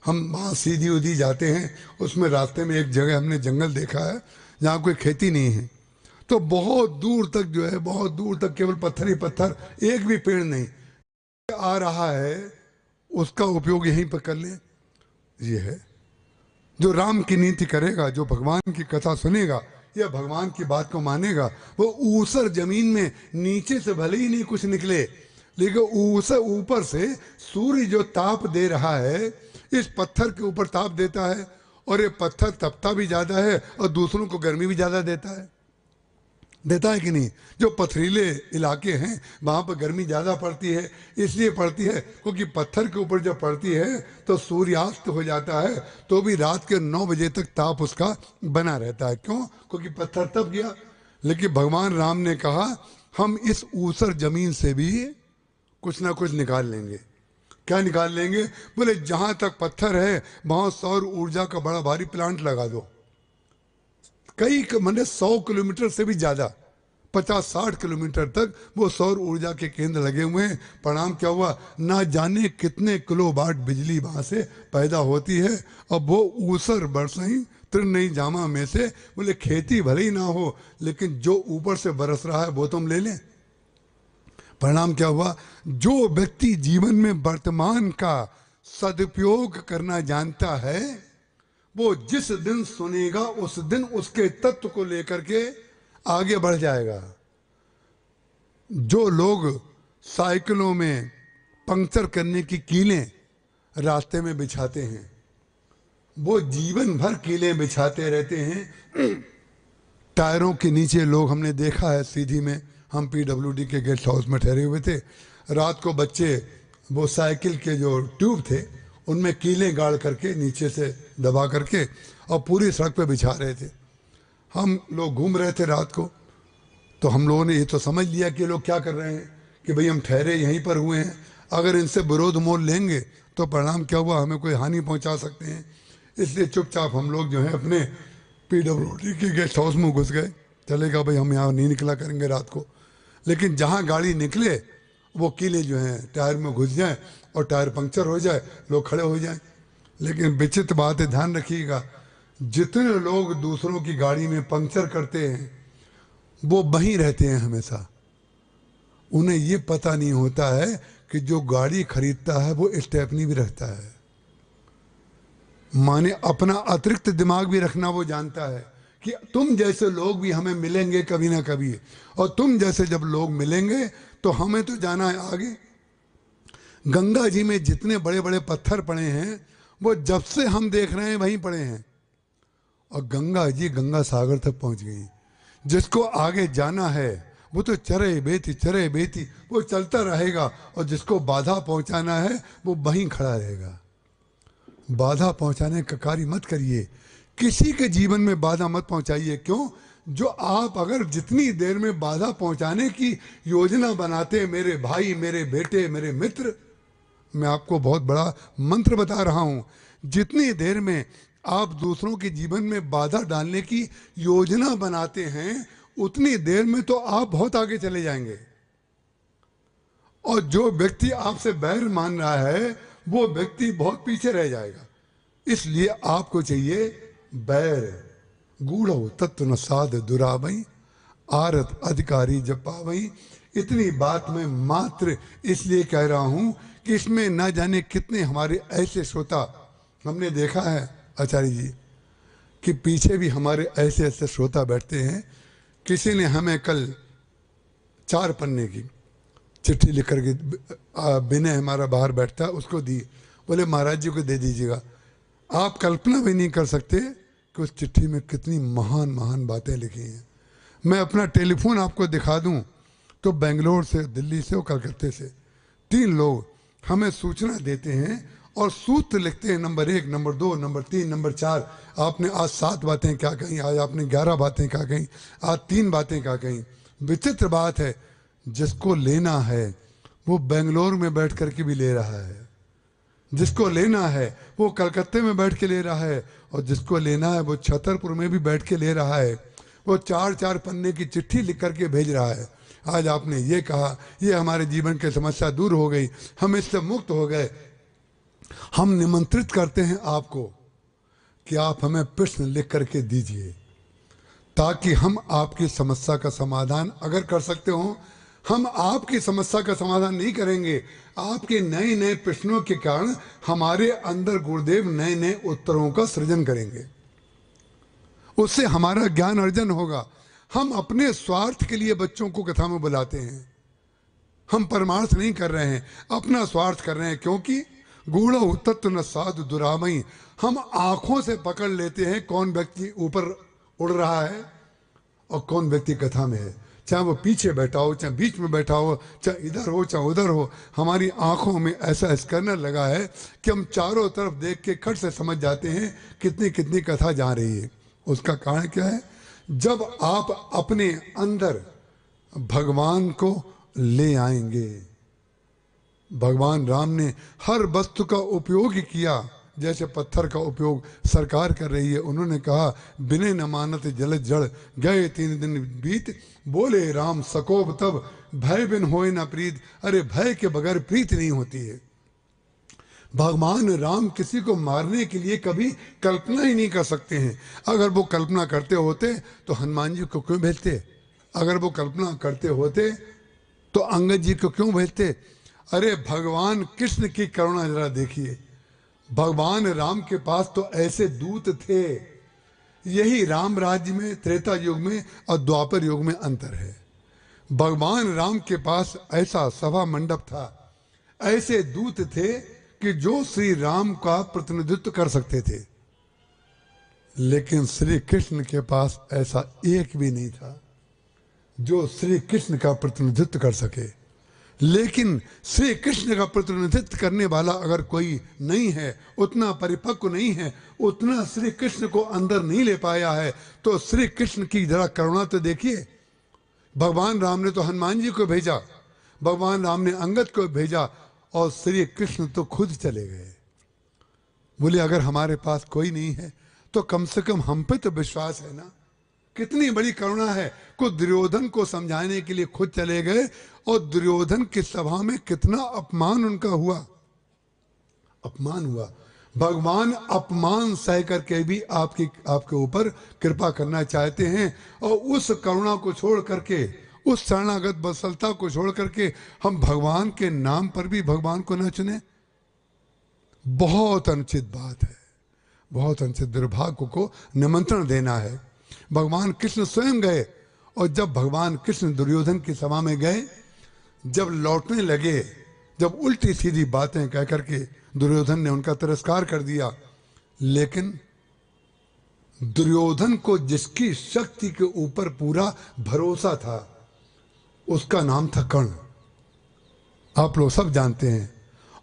हम वहाँ सीधी उधी जाते हैं, उसमें रास्ते में एक जगह हमने जंगल देखा है जहाँ कोई खेती नहीं है, तो बहुत दूर तक जो है, बहुत दूर तक केवल पत्थर ही पत्थर, एक भी पेड़ नहीं आ रहा है, उसका उपयोग यहीं पर कर ले। ये है जो राम की नीति करेगा, जो भगवान की कथा सुनेगा या भगवान की बात को मानेगा, वो ऊसर जमीन में नीचे से भले ही नहीं कुछ निकले, लेकिन ऊसर ऊपर से सूर्य जो ताप दे रहा है, इस पत्थर के ऊपर ताप देता है, और ये पत्थर तपता भी ज्यादा है और दूसरों को गर्मी भी ज्यादा देता है कि नहीं। जो पथरीले इलाके हैं वहां पर गर्मी ज्यादा पड़ती है, इसलिए पड़ती है क्योंकि पत्थर के ऊपर जब पड़ती है तो सूर्यास्त हो जाता है, तो भी रात के 9 बजे तक ताप उसका बना रहता है। क्यों? क्योंकि पत्थर तप गया। लेकिन भगवान राम ने कहा हम इस ऊसर जमीन से भी कुछ ना कुछ निकाल लेंगे। क्या निकाल लेंगे? बोले जहां तक पत्थर है वहां सौर ऊर्जा का बड़ा भारी प्लांट लगा दो। कई मैंने 100 किलोमीटर से भी ज्यादा, 50-60 किलोमीटर तक वो सौर ऊर्जा के केंद्र लगे हुए हैं। परिणाम क्या हुआ? ना जाने कितने किलोवाट बिजली वहां से पैदा होती है। अब वो ऊसर बरसई त्रिनई जामा में से बोले खेती भले ही ना हो, लेकिन जो ऊपर से बरस रहा है वो तुम ले लें। परिणाम क्या हुआ? जो व्यक्ति जीवन में वर्तमान का सदुपयोग करना जानता है, वो जिस दिन सुनेगा उस दिन उसके तत्व को लेकर के आगे बढ़ जाएगा। जो लोग साइकिलों में पंक्चर करने की कीलें रास्ते में बिछाते हैं, वो जीवन भर कीलें बिछाते रहते हैं। टायरों के नीचे लोग हमने देखा है, सीधी में हम पीडब्ल्यूडी के गेस्ट हाउस में ठहरे हुए थे, रात को बच्चे वो साइकिल के जो ट्यूब थे उनमें कीलें गाड़ करके नीचे से दबा करके और पूरी सड़क पे बिछा रहे थे। हम लोग घूम रहे थे रात को, तो हम लोगों ने ये तो समझ लिया कि लोग क्या कर रहे हैं कि भाई हम ठहरे यहीं पर हुए हैं, अगर इनसे विरोध मोल लेंगे तो परिणाम क्या हुआ, हमें कोई हानि पहुंचा सकते हैं। इसलिए चुपचाप हम लोग जो है अपने पीडब्ल्यूडी के गेस्ट हाउस में घुस गए। चलेगा भाई, हम यहाँ नहीं निकला करेंगे रात को। लेकिन जहाँ गाड़ी निकले वो कीले जो हैं टायर में घुस जाएं और टायर पंक्चर हो जाए, लोग खड़े हो जाएं। लेकिन विचित्र बात है, ध्यान रखिएगा, जितने लोग दूसरों की गाड़ी में पंक्चर करते हैं वो वहीं रहते हैं हमेशा। उन्हें ये पता नहीं होता है कि जो गाड़ी खरीदता है वो स्टेपनी भी रखता है, माने अपना अतिरिक्त दिमाग भी रखना वो जानता है कि तुम जैसे लोग भी हमें मिलेंगे कभी ना कभी, और तुम जैसे जब लोग मिलेंगे तो हमें तो जाना है आगे। गंगा जी में जितने बड़े बड़े पत्थर पड़े हैं वो जब से हम देख रहे हैं वहीं पड़े हैं, और गंगा जी गंगा सागर तक पहुंच गई। जिसको आगे जाना है वो तो चरे बेती वो चलता रहेगा, और जिसको बाधा पहुंचाना है वो वहीं खड़ा रहेगा। बाधा पहुंचाने का कार्य मत करिए, किसी के जीवन में बाधा मत पहुंचाइए। क्यों? जो आप अगर जितनी देर में बाधा पहुंचाने की योजना बनाते, मेरे भाई, मेरे बेटे, मेरे मित्र, मैं आपको बहुत बड़ा मंत्र बता रहा हूं, जितनी देर में आप दूसरों के जीवन में बाधा डालने की योजना बनाते हैं उतनी देर में तो आप बहुत आगे चले जाएंगे। और जो व्यक्ति आपसे बैर मान रहा है वो व्यक्ति बहुत पीछे रह जाएगा। इसलिए आपको चाहिए बैर गूढ़ो तत्व न साध दुरावई, आरत अधिकारी जब पावई। इतनी बात मैं मात्र इसलिए कह रहा हूं कि इसमें ना जाने कितने हमारे ऐसे श्रोता, हमने देखा है आचार्य जी कि पीछे भी हमारे ऐसे ऐसे श्रोता बैठते हैं। किसी ने हमें कल 4 पन्ने की चिट्ठी लिख करके विनय हमारा बाहर बैठता उसको दी, बोले महाराज जी को दे दीजिएगा। आप कल्पना भी नहीं कर सकते कि उस चिट्ठी में कितनी महान महान बातें लिखी हैं। मैं अपना टेलीफोन आपको दिखा दूं तो बेंगलोर से, दिल्ली से और कलकत्ते से 3 लोग हमें सूचना देते हैं और सूत्र लिखते हैं, नंबर 1, नंबर 2, नंबर 3, नंबर 4। आपने आज 7 बातें क्या कहीं, आज आपने 11 बातें क्या कहीं, आज 3 बातें क्या कहीं। विचित्र बात है, जिसको लेना है वो बेंगलोर में बैठ करके भी ले रहा है, जिसको लेना है वो कलकत्ते में बैठ के ले रहा है, और जिसको लेना है वो छतरपुर में भी बैठ के ले रहा है। वो 4-4 पन्ने की चिट्ठी लिख करके भेज रहा है, आज आपने ये कहा, ये हमारे जीवन की समस्या दूर हो गई, हम इससे मुक्त हो गए। हम निमंत्रित करते हैं आपको कि आप हमें प्रश्न लिख करके दीजिए, ताकि हम आपकी समस्या का समाधान अगर कर सकते हो हम आपकी समस्या का समाधान नहीं करेंगे। आपके नए नए प्रश्नों के कारण हमारे अंदर गुरुदेव नए नए उत्तरों का सृजन करेंगे, उससे हमारा ज्ञान अर्जन होगा। हम अपने स्वार्थ के लिए बच्चों को कथा में बुलाते हैं, हम परमार्थ नहीं कर रहे हैं, अपना स्वार्थ कर रहे हैं। क्योंकि गूढ़ तत्व न साधु दुरामयी, हम आंखों से पकड़ लेते हैं कौन व्यक्ति ऊपर उड़ रहा है और कौन व्यक्ति कथा में है। चाहे वो पीछे बैठा हो, चाहे बीच में बैठा हो, चाहे इधर हो चाहे उधर हो, हमारी आंखों में ऐसा स्कैनर लगा है कि हम चारों तरफ देख के खट से समझ जाते हैं कितनी कितनी कथा जा रही है। उसका कारण क्या है? जब आप अपने अंदर भगवान को ले आएंगे। भगवान राम ने हर वस्तु का उपयोग किया, जैसे पत्थर का उपयोग सरकार कर रही है। उन्होंने कहा बिने न मानत जल जड़, गए 3 दिन बीत, बोले राम सकोब तब, भय बिन होए न प्रीत। अरे भय के बगैर प्रीत नहीं होती है। भगवान राम किसी को मारने के लिए कभी कल्पना ही नहीं कर सकते हैं। अगर वो कल्पना करते होते तो हनुमान जी को क्यों भेजते? अगर वो कल्पना करते होते तो अंगद जी को क्यों भेजते? अरे भगवान कृष्ण की करुणा जरा देखिए। भगवान राम के पास तो ऐसे दूत थे। यही राम राज्य में, त्रेता युग में और द्वापर युग में अंतर है। भगवान राम के पास ऐसा सभा मंडप था, ऐसे दूत थे कि जो श्री राम का प्रतिनिधित्व कर सकते थे। लेकिन श्री कृष्ण के पास ऐसा एक भी नहीं था जो श्री कृष्ण का प्रतिनिधित्व कर सके। लेकिन श्री कृष्ण का प्रतिनिधित्व करने वाला अगर कोई नहीं है, उतना परिपक्व नहीं है, उतना श्री कृष्ण को अंदर नहीं ले पाया है, तो श्री कृष्ण की जरा करुणा तो देखिए। भगवान राम ने तो हनुमान जी को भेजा, भगवान राम ने अंगद को भेजा, और श्री कृष्ण तो खुद चले गए। बोले अगर हमारे पास कोई नहीं है तो कम से कम हम पे तो विश्वास है ना। कितनी बड़ी करुणा है। को दुर्योधन को समझाने के लिए खुद चले गए, और दुर्योधन की सभा में कितना अपमान उनका हुआ, अपमान हुआ। भगवान अपमान सह करके भी आपके ऊपर कृपा करना चाहते हैं, और उस करुणा को छोड़ करके, उस शरणागत वत्सलता को छोड़ करके हम भगवान के नाम पर भी भगवान को न चुने। बहुत अनुचित बात है, बहुत अनुचित। दुर्भाग्य को निमंत्रण देना है। भगवान कृष्ण स्वयं गए, और जब भगवान कृष्ण दुर्योधन की सभा में गए, जब लौटने लगे, जब उल्टी सीधी बातें कह करके दुर्योधन ने उनका तिरस्कार कर दिया। लेकिन दुर्योधन को जिसकी शक्ति के ऊपर पूरा भरोसा था, उसका नाम था कर्ण। आप लोग सब जानते हैं।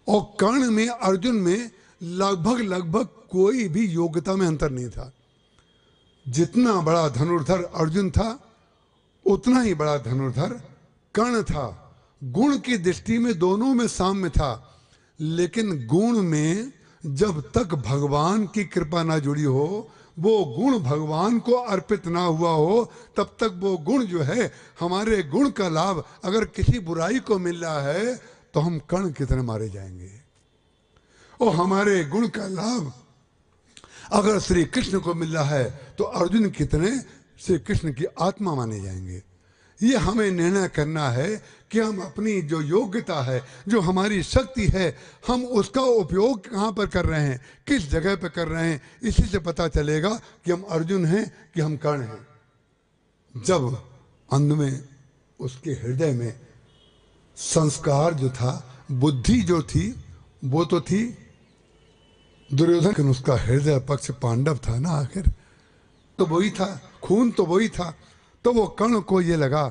और कर्ण में, अर्जुन में लगभग कोई भी योग्यता में अंतर नहीं था। जितना बड़ा धनुर्धर अर्जुन था, उतना ही बड़ा धनुर्धर कर्ण था। गुण की दृष्टि में दोनों में साम्य था, लेकिन गुण में जब तक भगवान की कृपा ना जुड़ी हो, वो गुण भगवान को अर्पित ना हुआ हो, तब तक वो गुण जो है, हमारे गुण का लाभ अगर किसी बुराई को मिल रहा है तो हम कर्ण की तरह मारे जाएंगे। और हमारे गुण का लाभ अगर श्री कृष्ण को मिल रहा है तो अर्जुन की तरह श्री कृष्ण की आत्मा माने जाएंगे। ये हमें निर्णय करना है कि हम अपनी जो योग्यता है, जो हमारी शक्ति है, हम उसका उपयोग कहाँ पर कर रहे हैं, किस जगह पर कर रहे हैं। इसी से पता चलेगा कि हम अर्जुन हैं कि हम कर्ण हैं। जब अंत में उसके हृदय में संस्कार जो था, बुद्धि जो थी, वो तो थी दुर्योधन, लेकिन उसका हृदय पक्ष पांडव था ना, आखिर तो वही था, खून तो वही था। तो वो कर्ण को ये लगा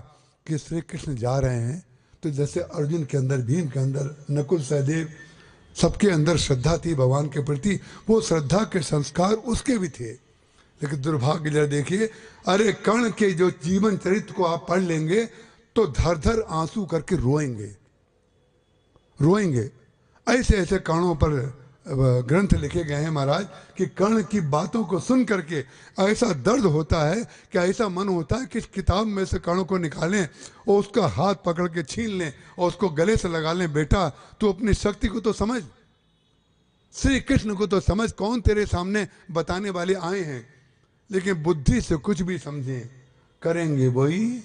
कि श्री कृष्ण जा रहे हैं, तो जैसे अर्जुन के अंदर, भीम के अंदर, नकुल सहदेव, सबके अंदर श्रद्धा थी भगवान के प्रति, वो श्रद्धा के संस्कार उसके भी थे। लेकिन दुर्भाग्य जरा देखिए, अरे कर्ण के जो जीवन चरित्र को आप पढ़ लेंगे तो धर धर आंसू करके रोएंगे, रोएंगे। ऐसे ऐसे कर्णों पर ग्रंथ लिखे गए हैं महाराज कि कर्ण की बातों को सुन करके ऐसा दर्द होता है कि ऐसा मन होता है कि इस किताब में से कर्ण को निकालें और उसका हाथ पकड़ के छीन लें और उसको गले से लगा लें। बेटा तू अपनी शक्ति को तो समझ, श्री कृष्ण को तो समझ, कौन तेरे सामने बताने वाले आए हैं। लेकिन बुद्धि से कुछ भी समझें, करेंगे वही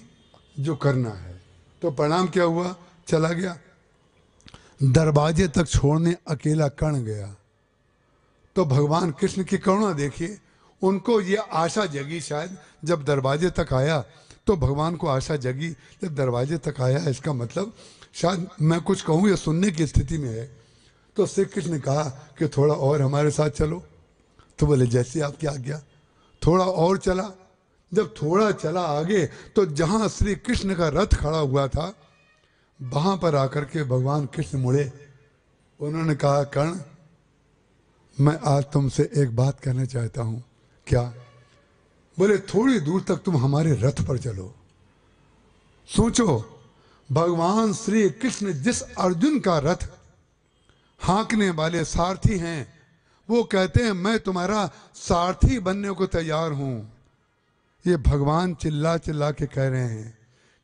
जो करना है। तो परिणाम क्या हुआ? चला गया। दरवाजे तक छोड़ने अकेला कर्ण गया। तो भगवान कृष्ण की करुणा देखिए, उनको ये आशा जगी, शायद जब दरवाजे तक आया तो भगवान को आशा जगी, जब दरवाजे तक आया इसका मतलब शायद मैं कुछ कहूँ या सुनने की स्थिति में है। तो श्री कृष्ण ने कहा कि थोड़ा और हमारे साथ चलो। तो बोले जैसे आपकी आज्ञा। थोड़ा और चला। जब थोड़ा चला आगे तो जहां श्री कृष्ण का रथ खड़ा हुआ था वहां पर आकर के भगवान कृष्ण मुड़े। उन्होंने कहा कर्ण, मैं आज तुमसे एक बात कहना चाहता हूं। क्या? बोले थोड़ी दूर तक तुम हमारे रथ पर चलो। सोचो, भगवान श्री कृष्ण जिस अर्जुन का रथ हाँकने वाले सारथी हैं, वो कहते हैं मैं तुम्हारा सारथी बनने को तैयार हूं। ये भगवान चिल्ला चिल्ला के कह रहे हैं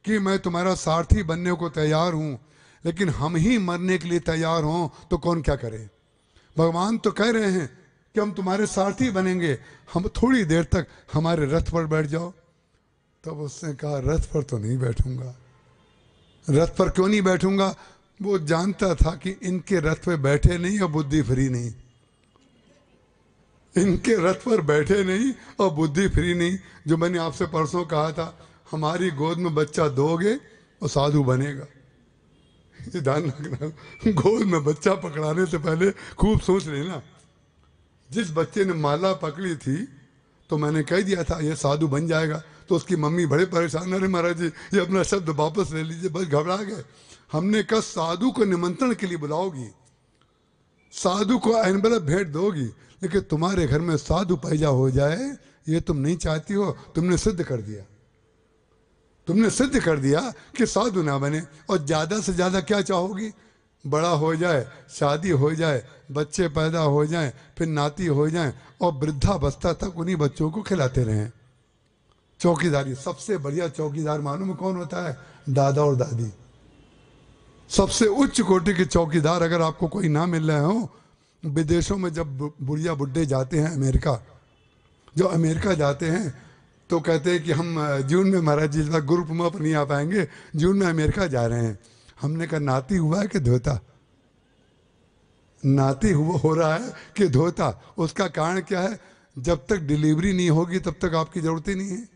कि मैं तुम्हारा सारथी बनने को तैयार हूं, लेकिन हम ही मरने के लिए तैयार हों तो कौन क्या करे? भगवान तो कह रहे हैं कि हम तुम्हारे सारथी बनेंगे, हम थोड़ी देर तक हमारे रथ पर बैठ जाओ। तब उसने कहा रथ पर तो नहीं बैठूंगा। रथ पर क्यों नहीं बैठूंगा? वो जानता था कि इनके रथ पे बैठे नहीं और बुद्धि फ्री नहीं, इनके रथ पर बैठे नहीं और बुद्धि फ्री नहीं। जो मैंने आपसे परसों कहा था, हमारी गोद में बच्चा दोगे और साधु बनेगा। ये ध्यान रखना, गोद में बच्चा पकड़ाने से पहले खूब सोच लेना। जिस बच्चे ने माला पकड़ी थी तो मैंने कह दिया था ये साधु बन जाएगा, तो उसकी मम्मी बड़े परेशान, अरे महाराज जी ये अपना शब्द वापस ले लीजिए, बस घबरा गए। हमने कहा साधु को निमंत्रण के लिए बुलाओगी, साधु को एनवलप भेंट दोगी, लेकिन तुम्हारे घर में साधु पैदा हो जाए ये तुम नहीं चाहती हो। तुमने सिद्ध कर दिया, तुमने सिद्ध कर दिया कि साधु ना बने। और ज्यादा से ज्यादा क्या चाहोगी? बड़ा हो जाए, शादी हो जाए, बच्चे पैदा हो जाएं, फिर नाती हो जाएं और वृद्धावस्था तक उन्हीं बच्चों को खिलाते रहें। चौकीदारी, सबसे बढ़िया चौकीदार मालूम है कौन होता है? दादा और दादी। सबसे उच्च कोटि के चौकीदार अगर आपको कोई ना मिल रहे हो, विदेशों में जब बुढ़िया बुड्ढे जाते हैं अमेरिका, जो अमेरिका जाते हैं तो कहते हैं कि हम जून में महाराज जी ग्रुप में पर नहीं आ पाएंगे, जून में अमेरिका जा रहे हैं। हमने कहा नाती हुआ है कि धोता? नाती हुआ हो रहा है कि धोता? उसका कारण क्या है? जब तक डिलीवरी नहीं होगी तब तक आपकी जरूरत ही नहीं है।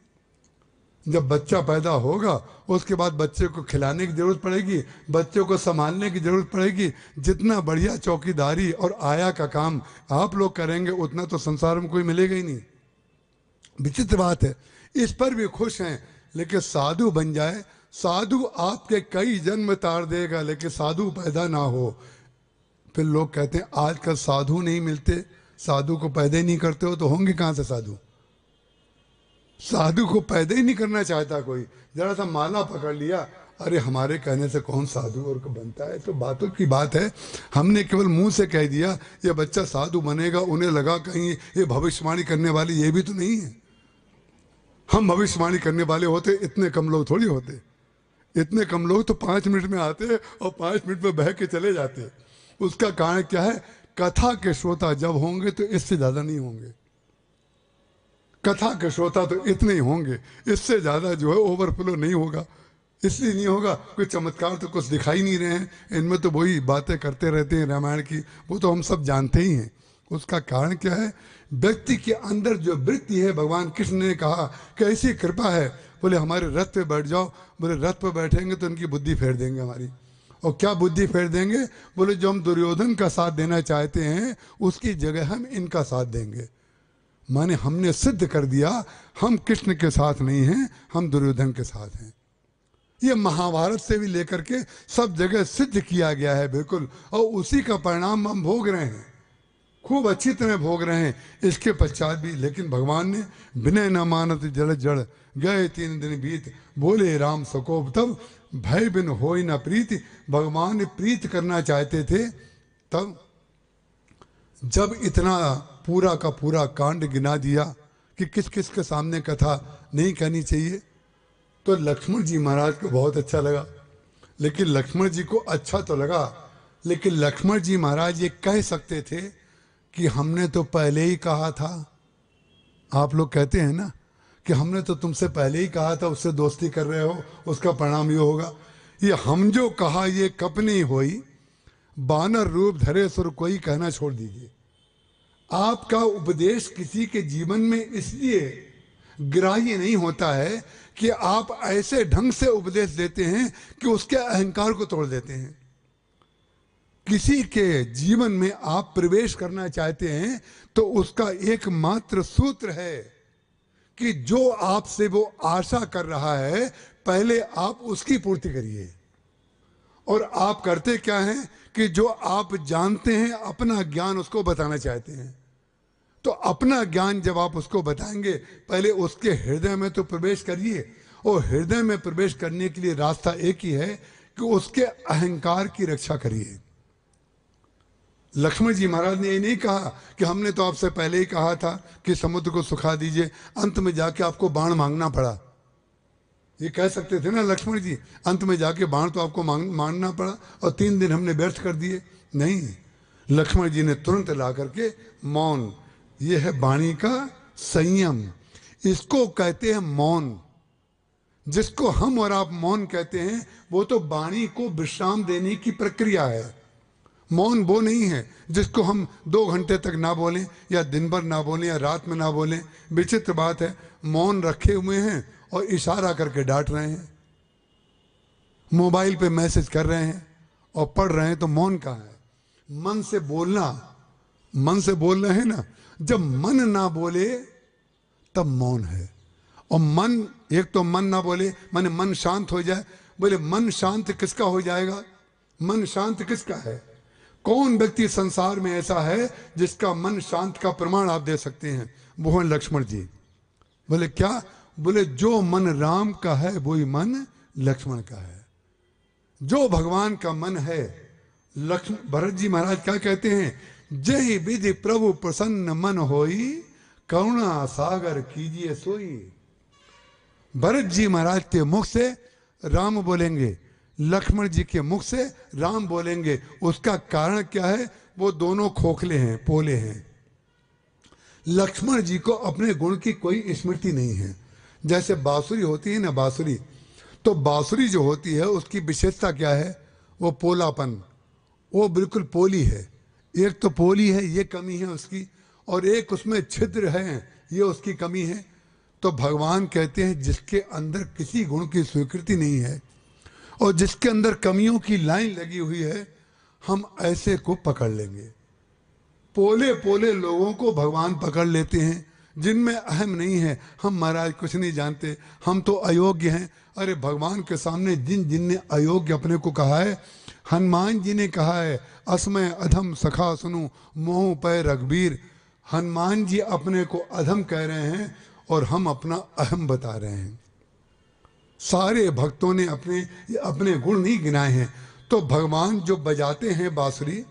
जब बच्चा पैदा होगा उसके बाद बच्चे को खिलाने की जरूरत पड़ेगी, बच्चे को संभालने की जरूरत पड़ेगी। जितना बढ़िया चौकीदारी और आया का काम आप लोग करेंगे उतना तो संसार में कोई मिलेगा ही नहीं। विचित्र बात है, इस पर भी खुश हैं, लेकिन साधु बन जाए, साधु आपके कई जन्म तार देगा, लेकिन साधु पैदा ना हो। फिर लोग कहते हैं आजकल साधु नहीं मिलते, साधु को पैदा ही नहीं करते हो तो होंगे कहां से साधु? साधु को पैदा ही नहीं करना चाहता कोई। जरा सा माला पकड़ लिया, अरे हमारे कहने से कौन साधु और को बनता है? तो बातों की बात है। हमने केवल मुंह से कह दिया ये बच्चा साधु बनेगा, उन्हें लगा कहीं ये भविष्यवाणी करने वाले, ये भी तो नहीं है। हम भविष्यवाणी करने वाले होते इतने कम लोग थोड़ी होते। इतने कम लोग तो 5 मिनट में आते और 5 मिनट में बह के चले जाते। उसका कारण क्या है? कथा के श्रोता जब होंगे तो इससे ज्यादा नहीं होंगे। कथा के श्रोता तो इतने ही होंगे, इससे ज्यादा जो है ओवरफ्लो नहीं होगा। इसलिए नहीं होगा, कोई चमत्कार तो कुछ दिखाई नहीं रहे हैं इनमें, तो वही बातें करते रहते हैं रामायण की, वो तो हम सब जानते ही हैं। उसका कारण क्या है? व्यक्ति के अंदर जो वृत्ति है, भगवान कृष्ण ने कहा कैसी कृपा है, बोले हमारे रथ पे बैठ जाओ। बोले रथ पे बैठेंगे तो उनकी बुद्धि फेर देंगे हमारी। और क्या बुद्धि फेर देंगे? बोले जो हम दुर्योधन का साथ देना चाहते हैं उसकी जगह हम इनका साथ देंगे। माने हमने सिद्ध कर दिया हम कृष्ण के साथ नहीं हैं, हम दुर्योधन के साथ हैं। ये महाभारत से भी लेकर के सब जगह सिद्ध किया गया है बिल्कुल, और उसी का परिणाम हम भोग रहे हैं, खूब अच्छी तरह भोग रहे हैं। इसके पश्चात भी लेकिन भगवान ने विनय न मानत जड़ जड़ गए 3 दिन बीत, बोले राम सकोप तब भय बिन होई न प्रीति। भगवान ने प्रीत करना चाहते थे, तब जब इतना पूरा का पूरा कांड गिना दिया कि किस किस के सामने कथा नहीं कहनी चाहिए, तो लक्ष्मण जी महाराज को बहुत अच्छा लगा। लेकिन लक्ष्मण जी को अच्छा तो लगा, लेकिन लक्ष्मण जी महाराज ये कह सकते थे कि हमने तो पहले ही कहा था। आप लोग कहते हैं ना कि हमने तो तुमसे पहले ही कहा था, उससे दोस्ती कर रहे हो, उसका परिणाम ये होगा। ये हम जो कहा ये कप नहीं होई, बानर रूप धरे सुर कोई कहना छोड़ दीजिए। आपका उपदेश किसी के जीवन में इसलिए ग्राह्य नहीं होता है कि आप ऐसे ढंग से उपदेश देते हैं कि उसके अहंकार को तोड़ देते हैं। किसी के जीवन में आप प्रवेश करना चाहते हैं तो उसका एकमात्र सूत्र है कि जो आपसे वो आशा कर रहा है पहले आप उसकी पूर्ति करिए। और आप करते क्या हैं कि जो आप जानते हैं अपना ज्ञान उसको बताना चाहते हैं। तो अपना ज्ञान जब आप उसको बताएंगे पहले उसके हृदय में तो प्रवेश करिए, और हृदय में प्रवेश करने के लिए रास्ता एक ही है कि उसके अहंकार की रक्षा करिए। लक्ष्मण जी महाराज ने ये नहीं कहा कि हमने तो आपसे पहले ही कहा था कि समुद्र को सुखा दीजिए, अंत में जाके आपको बाण मांगना पड़ा। ये कह सकते थे ना लक्ष्मण जी, अंत में जाके बाण तो आपको मांगना पड़ा और 3 दिन हमने व्यर्थ कर दिए। नहीं, लक्ष्मण जी ने तुरंत ला करके मौन, ये है वाणी का संयम, इसको कहते हैं मौन। जिसको हम और आप मौन कहते हैं वो तो वाणी को विश्राम देने की प्रक्रिया है। मौन वो नहीं है जिसको हम 2 घंटे तक ना बोलें या दिन भर ना बोलें या रात में ना बोलें। विचित्र बात है, मौन रखे हुए हैं और इशारा करके डांट रहे हैं, मोबाइल पे मैसेज कर रहे हैं और पढ़ रहे हैं, तो मौन कहाँ है? मन से बोलना, मन से बोल रहे हैं ना। जब मन ना बोले तब मौन है। और मन, एक तो मन ना बोले माने मन शांत हो जाए। बोले मन शांत किसका हो जाएगा? मन शांत किसका है? कौन व्यक्ति संसार में ऐसा है जिसका मन शांत का प्रमाण आप दे सकते हैं? वो है लक्ष्मण जी। बोले क्या? बोले जो मन राम का है वही मन लक्ष्मण का है। जो भगवान का मन है, लक्ष्मण भरत जी महाराज क्या कहते हैं? जय विधि प्रभु प्रसन्न मन होई, करुणा सागर कीजिए सोई। भरत जी महाराज के मुख से राम बोलेंगे, लक्ष्मण जी के मुख से राम बोलेंगे। उसका कारण क्या है? वो दोनों खोखले हैं, पोले हैं। लक्ष्मण जी को अपने गुण की कोई स्मृति नहीं है। जैसे बांसुरी होती है ना, बांसुरी, तो बांसुरी जो होती है उसकी विशेषता क्या है? वो पोलापन, वो बिल्कुल पोली है। एक तो पोली है, ये कमी है उसकी, और एक उसमें छिद्र है, ये उसकी कमी है। तो भगवान कहते हैं जिसके अंदर किसी गुण की स्वीकृति नहीं है और जिसके अंदर कमियों की लाइन लगी हुई है, हम ऐसे को पकड़ लेंगे। पोले पोले लोगों को भगवान पकड़ लेते हैं जिनमें अहम नहीं है। हम महाराज कुछ नहीं जानते, हम तो अयोग्य हैं। अरे भगवान के सामने जिनने अयोग्य अपने को कहा है, हनुमान जी ने कहा है, असमय अधम सखा सुनु मोह पै रघुबीर। हनुमान जी अपने को अधम कह रहे हैं और हम अपना अहम बता रहे हैं। सारे भक्तों ने अपने अपने गुण नहीं गिनाए हैं। तो भगवान जो बजाते हैं बांसुरी,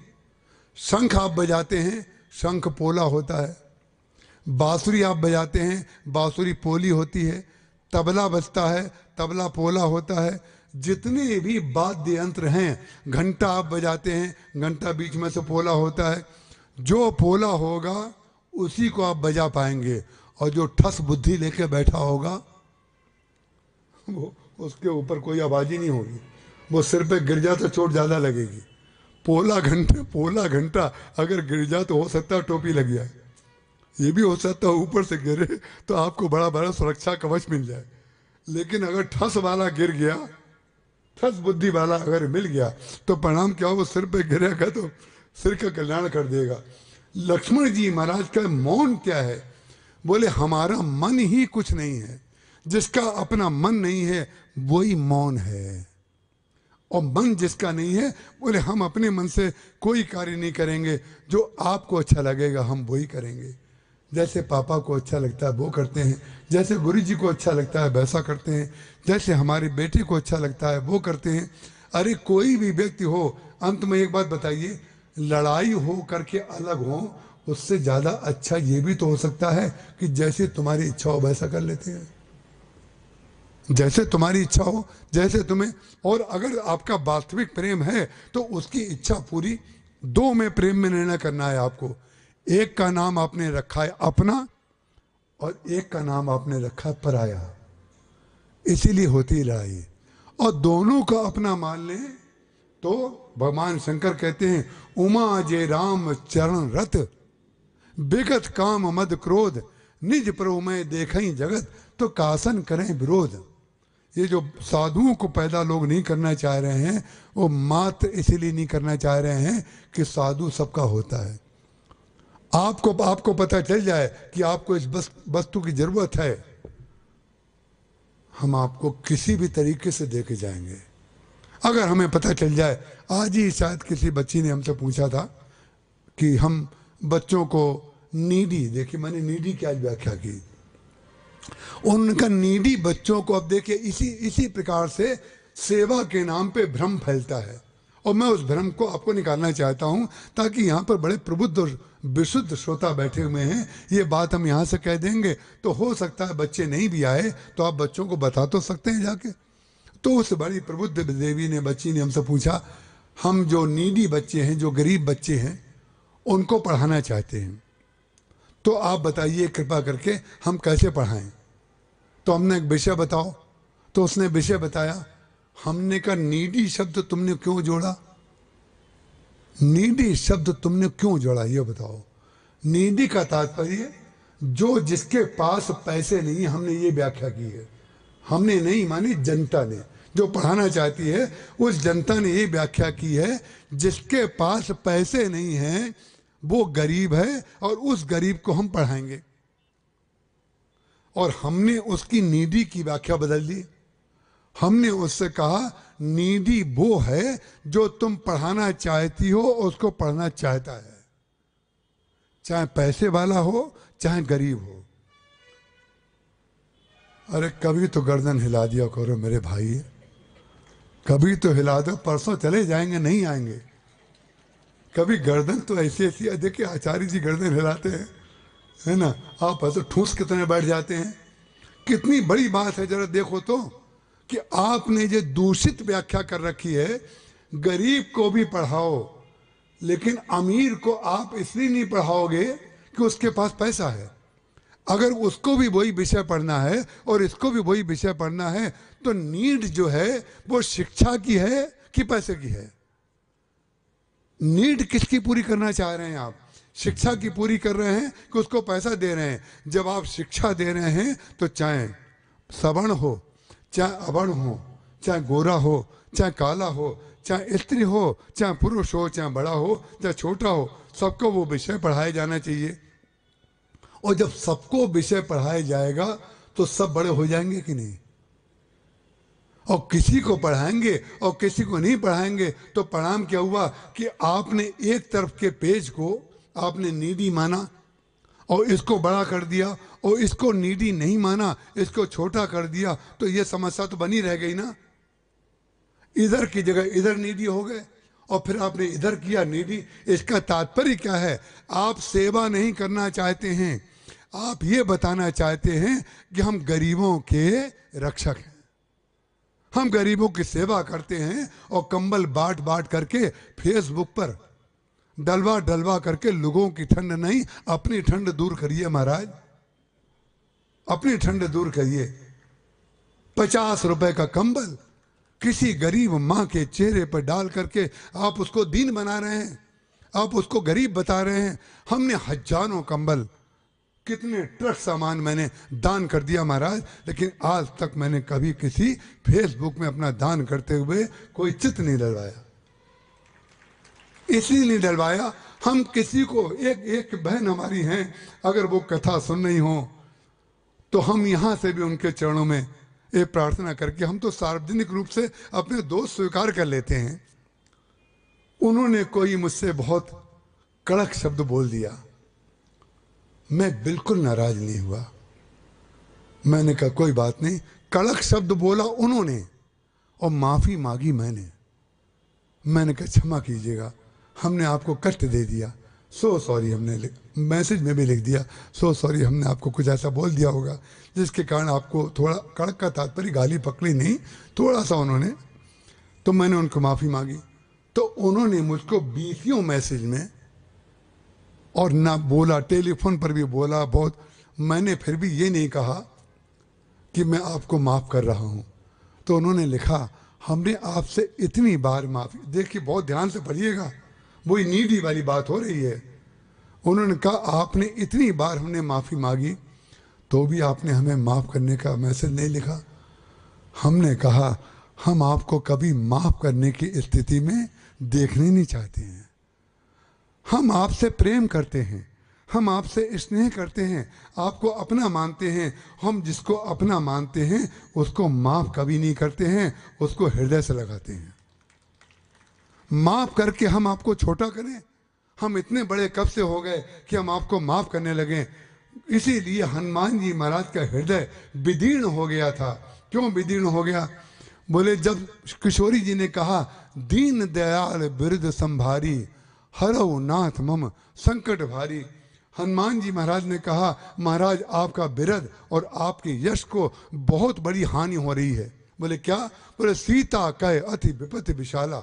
शंख आप बजाते हैं, शंख पोला होता है। बांसुरी आप बजाते हैं, बांसुरी पोली होती है। तबला बजता है, तबला पोला होता है। जितने भी वाद्य यंत्र हैं, घंटा आप बजाते हैं, घंटा बीच में से पोला होता है। जो पोला होगा उसी को आप बजा पाएंगे, और जो ठस बुद्धि लेके बैठा होगा वो उसके ऊपर कोई आवाज ही नहीं होगी। वो सिर पे गिर जाए तो चोट ज्यादा लगेगी। पोला घंटा अगर गिर जाए तो हो सकता है टोपी लग जाए, ये भी हो सकता है ऊपर से गिरे तो आपको बड़ा बड़ा सुरक्षा कवच मिल जाए। लेकिन अगर ठस वाला गिर गया, ठस बुद्धि वाला अगर मिल गया तो परिणाम क्या हो? वो सिर पे गिरेगा तो सिर का कल्याण कर देगा। लक्ष्मण जी महाराज का मौन क्या है? बोले हमारा मन ही कुछ नहीं है। जिसका अपना मन नहीं है वही मौन है। और मन जिसका नहीं है, बोले हम अपने मन से कोई कार्य नहीं करेंगे, जो आपको अच्छा लगेगा हम वही करेंगे। जैसे पापा को अच्छा लगता है वो करते हैं, जैसे गुरु जी को अच्छा लगता है वैसा करते हैं, जैसे हमारे बेटे को अच्छा लगता है वो करते हैं। अरे कोई भी व्यक्ति हो, अंत में एक बात बताइए, लड़ाई हो करके अलग हो, उससे ज्यादा अच्छा ये भी तो हो सकता है कि जैसे तुम्हारी इच्छा हो वैसा कर लेते हैं। जैसे तुम्हारी इच्छा हो, जैसे तुम्हें। और अगर आपका वास्तविक प्रेम है तो उसकी इच्छा पूरी। 2 में प्रेम में निर्णय करना है आपको। एक का नाम आपने रखा है अपना और एक का नाम आपने रखा है पराया। इसीलिए होती लड़ाई। और दोनों का अपना मान लें तो भगवान शंकर कहते हैं उमा जे राम चरण रत बेगत काम मद क्रोध निज प्रभु में देखई जगत तो कासन करें विरोध। ये जो साधुओं को पैदा लोग नहीं करना चाह रहे हैं वो मात्र इसीलिए नहीं करना चाह रहे हैं कि साधु सबका होता है। आपको पता चल जाए कि आपको इस वस्तु की जरूरत है, हम आपको किसी भी तरीके से दे के जाएंगे। अगर हमें पता चल जाए, आज ही शायद किसी बच्ची ने हमसे पूछा था कि हम बच्चों को नीडी, देखिए मैंने नीडी की आज व्याख्या की, उनका नीडी बच्चों को, अब देखिए इसी प्रकार से सेवा के नाम पे भ्रम फैलता है और मैं उस भ्रम को आपको निकालना चाहता हूं ताकि यहाँ पर बड़े प्रबुद्ध और विशुद्ध श्रोता बैठे हुए हैं। ये बात हम यहाँ से कह देंगे तो हो सकता है बच्चे नहीं भी आए तो आप बच्चों को बता तो सकते हैं जाके। तो उस बड़ी प्रबुद्ध देवी ने, बच्ची ने हमसे पूछा, हम जो नीडी बच्चे हैं, जो गरीब बच्चे हैं, उनको पढ़ाना चाहते हैं, तो आप बताइए कृपा करके हम कैसे पढ़ाएं। तो हमने एक विषय बताओ, तो उसने विषय बताया। हमने कहा नीडी शब्द तुमने क्यों जोड़ा, नीडी शब्द तुमने क्यों जोड़ा ये बताओ। नीडी का तात्पर्य जो जिसके पास पैसे नहीं, हमने ये व्याख्या की है। हमने नहीं मानी, जनता ने, जो पढ़ाना चाहती है उस जनता ने ये व्याख्या की है, जिसके पास पैसे नहीं हैं वो गरीब है और उस गरीब को हम पढ़ाएंगे। और हमने उसकी नीडी की व्याख्या बदल दी। हमने उससे कहा नीडी वो है जो तुम पढ़ाना चाहती हो और उसको पढ़ना चाहता है, चाहे पैसे वाला हो चाहे गरीब हो। अरे कभी तो गर्दन हिला दिया करो मेरे भाई, कभी तो हिला दो, परसों चले जाएंगे नहीं आएंगे। कभी गर्दन तो ऐसी ऐसी, देखिए आचार्य जी गर्दन हिलाते हैं, है ना, आप ऐसे ठूस कितने बैठ जाते हैं। कितनी बड़ी बात है, जरा देखो तो कि आपने जो दूषित व्याख्या कर रखी है, गरीब को भी पढ़ाओ लेकिन अमीर को आप इसलिए नहीं पढ़ाओगे कि उसके पास पैसा है। अगर उसको भी वही विषय पढ़ना है और इसको भी वही विषय पढ़ना है तो नीड जो है वो शिक्षा की है कि पैसे की है। नीड किसकी पूरी करना चाह रहे हैं आप? शिक्षा की पूरी कर रहे हैं कि उसको पैसा दे रहे हैं? जब आप शिक्षा दे रहे हैं तो चाहे सवर्ण हो चाहे अवर्ण हो, चाहे गोरा हो चाहे काला हो, चाहे स्त्री हो चाहे पुरुष हो, चाहे बड़ा हो चाहे छोटा हो, सबको वो विषय पढ़ाया जाना चाहिए। और जब सबको विषय पढ़ाया जाएगा तो सब बड़े हो जाएंगे कि नहीं? और किसी को पढ़ाएंगे और किसी को नहीं पढ़ाएंगे तो परिणाम क्या हुआ कि आपने एक तरफ के पेज को आपने नीडी माना और इसको बड़ा कर दिया और इसको नीडी नहीं माना, इसको छोटा कर दिया, तो ये समस्या तो बनी रह गई ना। इधर की जगह इधर नीडी हो गए और फिर आपने इधर किया नीडी। इसका तात्पर्य क्या है? आप सेवा नहीं करना चाहते हैं, आप ये बताना चाहते हैं कि हम गरीबों के रक्षक हैं, हम गरीबों की सेवा करते हैं और कंबल बांट बांट करके फेसबुक पर डलवा डलवा करके लोगों की ठंड नहीं अपनी ठंड दूर करिए महाराज, अपनी ठंड दूर करिए। 50 रुपए का कंबल किसी गरीब माँ के चेहरे पर डाल करके आप उसको दीन बना रहे हैं, आप उसको गरीब बता रहे हैं। हमने हजारों कंबल, कितने ट्रक सामान मैंने दान कर दिया महाराज, लेकिन आज तक मैंने कभी किसी फेसबुक में अपना दान करते हुए कोई चित्र नहीं डलवाया। इसलिए नहीं डलवाया, हम किसी को, एक बहन हमारी हैं, अगर वो कथा सुन रही हो तो हम यहाँ से भी उनके चरणों में एक प्रार्थना करके, हम तो सार्वजनिक रूप से अपने दोस्त स्वीकार कर लेते हैं। उन्होंने कोई मुझसे बहुत कड़क शब्द बोल दिया, मैं बिल्कुल नाराज नहीं हुआ। मैंने कहा कोई बात नहीं, कड़क शब्द बोला उन्होंने और माफी मांगी मैंने कहा क्षमा कीजिएगा, हमने आपको कष्ट दे दिया, सो सॉरी। हमने मैसेज में भी लिख दिया, सो सॉरी, हमने आपको कुछ ऐसा बोल दिया होगा जिसके कारण आपको थोड़ा, कड़क का तात्पर्य गाली पकड़ी नहीं, थोड़ा सा उन्होंने, तो मैंने उनको माफ़ी मांगी। तो उन्होंने मुझको 20 मैसेज में और ना बोला, टेलीफोन पर भी बोला बहुत, मैंने फिर भी ये नहीं कहा कि मैं आपको माफ़ कर रहा हूँ। तो उन्होंने लिखा, हमने आपसे इतनी बार माफी, देखिए बहुत ध्यान से पढ़िएगा, वही नीडी वाली बात हो रही है। उन्होंने कहा आपने इतनी बार हमने माफी मांगी तो भी आपने हमें माफ करने का मैसेज नहीं लिखा। हमने कहा हम आपको कभी माफ करने की स्थिति में देखने नहीं चाहते हैं। हम आपसे प्रेम करते हैं, हम आपसे स्नेह करते हैं, आपको अपना मानते हैं। हम जिसको अपना मानते हैं उसको माफ कभी नहीं करते हैं, उसको हृदय से लगाते हैं। माफ करके हम आपको छोटा करें? हम इतने बड़े कब से हो गए कि हम आपको माफ करने लगे? इसीलिए हनुमान जी महाराज का हृदय विदीर्ण हो गया था। क्यों विदीर्ण हो गया? बोले जब किशोरी जी ने कहा दीन दयाल बिरद संभारी हरऊ नाथ मम संकट भारी, हनुमान जी महाराज ने कहा महाराज आपका बिरद और आपके यश को बहुत बड़ी हानि हो रही है। बोले क्या? बोले सीता कहे अति विपत्ति विशाला।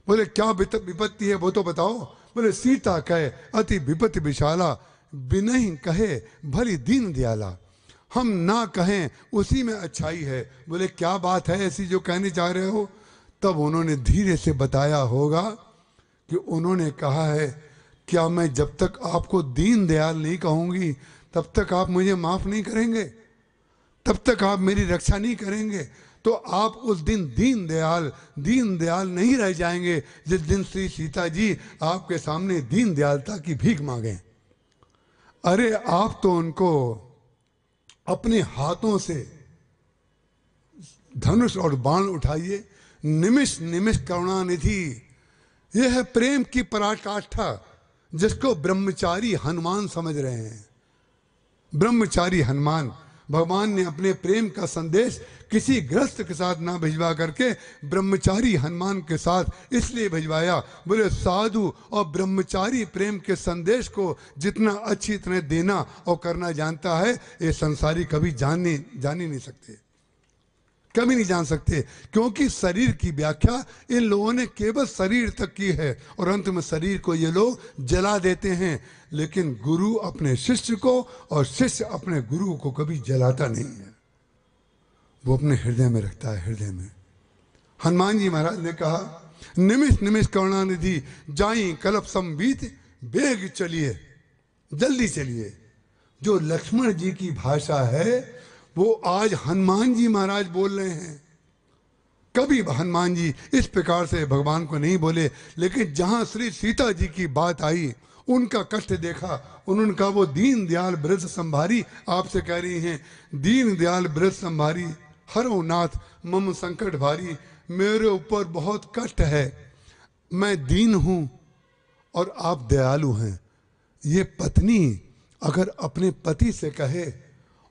बोले क्या विपत्ति है वो तो बताओ। बोले सीता कहे अति विपत्ति विशाला, बिनहि कहे भली दीन दयाला। हम ना कहें उसी में अच्छाई है। बोले क्या बात है ऐसी जो कहने चाह रहे हो? तब उन्होंने धीरे से बताया होगा कि उन्होंने कहा है क्या मैं जब तक आपको दीन दयाल नहीं कहूंगी तब तक आप मुझे माफ नहीं करेंगे, तब तक आप मेरी रक्षा नहीं करेंगे। तो आप उस दिन दीन दयाल नहीं रह जाएंगे जिस दिन श्री सीता जी आपके सामने दीन दयालता की भीख मांगे। अरे आप तो उनको अपने हाथों से धनुष और बाण उठाइए। निमिष निमिष करुणानिधि, यह है प्रेम की पराकाष्ठा जिसको ब्रह्मचारी हनुमान समझ रहे हैं। ब्रह्मचारी हनुमान, भगवान ने अपने प्रेम का संदेश किसी ग्रस्त के साथ ना भिजवा करके ब्रह्मचारी हनुमान के साथ इसलिए भिजवाया। बोले साधु और ब्रह्मचारी प्रेम के संदेश को जितना अच्छी तरह देना और करना जानता है ये संसारी कभी जान ही नहीं सकते, कभी नहीं जान सकते। क्योंकि शरीर की व्याख्या इन लोगों ने केवल शरीर तक की है और अंत में शरीर को ये लोग जला देते हैं। लेकिन गुरु अपने शिष्य को और शिष्य अपने गुरु को कभी जलाता नहीं है, वो अपने हृदय में रखता है, हृदय में। हनुमान जी महाराज ने कहा निमिष निमिष करुणानिधि जाई कल्प संबीत, बेग चलिए, जल्दी चलिए। जो लक्ष्मण जी की भाषा है वो आज हनुमान जी महाराज बोल रहे हैं। कभी हनुमान जी इस प्रकार से भगवान को नहीं बोले, लेकिन जहां श्री सीता जी की बात आई, उनका कष्ट देखा, उन्होंने कहा वो दीन दयाल ब्रज संभारी, आपसे कह रही हैं दीन दयाल ब्रज संभारी हरो नाथ मम संकट भारी, मेरे ऊपर बहुत कष्ट है, मैं दीन हूं और आप दयालु हैं। ये पत्नी अगर अपने पति से कहे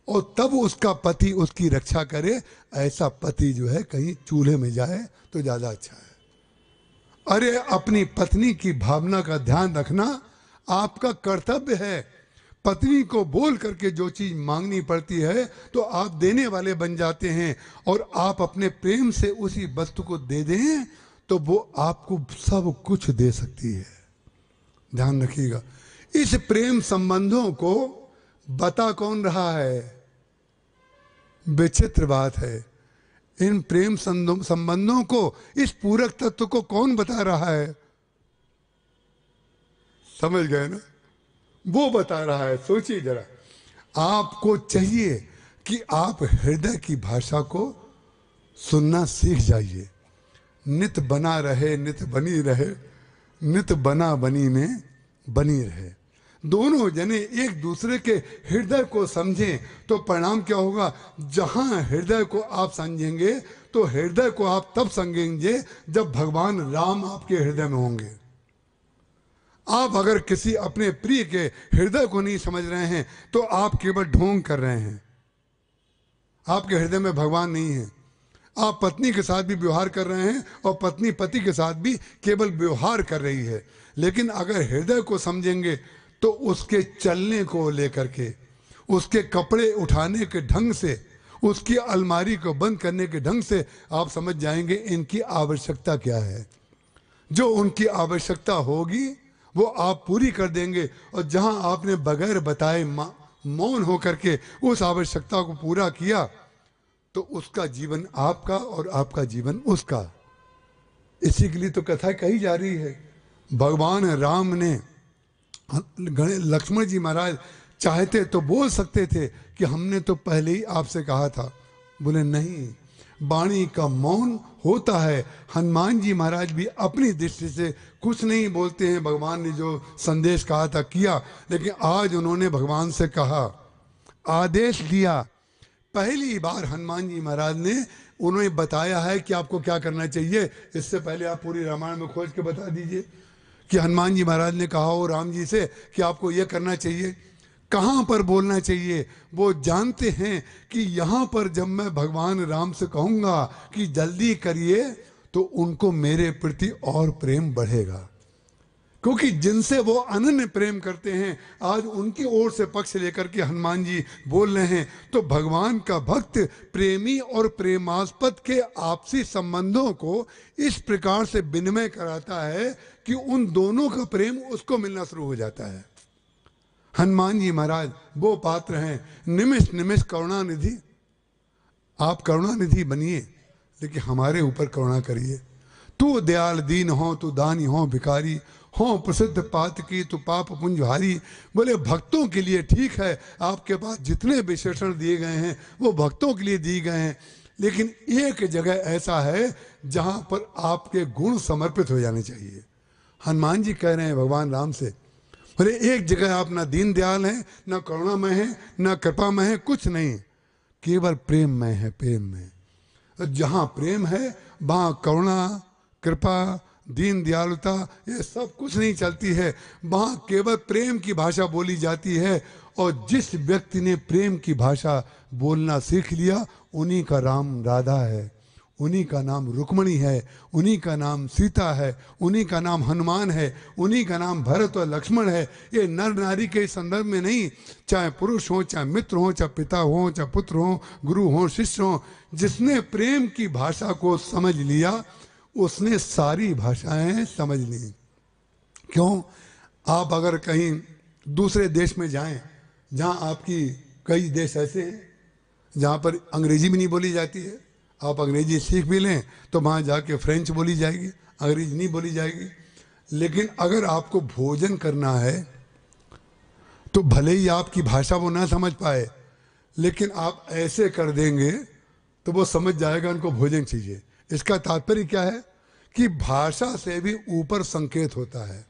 और तब उसका पति उसकी रक्षा करे, ऐसा पति जो है कहीं चूल्हे में जाए तो ज्यादा अच्छा है। अरे अपनी पत्नी की भावना का ध्यान रखना आपका कर्तव्य है। पत्नी को बोल करके जो चीज मांगनी पड़ती है तो आप देने वाले बन जाते हैं, और आप अपने प्रेम से उसी वस्तु को दे दें तो वो आपको सब कुछ दे सकती है। ध्यान रखिएगा। इस प्रेम संबंधों को बता कौन रहा है? विचित्र बात है। इन प्रेम संबंधों को, इस पूरक तत्व को कौन बता रहा है? समझ गए ना? वो बता रहा है। सोचिए जरा, आपको चाहिए कि आप हृदय की भाषा को सुनना सीख जाइए। नित बना रहे, नित बनी रहे, नित बना बनी में बनी रहे। दोनों जने एक दूसरे के हृदय को समझें तो परिणाम क्या होगा? जहां हृदय को आप समझेंगे तो हृदय को आप तब समझेंगे जब भगवान राम आपके हृदय में होंगे। आप अगर किसी अपने प्रिय के हृदय को नहीं समझ रहे हैं तो आप केवल ढोंग कर रहे हैं, आपके हृदय में भगवान नहीं है। आप पत्नी के साथ भी व्यवहार कर रहे हैं और पत्नी पति के साथ भी केवल व्यवहार कर रही है। लेकिन अगर हृदय को समझेंगे तो उसके चलने को लेकर के, उसके कपड़े उठाने के ढंग से, उसकी अलमारी को बंद करने के ढंग से आप समझ जाएंगे इनकी आवश्यकता क्या है। जो उनकी आवश्यकता होगी वो आप पूरी कर देंगे, और जहां आपने बगैर बताए मौन होकर के उस आवश्यकता को पूरा किया तो उसका जीवन आपका और आपका जीवन उसका। इसी के लिए तो कथा कही जा रही है। भगवान राम ने लक्ष्मण जी महाराज चाहते तो बोल सकते थे कि हमने तो पहले ही आपसे कहा था, बोले नहीं, वाणी का मौन होता है। हनुमान जी महाराज भी अपनी दृष्टि से कुछ नहीं बोलते हैं, भगवान ने जो संदेश कहा था किया, लेकिन आज उन्होंने भगवान से कहा, आदेश दिया। पहली बार हनुमान जी महाराज ने उन्हें बताया है कि आपको क्या करना चाहिए। इससे पहले आप पूरी रामायण में खोज के बता दीजिए कि हनुमान जी महाराज ने कहा हो राम जी से कि आपको यह करना चाहिए, कहाँ पर बोलना चाहिए। वो जानते हैं कि यहाँ पर जब मैं भगवान राम से कहूँगा कि जल्दी करिए तो उनको मेरे प्रति और प्रेम बढ़ेगा, क्योंकि जिनसे वो अनन्य प्रेम करते हैं आज उनकी ओर से पक्ष लेकर के हनुमान जी बोल रहे हैं। तो भगवान का भक्त प्रेमी और प्रेमास्पद के आपसी संबंधों को इस प्रकार से विनिमय कराता है कि उन दोनों का प्रेम उसको मिलना शुरू हो जाता है। हनुमान जी महाराज वो पात्र हैं, निमिष निमिष करुणानिधि। आप करुणानिधि बनिए, लेकिन हमारे ऊपर करुणा करिए। तू दयाल दीन हो, तू दानी हो, भिखारी हो, प्रसिद्ध पात की तू पाप पुंजहारी। बोले भक्तों के लिए ठीक है, आपके पास जितने विशेषण दिए गए हैं वो भक्तों के लिए दिए गए हैं, लेकिन एक जगह ऐसा है जहां पर आपके गुण समर्पित हो जाने चाहिए। हनुमान जी कह रहे हैं भगवान राम से, बोले एक जगह आप ना दीन दयाल हैं, ना करुणामय हैं, ना कृपामय हैं, कुछ नहीं, केवल प्रेममय है, प्रेम में। तो जहाँ प्रेम है वहाँ करुणा, कृपा, दीन दयालुता ये सब कुछ नहीं चलती है, वहाँ केवल प्रेम की भाषा बोली जाती है। और जिस व्यक्ति ने प्रेम की भाषा बोलना सीख लिया उन्हीं का राम राधा है, उन्हीं का नाम रुक्मणी है, उन्हीं का नाम सीता है, उन्हीं का नाम हनुमान है, उन्हीं का नाम भरत और लक्ष्मण है। ये नर नारी के संदर्भ में नहीं, चाहे पुरुष हो, चाहे मित्र हो, चाहे पिता हो, चाहे पुत्र हो, गुरु हो, शिष्य हो, जिसने प्रेम की भाषा को समझ लिया उसने सारी भाषाएं समझ ली। क्यों? आप अगर कहीं दूसरे देश में जाएं, जहां आपकी कई देश ऐसे हैं जहां पर अंग्रेजी भी नहीं बोली जाती है, आप अंग्रेजी सीख भी लें तो वहाँ जाके फ्रेंच बोली जाएगी, अंग्रेजी नहीं बोली जाएगी। लेकिन अगर आपको भोजन करना है तो भले ही आपकी भाषा वो ना समझ पाए, लेकिन आप ऐसे कर देंगे तो वो समझ जाएगा उनको भोजन चाहिए। इसका तात्पर्य क्या है कि भाषा से भी ऊपर संकेत होता है,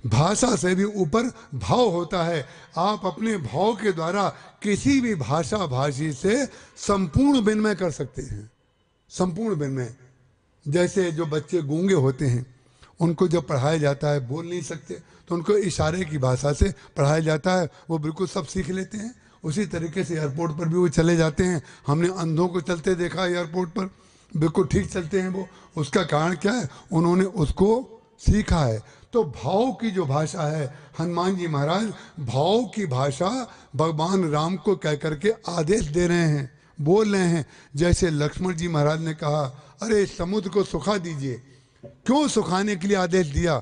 भाषा से भी ऊपर भाव होता है। आप अपने भाव के द्वारा किसी भी भाषा भाषी से संपूर्ण विनिमय कर सकते हैं, संपूर्ण विनिमय। जैसे जो बच्चे गूंगे होते हैं उनको जब पढ़ाया जाता है, बोल नहीं सकते, तो उनको इशारे की भाषा से पढ़ाया जाता है, वो बिल्कुल सब सीख लेते हैं। उसी तरीके से एयरपोर्ट पर भी वो चले जाते हैं। हमने अंधों को चलते देखा एयरपोर्ट पर, बिल्कुल ठीक चलते हैं वो। उसका कारण क्या है? उन्होंने उसको सीखा है। तो भाव की जो भाषा है, हनुमान जी महाराज भाव की भाषा भगवान राम को कह करके आदेश दे रहे हैं, बोल रहे हैं। जैसे लक्ष्मण जी महाराज ने कहा, अरे समुद्र को सुखा दीजिए। क्यों सुखाने के लिए आदेश दिया?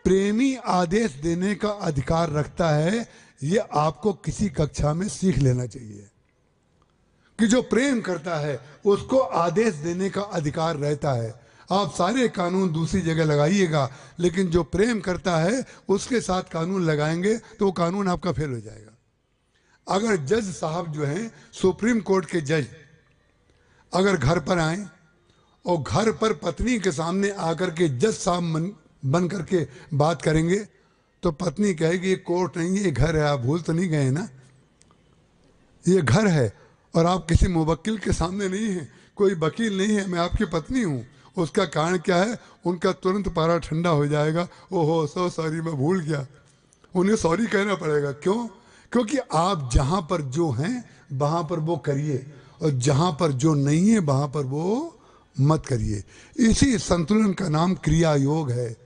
प्रेमी आदेश देने का अधिकार रखता है, ये आपको किसी कक्षा में सीख लेना चाहिए कि जो प्रेम करता है उसको आदेश देने का अधिकार रहता है। आप सारे कानून दूसरी जगह लगाइएगा, लेकिन जो प्रेम करता है उसके साथ कानून लगाएंगे तो वो कानून आपका फेल हो जाएगा। अगर जज साहब जो हैं, सुप्रीम कोर्ट के जज, अगर घर पर आए और घर पर पत्नी के सामने आकर के जज साहब बन करके बात करेंगे, तो पत्नी कहेगी ये कोर्ट नहीं है, ये घर है, आप भूल तो नहीं गए ना, ये घर है और आप किसी मुवक्किल के सामने नहीं है, कोई वकील नहीं है, मैं आपकी पत्नी हूँ। उसका कारण क्या है? उनका तुरंत पारा ठंडा हो जाएगा, ओहो सो सॉरी मैं भूल गया। उन्हें सॉरी कहना पड़ेगा। क्यों? क्योंकि आप जहाँ पर जो हैं वहाँ पर वो करिए और जहाँ पर जो नहीं है वहाँ पर वो मत करिए। इसी संतुलन का नाम क्रिया योग है,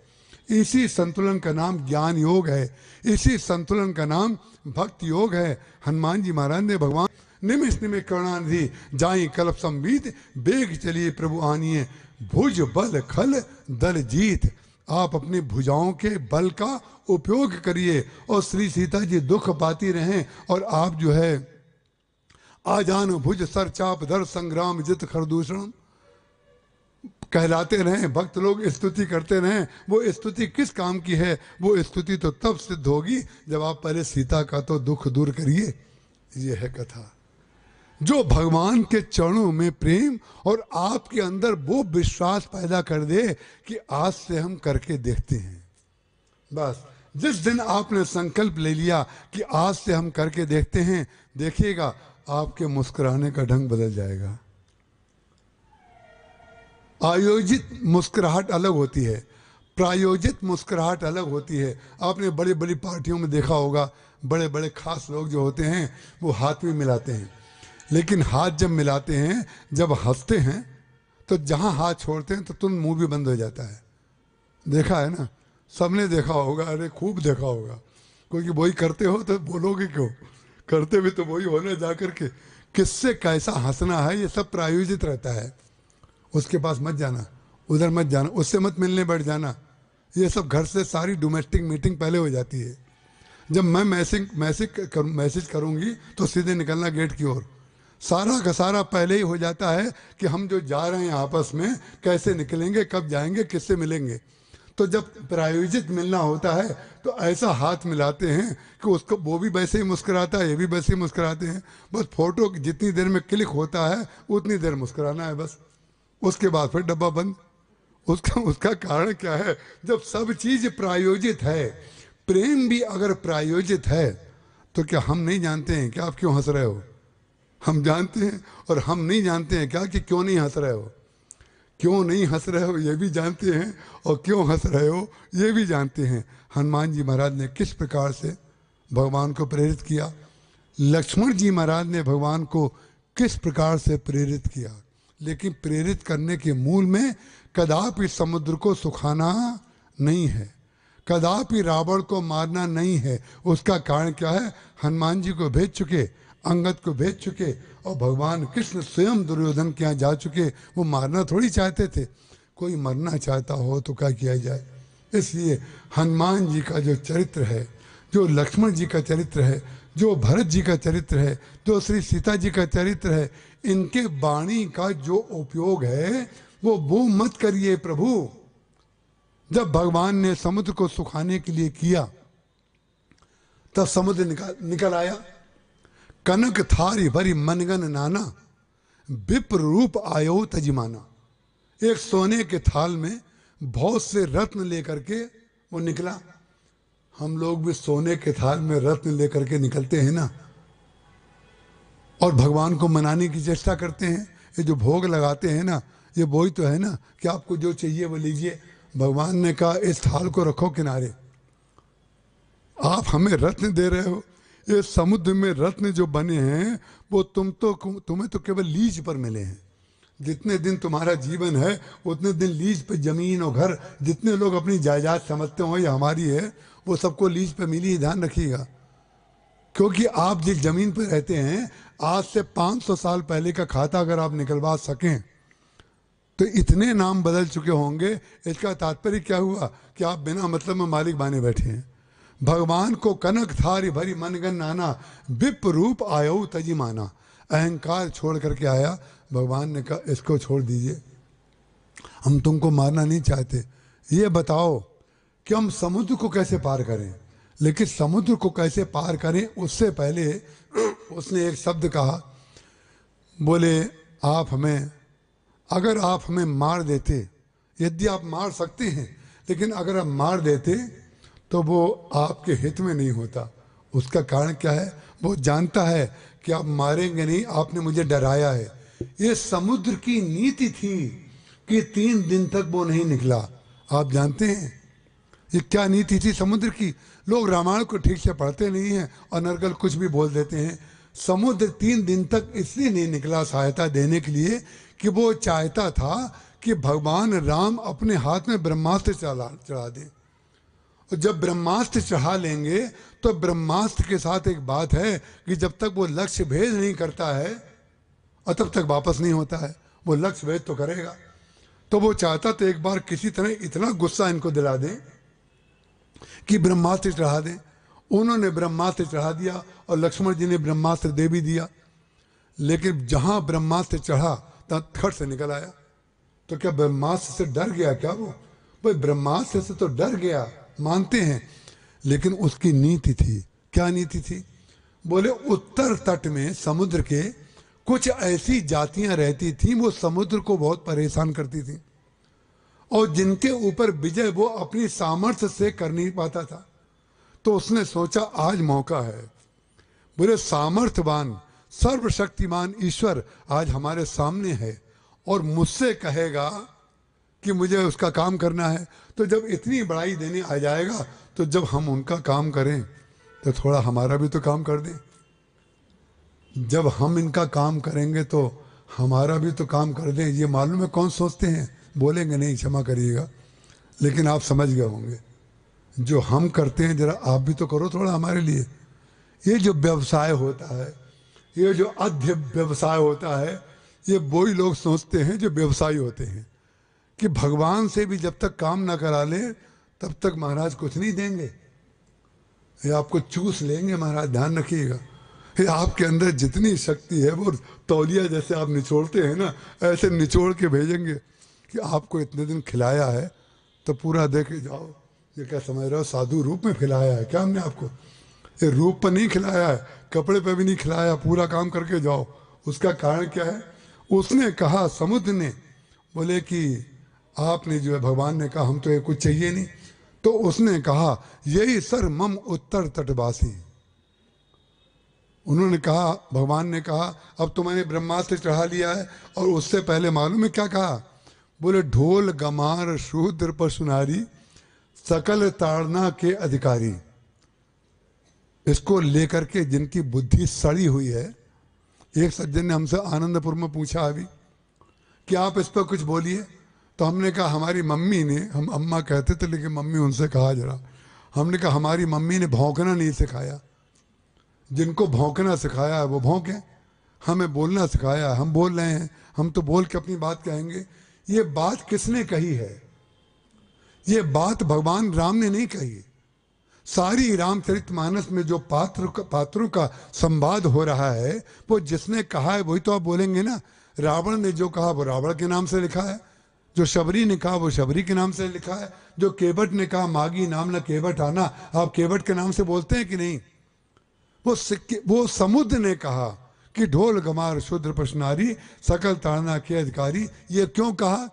इसी संतुलन का नाम ज्ञान योग है, इसी संतुलन का नाम भक्ति योग है। हनुमान जी महाराज ने भगवान निमिष निमिष करुणानिधि जाई कल्प संबीत, बेग चलिए प्रभु आनिए, भुज बल खल दल जीत। आप अपनी भुजाओं के बल का उपयोग करिए और श्री सीता जी दुख पाती रहें और आप जो है आजान भुज सर चाप धर संग्राम जित खरदूषण कहलाते रहें, भक्त लोग स्तुति करते रहें। वो स्तुति किस काम की है? वो स्तुति तो तब सिद्ध होगी जब आप पहले सीता का तो दुख दूर करिए। ये है कथा। जो भगवान के चरणों में प्रेम और आपके अंदर वो विश्वास पैदा कर दे कि आज से हम करके देखते हैं। बस जिस दिन आपने संकल्प ले लिया कि आज से हम करके देखते हैं, देखिएगा आपके मुस्कुराने का ढंग बदल जाएगा। आयोजित मुस्कुराहट अलग होती है, प्रायोजित मुस्कुराहट अलग होती है। आपने बड़ी बड़ी पार्टियों में देखा होगा, बड़े बड़े खास लोग जो होते हैं वो हाथ भी मिलाते हैं, लेकिन हाथ जब मिलाते हैं, जब हंसते हैं, तो जहां हाथ छोड़ते हैं तो तुरंत मुंह भी बंद हो जाता है। देखा है ना, सबने देखा होगा, अरे खूब देखा होगा। क्योंकि वही करते हो तो बोलोगे क्यों? करते भी तो वही होने जा करके। किससे कैसा हंसना है ये सब प्रायोजित रहता है। उसके पास मत जाना, उधर मत जाना, उससे मत मिलने बैठ जाना। ये सब घर से सारी डोमेस्टिक मीटिंग पहले हो जाती है। जब मैं मैसेज करूंगी तो सीधे निकलना गेट की ओर। सारा का सारा पहले ही हो जाता है कि हम जो जा रहे हैं आपस में कैसे निकलेंगे, कब जाएंगे, किससे मिलेंगे। तो जब प्रायोजित मिलना होता है तो ऐसा हाथ मिलाते हैं कि उसको वो भी वैसे ही मुस्कुराता है, ये भी वैसे ही मुस्कुराते हैं। बस फोटो जितनी देर में क्लिक होता है उतनी देर मुस्कुराना है बस, उसके बाद फिर डब्बा बंद। उसका कारण क्या है? जब सब चीज प्रायोजित है, प्रेम भी अगर प्रायोजित है, तो क्या हम नहीं जानते हैं कि आप क्यों हंस रहे हो? हम जानते हैं। और हम नहीं जानते हैं क्या कि क्यों नहीं हंस रहे हो? क्यों नहीं हंस रहे हो ये भी जानते हैं, और क्यों हंस रहे हो ये भी जानते हैं। हनुमान जी महाराज ने किस प्रकार से भगवान को प्रेरित किया, लक्ष्मण जी महाराज ने भगवान को किस प्रकार से प्रेरित किया। लेकिन प्रेरित करने के मूल में कदापि समुद्र को सुखाना नहीं है, कदापि रावण को मारना नहीं है। उसका कारण क्या है? हनुमान जी को भेज चुके, अंगद को भेज चुके, और भगवान कृष्ण स्वयं दुर्योधन के यहाँ जा चुके। वो मारना थोड़ी चाहते थे। कोई मरना चाहता हो तो क्या किया जाए। इसलिए हनुमान जी का जो चरित्र है, जो लक्ष्मण जी का चरित्र है, जो भरत जी का चरित्र है, जो श्री सीता जी का चरित्र है, इनके वाणी का जो उपयोग है वो मत करिए प्रभु। जब भगवान ने समुद्र को सुखाने के लिए किया तब समुद्र निकल आया। कनक थारी भरी मनगन नाना, विप्र रूप आयो तजिमाना। एक सोने के थाल में बहुत से रत्न लेकर के वो निकला। हम लोग भी सोने के थाल में रत्न लेकर के निकलते हैं ना, और भगवान को मनाने की चेष्टा करते हैं। ये जो भोग लगाते हैं ना, ये वही तो है ना कि आपको जो चाहिए वो लीजिए। भगवान ने कहा इस थाल को रखो किनारे, आप हमें रत्न दे रहे हो। ये समुद्र में रत्न जो बने हैं वो तुम्हें तो केवल लीज पर मिले हैं। जितने दिन तुम्हारा जीवन है उतने दिन लीज पे जमीन और घर, जितने लोग अपनी जायदाद समझते हो ये हमारी है, वो सबको लीज पे मिली है, ध्यान रखिएगा। क्योंकि आप जिस जमीन पर रहते हैं, आज से 500 साल पहले का खाता अगर आप निकलवा सकें तो इतने नाम बदल चुके होंगे। इसका तात्पर्य क्या हुआ कि आप बिना मतलब में मालिक बने बैठे हैं। भगवान को कनक थारी भरी मनगन नाना, विप्र रूप आयो तजी माना। अहंकार छोड़ करके आया। भगवान ने कहा इसको छोड़ दीजिए, हम तुमको मारना नहीं चाहते। ये बताओ कि हम समुद्र को कैसे पार करें। लेकिन समुद्र को कैसे पार करें उससे पहले उसने एक शब्द कहा, बोले अगर आप हमें मार देते, यदि आप मार सकते हैं, लेकिन अगर आप मार देते तो वो आपके हित में नहीं होता। उसका कारण क्या है? वो जानता है कि आप मारेंगे नहीं, आपने मुझे डराया है। ये समुद्र की नीति थी कि 3 दिन तक वो नहीं निकला। आप जानते हैं ये क्या नीति थी समुद्र की? लोग रामायण को ठीक से पढ़ते नहीं हैं और नरगल कुछ भी बोल देते हैं। समुद्र 3 दिन तक इसलिए नहीं निकला सहायता देने के लिए कि वो चाहता था कि भगवान राम अपने हाथ में ब्रह्मास्त्र चढ़ा दें। और जब ब्रह्मास्त्र चढ़ा लेंगे तो ब्रह्मास्त्र के साथ एक बात है कि जब तक वो लक्ष्य भेद नहीं करता है और तब तक वापस नहीं होता है। वो लक्ष्य भेद तो करेगा। तो वो चाहता तो एक बार किसी तरह इतना गुस्सा इनको दिला दें कि ब्रह्मास्त्र चढ़ा दें। उन्होंने ब्रह्मास्त्र चढ़ा दिया और लक्ष्मण जी ने ब्रह्मास्त्र दे भी दिया। लेकिन जहां ब्रह्मास्त्र चढ़ा तब खट से निकल आया। तो क्या ब्रह्मास्त्र से डर गया क्या वो? भाई ब्रह्मास्त्र से तो डर गया, मानते हैं, लेकिन उसकी नीति थी। क्या नीति थी? बोले उत्तर तट में समुद्र के कुछ ऐसी जातियां रहती थीं, वो समुद्र को बहुत परेशान करती थीं, और जिनके ऊपर विजय वो अपनी सामर्थ्य से कर नहीं पाता था। तो उसने सोचा आज मौका है। बोले सामर्थ्यवान सर्वशक्तिमान ईश्वर आज हमारे सामने है और मुझसे कहेगा कि मुझे उसका काम करना है। तो जब इतनी बड़ाई देने आ जाएगा तो जब हम उनका काम करें तो थोड़ा हमारा भी तो काम कर दें। जब हम इनका काम करेंगे तो हमारा भी तो काम कर दें। ये मालूम है कौन सोचते हैं? बोलेंगे नहीं, क्षमा करिएगा, लेकिन आप समझ गए होंगे। जो हम करते हैं जरा आप भी तो करो थोड़ा हमारे लिए। ये जो व्यवसाय होता है, ये जो अध्य व्यवसाय होता है, ये वही लोग सोचते हैं जो व्यवसायी होते हैं कि भगवान से भी जब तक काम ना करा ले तब तक महाराज कुछ नहीं देंगे, ये आपको चूस लेंगे महाराज, ध्यान रखिएगा। ये आपके अंदर जितनी शक्ति है वो तौलिया जैसे आप निचोड़ते हैं ना, ऐसे निचोड़ के भेजेंगे कि आपको इतने दिन खिलाया है तो पूरा दे के जाओ। ये क्या समझ रहे हो? साधु रूप में खिलाया है क्या हमने आपको? ये रूप पर नहीं खिलाया है, कपड़े पे भी नहीं खिलाया, पूरा काम करके जाओ। उसका कारण क्या है? उसने कहा, समुद्र ने, बोले कि आपने जो है, भगवान ने कहा हम तो ये कुछ चाहिए नहीं। तो उसने कहा यही सर मम उत्तर तटवासी। उन्होंने कहा, भगवान ने कहा अब तो मैंने ब्रह्मास्त्र चढ़ा लिया है, और उससे पहले मालूम है क्या कहा? बोले ढोल गमार शूद्र पशुनारी सकल ताड़ना के अधिकारी। इसको लेकर के जिनकी बुद्धि सड़ी हुई है, एक सज्जन ने हमसे आनंदपुर में पूछा अभी कि आप इस पर कुछ बोलिए। तो हमने कहा हमारी मम्मी ने, हम अम्मा कहते थे लेकिन मम्मी उनसे कहा जरा, हमने कहा हमारी मम्मी ने भौंकना नहीं सिखाया। जिनको भौंकना सिखाया है वो भौंके, हमें बोलना सिखाया है, हम बोल रहे हैं, हम तो बोल के अपनी बात कहेंगे। ये बात किसने कही है? ये बात भगवान राम ने नहीं कही। सारी रामचरितमानस में जो पात्रों का संवाद हो रहा है वो जिसने कहा है वही तो आप बोलेंगे ना। रावण ने जो कहा वो रावण के नाम से लिखा है, जो शबरी ने कहा वो शबरी के नाम से लिखा है, जो केवट ने कहा मागी नाम न केवट आना, आप केवट के नाम से बोलते हैं कि नहीं? वो समुद्र ने कहा कि ढोल गमार शूद्र पशुनारी सकल ताड़ना के अधिकारी। ये क्यों कहा?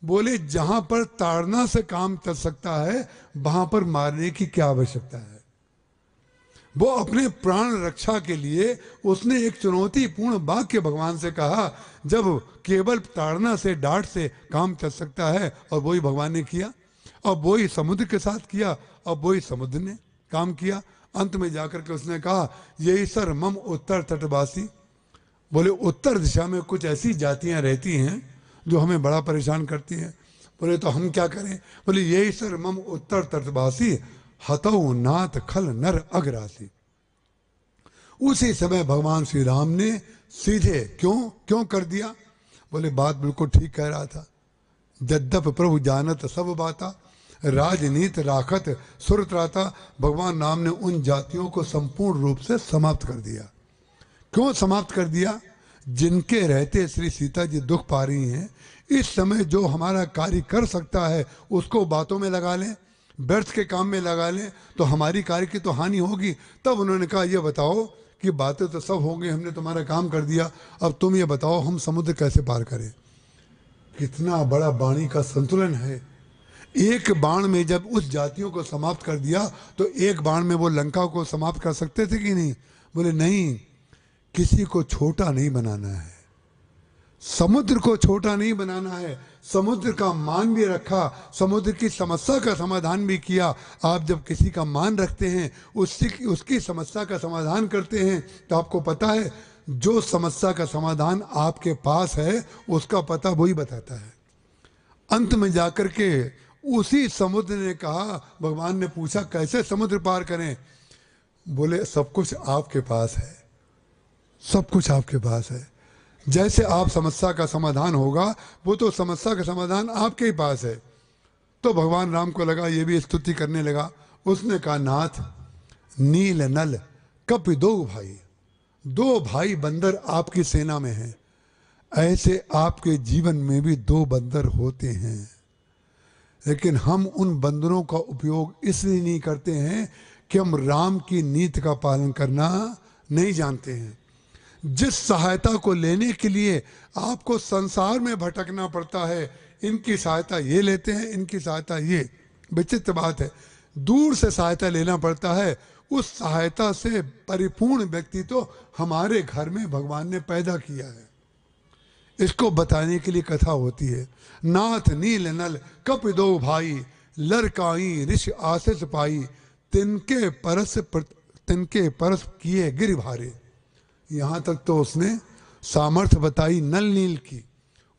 बोले जहां पर ताड़ना से काम चल सकता है वहां पर मारने की क्या आवश्यकता है। वो अपने प्राण रक्षा के लिए उसने एक चुनौतीपूर्ण वाक्य भगवान से कहा, जब केवल ताड़ना से डांट से काम चल सकता है। और वही भगवान ने किया, और वही समुद्र के साथ किया, और वही समुद्र ने काम किया। अंत में जाकर के उसने कहा यही सर मम उत्तर तटवासी। बोले उत्तर दिशा में कुछ ऐसी जातियां रहती हैं जो हमें बड़ा परेशान करती हैं। बोले तो हम क्या करें? बोले यही सर मम उत्तर तटवासी हतौ नाथ खल नर अग्रासी। उसी समय भगवान श्री राम ने सीधे क्यों कर दिया? बोले बात बिल्कुल ठीक कह रहा था। यद्यप प्रभु जानत सब बाता राजनीत राखत सुरत्राता। भगवान राम ने उन जातियों को संपूर्ण रूप से समाप्त कर दिया। क्यों समाप्त कर दिया? जिनके रहते श्री सीता जी दुख पा रही हैं। इस समय जो हमारा कार्य कर सकता है उसको बातों में लगा लें, व्यर्थ के काम में लगा लें, तो हमारी कार्य की तो हानि होगी। तब उन्होंने कहा ये बताओ कि बातें तो सब हो गई, हमने तुम्हारा काम कर दिया, अब तुम ये बताओ हम समुद्र कैसे पार करें। कितना बड़ा वाणी का संतुलन है। एक बाण में जब उस जातियों को समाप्त कर दिया तो एक बाण में वो लंका को समाप्त कर सकते थे कि नहीं? बोले नहीं, किसी को छोटा नहीं बनाना है, समुद्र को छोटा नहीं बनाना है। समुद्र का मान भी रखा, समुद्र की समस्या का समाधान भी किया। आप जब किसी का मान रखते हैं, उसकी समस्या का समाधान करते हैं, तो आपको पता है जो समस्या का समाधान आपके पास है उसका पता वही बताता है। अंत में जाकर के उसी समुद्र ने कहा, भगवान ने पूछा कैसे समुद्र पार करें? बोले सब कुछ आपके पास है, सब कुछ आपके पास है। जैसे आप समस्या का समाधान होगा वो तो समस्या का समाधान आपके ही पास है। तो भगवान राम को लगा, ये भी स्तुति करने लगा। उसने कहा नाथ नील नल कपि दो भाई, दो भाई बंदर आपकी सेना में हैं, ऐसे आपके जीवन में भी दो बंदर होते हैं। लेकिन हम उन बंदरों का उपयोग इसलिए नहीं करते हैं कि हम राम की नीति का पालन करना नहीं जानते हैं। जिस सहायता को लेने के लिए आपको संसार में भटकना पड़ता है, इनकी सहायता ये लेते हैं, इनकी सहायता ये, विचित्र बात है, दूर से सहायता लेना पड़ता है। उस सहायता से परिपूर्ण व्यक्ति तो हमारे घर में भगवान ने पैदा किया है। इसको बताने के लिए कथा होती है। नाथ नील नल कप दो भाई, लड़काई ऋषि आशीष पाई, तिनके परस किए गिर भारे। यहाँ तक तो उसने सामर्थ्य बताई नल नील की।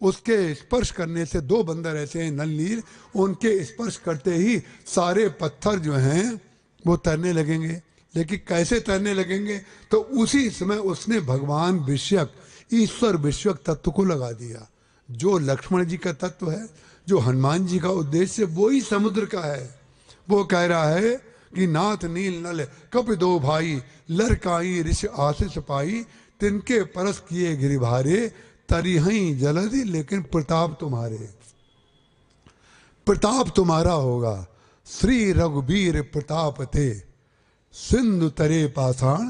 उसके स्पर्श करने से, दो बंदर ऐसे हैं नल नील, उनके स्पर्श करते ही सारे पत्थर जो हैं वो तैरने लगेंगे। लेकिन कैसे तैरने लगेंगे? तो उसी समय उसने भगवान विषयक, ईश्वर विषयक तत्व को लगा दिया। जो लक्ष्मण जी का तत्व है, जो हनुमान जी का उद्देश्य, वो ही समुद्र का है। वो कह रहा है कि नाथ नील नल कप दो भाई, लड़काई ऋषि आशीष पाई, तिनके परस किए गिरिभारे, तरिहई जलधि लेकिन प्रताप तुम्हारे। प्रताप तुम्हारा होगा। श्री रघुबीर प्रताप थे, सिंधु तरे पाषाण,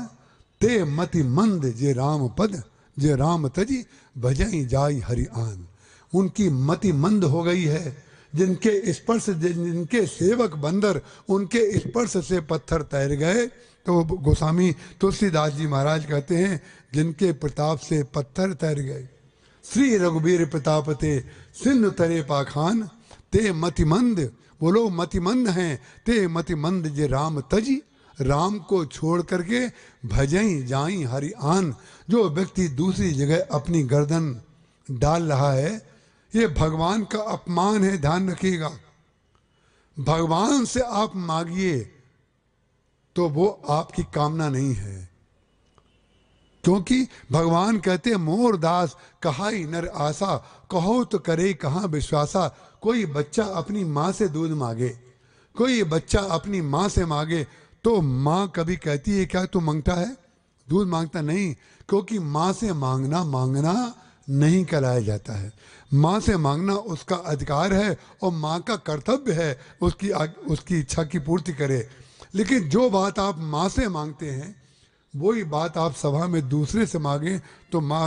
ते मति मंद जे राम पद, जे राम तजी भजई जाई हरि आन। उनकी मति मंद हो गई है। जिनके स्पर्श, जिनके सेवक बंदर, उनके स्पर्श से पत्थर तैर गए। तो गोस्वामी तुलसीदास जी महाराज कहते हैं, जिनके प्रताप से पत्थर तैर गए। श्री रघुबीर प्रताप ते, सिंधु तरे पाखान, ते मतिमंद, वो लोग मतिमंद हैं। ते मतिमंद जे राम तजी, राम को छोड़ करके भजई जाई हरि आन। जो व्यक्ति दूसरी जगह अपनी गर्दन डाल रहा है, ये भगवान का अपमान है, ध्यान रखिएगा। भगवान से आप मांगिए तो वो आपकी कामना नहीं है, क्योंकि भगवान कहते हैं मोर दास कहाई नर आशा, कहो तो करे कहाँ विश्वासा। कोई बच्चा अपनी माँ से दूध मांगे, कोई बच्चा अपनी माँ से मांगे, तो माँ कभी कहती है क्या तू मांगता है? दूध मांगता नहीं, क्योंकि माँ से मांगना नहीं कराया जाता है। माँ से मांगना उसका अधिकार है और माँ का कर्तव्य है उसकी इच्छा की पूर्ति करे। लेकिन जो बात आप माँ से मांगते हैं, वही बात आप सभा में दूसरे से मांगें तो माँ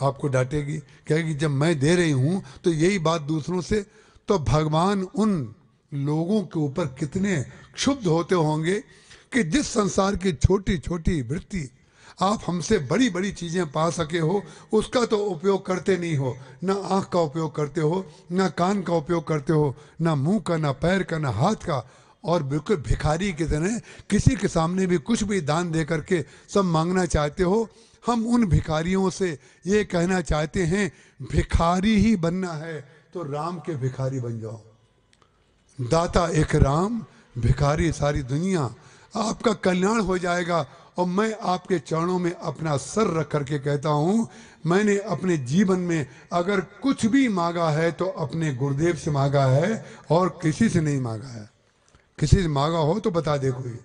आपको डांटेगी, कहेगी जब मैं दे रही हूँ तो यही बात दूसरों से। तो भगवान उन लोगों के ऊपर कितने क्षुब्ध होते होंगे कि जिस संसार की छोटी छोटी वृत्ति आप हमसे बड़ी बड़ी चीज़ें पा सके हो, उसका तो उपयोग करते नहीं हो। ना आँख का उपयोग करते हो, ना कान का उपयोग करते हो, ना मुंह का, ना पैर का, ना हाथ का, और बिल्कुल भिखारी की तरह किसी के सामने भी कुछ भी दान दे करके सब मांगना चाहते हो। हम उन भिखारियों से ये कहना चाहते हैं, भिखारी ही बनना है तो राम के भिखारी बन जाओ। दाता एक राम, भिखारी सारी दुनिया। आपका कल्याण हो जाएगा। और मैं आपके चरणों में अपना सर रख करके कहता हूँ, मैंने अपने जीवन में अगर कुछ भी मांगा है तो अपने गुरुदेव से मांगा है और किसी से नहीं मांगा है। किसी से मांगा हो तो बता दे कोई।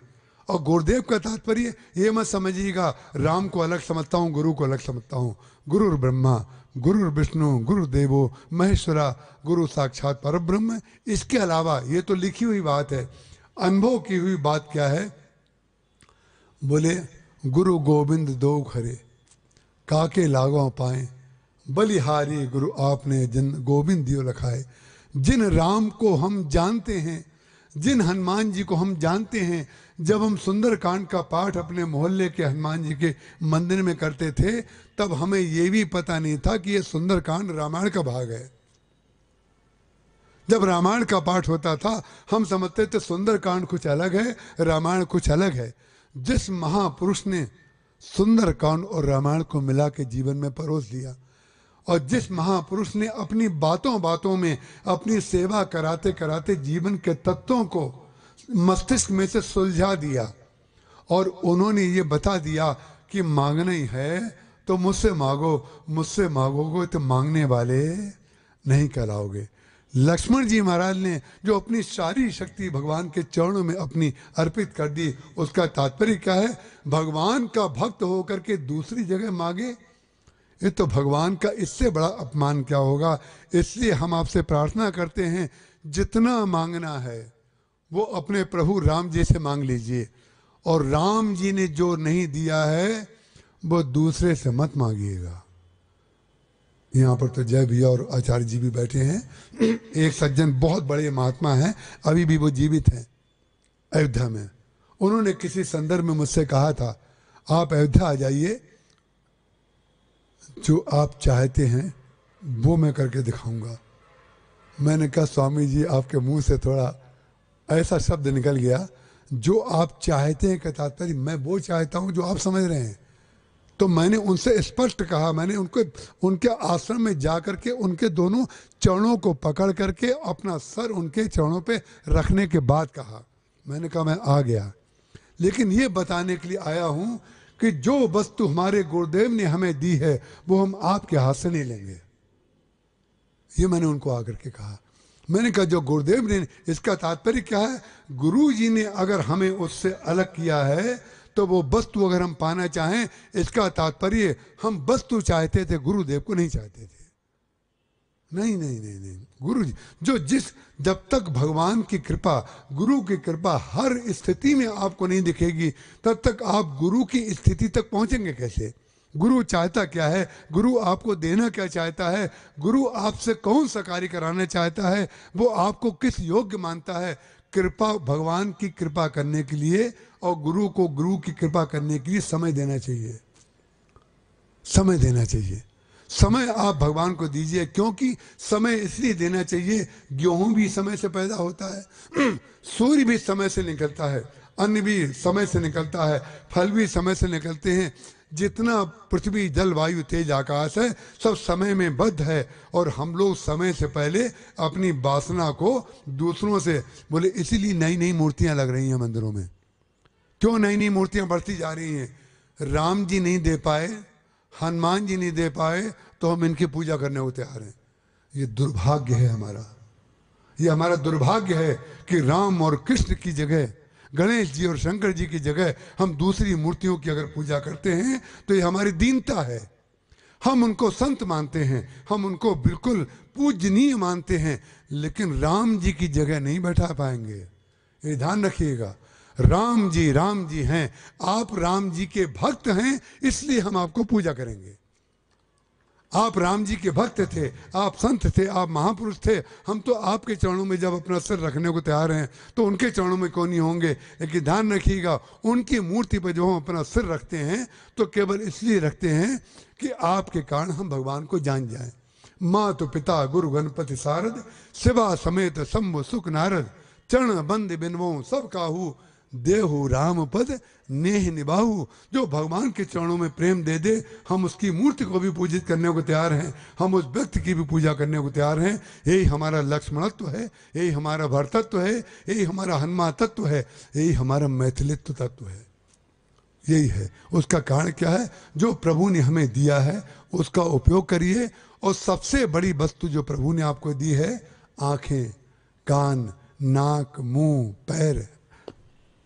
और गुरुदेव का तात्पर्य ये मत समझिएगा राम को अलग समझता हूँ, गुरु को अलग समझता हूँ। गुरुर ब्रह्मा गुरुर विष्णु गुरुदेवो महेश्वरा, गुरु साक्षात परब्रह्म। इसके अलावा ये तो लिखी हुई बात है, अनुभव की हुई बात क्या है? बोले गुरु गोविंद दो खरे, काके लागो पाए, बलिहारी गुरु आपने जिन गोविंद दियो लखाए। जिन राम को हम जानते हैं, जिन हनुमान जी को हम जानते हैं, जब हम सुंदरकांड का पाठ अपने मोहल्ले के हनुमान जी के मंदिर में करते थे, तब हमें ये भी पता नहीं था कि ये सुंदरकांड रामायण का भाग है। जब रामायण का पाठ होता था हम समझते थे सुंदरकांड कुछ अलग है, रामायण कुछ अलग है। जिस महापुरुष ने सुंदरकांड और रामायण को मिला के जीवन में परोस दिया, और जिस महापुरुष ने अपनी बातों बातों में अपनी सेवा कराते कराते जीवन के तत्वों को मस्तिष्क में से सुलझा दिया, और उन्होंने ये बता दिया कि मांगना ही है तो मुझसे मांगो, मुझसे मांगोगे तो मांगने वाले नहीं कहलाओगे। लक्ष्मण जी महाराज ने जो अपनी सारी शक्ति भगवान के चरणों में अपनी अर्पित कर दी, उसका तात्पर्य क्या है? भगवान का भक्त होकर के दूसरी जगह मांगे, ये तो भगवान का इससे बड़ा अपमान क्या होगा। इसलिए हम आपसे प्रार्थना करते हैं, जितना मांगना है वो अपने प्रभु राम जी से मांग लीजिए, और राम जी ने जो नहीं दिया है वो दूसरे से मत मांगिएगा। यहाँ पर तो जय भैया और आचार्य जी भी बैठे हैं। एक सज्जन बहुत बड़े महात्मा हैं, अभी भी वो जीवित हैं अयोध्या में। उन्होंने किसी संदर्भ में मुझसे कहा था, आप अयोध्या आ जाइए, जो आप चाहते हैं वो मैं करके दिखाऊंगा। मैंने कहा स्वामी जी, आपके मुंह से थोड़ा ऐसा शब्द निकल गया, जो आप चाहते हैं का तात्पर्य मैं वो चाहता हूं जो आप समझ रहे हैं। तो मैंने उनसे स्पष्ट कहा, मैंने उनके आश्रम में जा करके उनके दोनों चरणों को पकड़ करके अपना सर उनके चरणों पे रखने के बाद कहा, मैंने कहा मैं आ गया, लेकिन ये बताने के लिए आया हूं कि जो वस्तु हमारे गुरुदेव ने हमें दी है वो हम आपके हाथ से नहीं लेंगे। ये मैंने उनको आकर के कहा। मैंने कहा जो गुरुदेव ने, इसका तात्पर्य क्या है? गुरु जी ने अगर हमें उससे अलग किया है तो वो वस्तु अगर हम पाना चाहें, इसका तात्पर्य हम वस्तु चाहते थे, गुरुदेव को नहीं चाहते थे। नहीं नहीं नहीं नहीं, गुरु जी जो जब तक भगवान की कृपा, गुरु की कृपा हर स्थिति में आपको नहीं दिखेगी, तब तक आप गुरु की स्थिति तक पहुंचेंगे कैसे? गुरु चाहता क्या है? गुरु आपको देना क्या चाहता है? गुरु आपसे कौन सा कार्य कराना चाहता है? वो आपको किस योग्य मानता है? कृपा, भगवान की कृपा करने के लिए और गुरु को गुरु की कृपा करने के लिए समय देना चाहिए, समय देना चाहिए। समय आप भगवान को दीजिए, क्योंकि समय इसलिए देना चाहिए, गेहूं भी समय से पैदा होता है, सूर्य भी समय से निकलता है, अन्न भी समय से निकलता है, फल भी समय से निकलते हैं। जितना पृथ्वी जल वायु तेज आकाश है सब समय में बद्ध है, और हम लोग समय से पहले अपनी वासना को दूसरों से बोले, इसीलिए नई नई मूर्तियां लग रही हैं मंदिरों में। क्यों नई नई मूर्तियां बढ़ती जा रही हैं? राम जी नहीं दे पाए, हनुमान जी नहीं दे पाए, तो हम इनकी पूजा करने को तैयार हैं। ये दुर्भाग्य है हमारा, ये हमारा दुर्भाग्य है कि राम और कृष्ण की जगह, गणेश जी और शंकर जी की जगह हम दूसरी मूर्तियों की अगर पूजा करते हैं तो ये हमारी दीनता है। हम उनको संत मानते हैं, हम उनको बिल्कुल पूजनीय मानते हैं, लेकिन राम जी की जगह नहीं बैठा पाएंगे। ये ध्यान रखिएगा, राम जी हैं, आप राम जी के भक्त हैं, इसलिए हम आपको पूजा करेंगे। आप राम जी के भक्त थे, आप संत थे, आप महापुरुष थे, हम तो आपके चरणों में जब अपना सिर रखने को तैयार हैं तो उनके चरणों में क्यों नहीं होंगे। लेकिन ध्यान रखिएगा, उनकी मूर्ति पर जब हम अपना सिर रखते हैं तो केवल इसलिए रखते हैं कि आपके कारण हम भगवान को जान जाएं। मातु पिता गुरु गणपति सारद, शिवा समेत शंभु सुख नारद, चरण बंद बिनवो सब काहू, देहु राम पद नेह निभाऊ। जो भगवान के चरणों में प्रेम दे दे, हम उसकी मूर्ति को भी पूजित करने को तैयार हैं, हम उस व्यक्ति की भी पूजा करने को तैयार हैं। यही हमारा लक्ष्मणत्व है, यही हमारा भरतत्व है, यही हमारा हनुमान तत्व है, यही हमारा मैथिलित्व तत्व है। यही है। उसका कारण क्या है? जो प्रभु ने हमें दिया है उसका उपयोग करिए। और सबसे बड़ी वस्तु जो प्रभु ने आपको दी है, आंखें, कान, नाक, मुंह, पैर,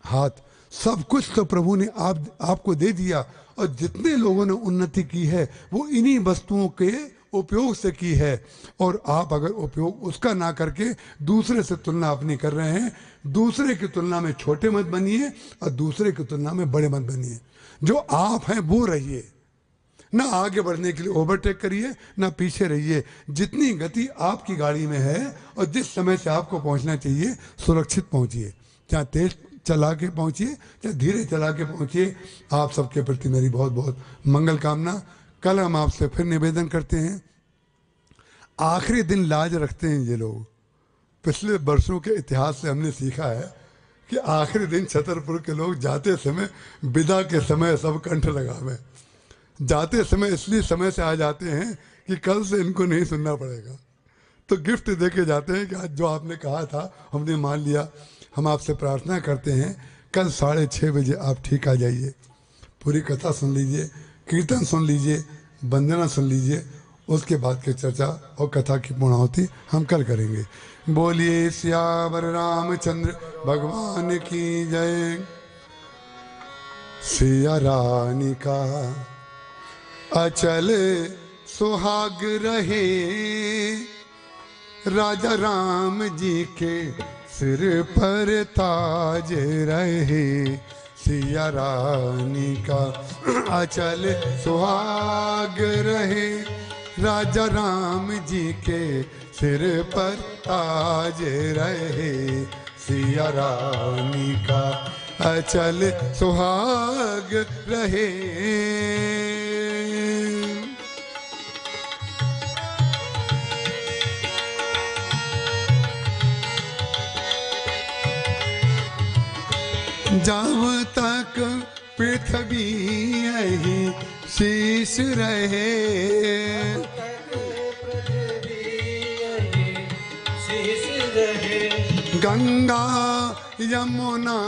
हाथ, सब कुछ तो प्रभु ने आपको दे दिया। और जितने लोगों ने उन्नति की है वो इन्हीं वस्तुओं के उपयोग से की है। और आप अगर उपयोग उसका ना करके दूसरे से तुलना अपनी कर रहे हैं, दूसरे की तुलना में छोटे मत बनिए और दूसरे की तुलना में बड़े मत बनिए। जो आप हैं वो रहिए, ना आगे बढ़ने के लिए ओवरटेक करिए, ना पीछे रहिए। जितनी गति आपकी गाड़ी में है और जिस समय से आपको पहुंचना चाहिए, सुरक्षित पहुंचिए। चाहे तेज चला के पहुंचिए, चाहे धीरे चला के पहुंचिए। आप सबके प्रति मेरी बहुत बहुत मंगल कामना। कल हम आपसे फिर निवेदन करते हैं, आखिरी दिन लाज रखते हैं ये लोग। पिछले वर्षों के इतिहास से हमने सीखा है कि आखिरी दिन छतरपुर के लोग जाते समय, विदा के समय सब कंठ लगावे। जाते समय इसलिए समय से आ जाते हैं कि कल से इनको नहीं सुनना पड़ेगा, तो गिफ्ट दे के जाते हैं कि आज जो आपने कहा था हमने मान लिया। हम आपसे प्रार्थना करते हैं कल 6:30 बजे आप ठीक आ जाइए, पूरी कथा सुन लीजिए, कीर्तन सुन लीजिए, वंदना सुन लीजिए। उसके बाद की चर्चा और कथा की पूर्णाहुति हम कल करेंगे। बोलिए सियावर रामचंद्र भगवान की जय। सिया रानी का अचल सुहाग रहे, राजा राम जी के सिर पर ताज रहे। सिया रानी का अचल सुहाग रहे, राजा राम जी के सिर पर ताज रहे। सिया रानी का अचल सुहाग रहे। जब तक पृथ्वी यही शीश रहे, गंगा यमुना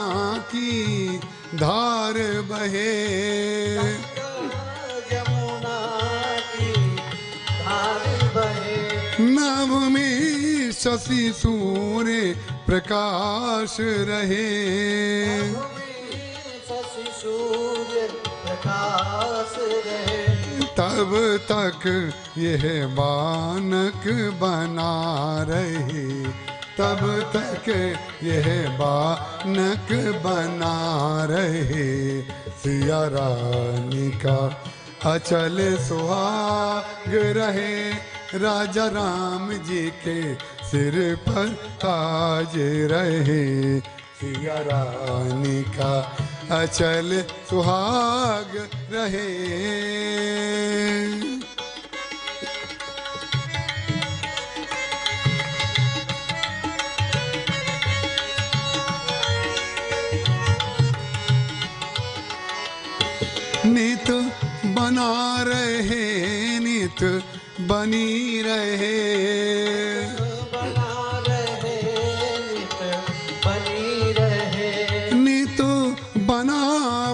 की धार बहे, यमुना की धार बहे। नभ में शशि सूर्य प्रकाश रहे, शशि सूर्य प्रकाश रहे। तब तक यह बानक बना रहे, तब तक यह बानक बना रहे। सिया रानी का अचल सुहाग रहे, राजा राम जी के सिर पर ताज रहे। सिया रानी का अचल सुहाग रहे। नित बना रहे, नित बनी रहे, बना रहे, नित बनी रहे। नित बना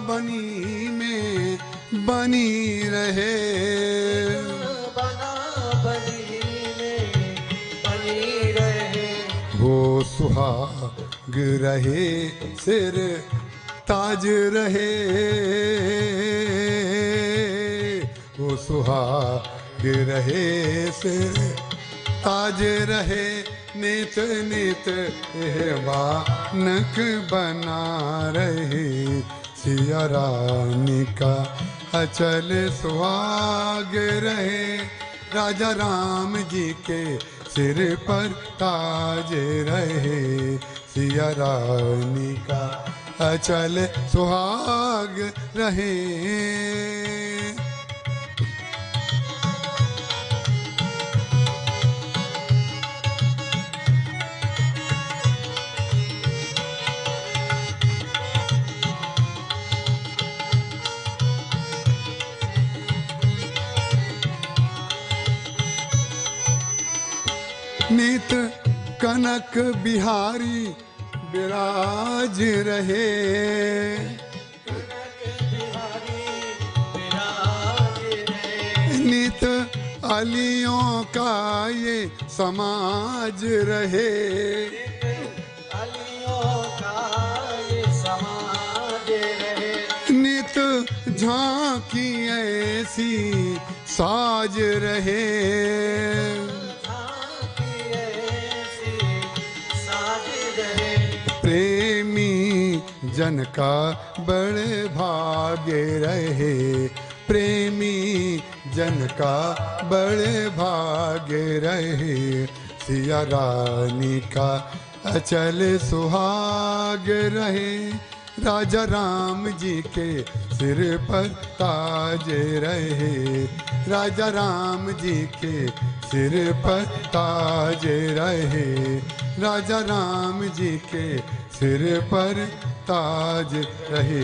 बनी में बनी रहे, बना बनी में बनी रहे। वो सुहाग रहे, सिर ताज रहे, वो सुहाग रहे, सिर ताज रहे। नित नित बानक बना रहे। सिया रानी का अचल सुहाग रहे, राजा राम जी के सिर पर ताज रहे। सिया रानी का अचल सुहाग रहे। नित कनक बिहारी विराज रहे, नित अलियों का ये समाज रहे, अलियों का ये समाज रहे। नित झांकी ऐसी साज रहे, प्रेमी जन का बड़े भाग्य रहे, प्रेमी जन का बड़े भाग्य रहे। सिया रानी का अचल सुहाग रहे, राजा राम जी के सिर पर ताज रहे, राजा राम जी के सिर पर ताज रहे, राजा राम जी के सिर पर ताज रहे।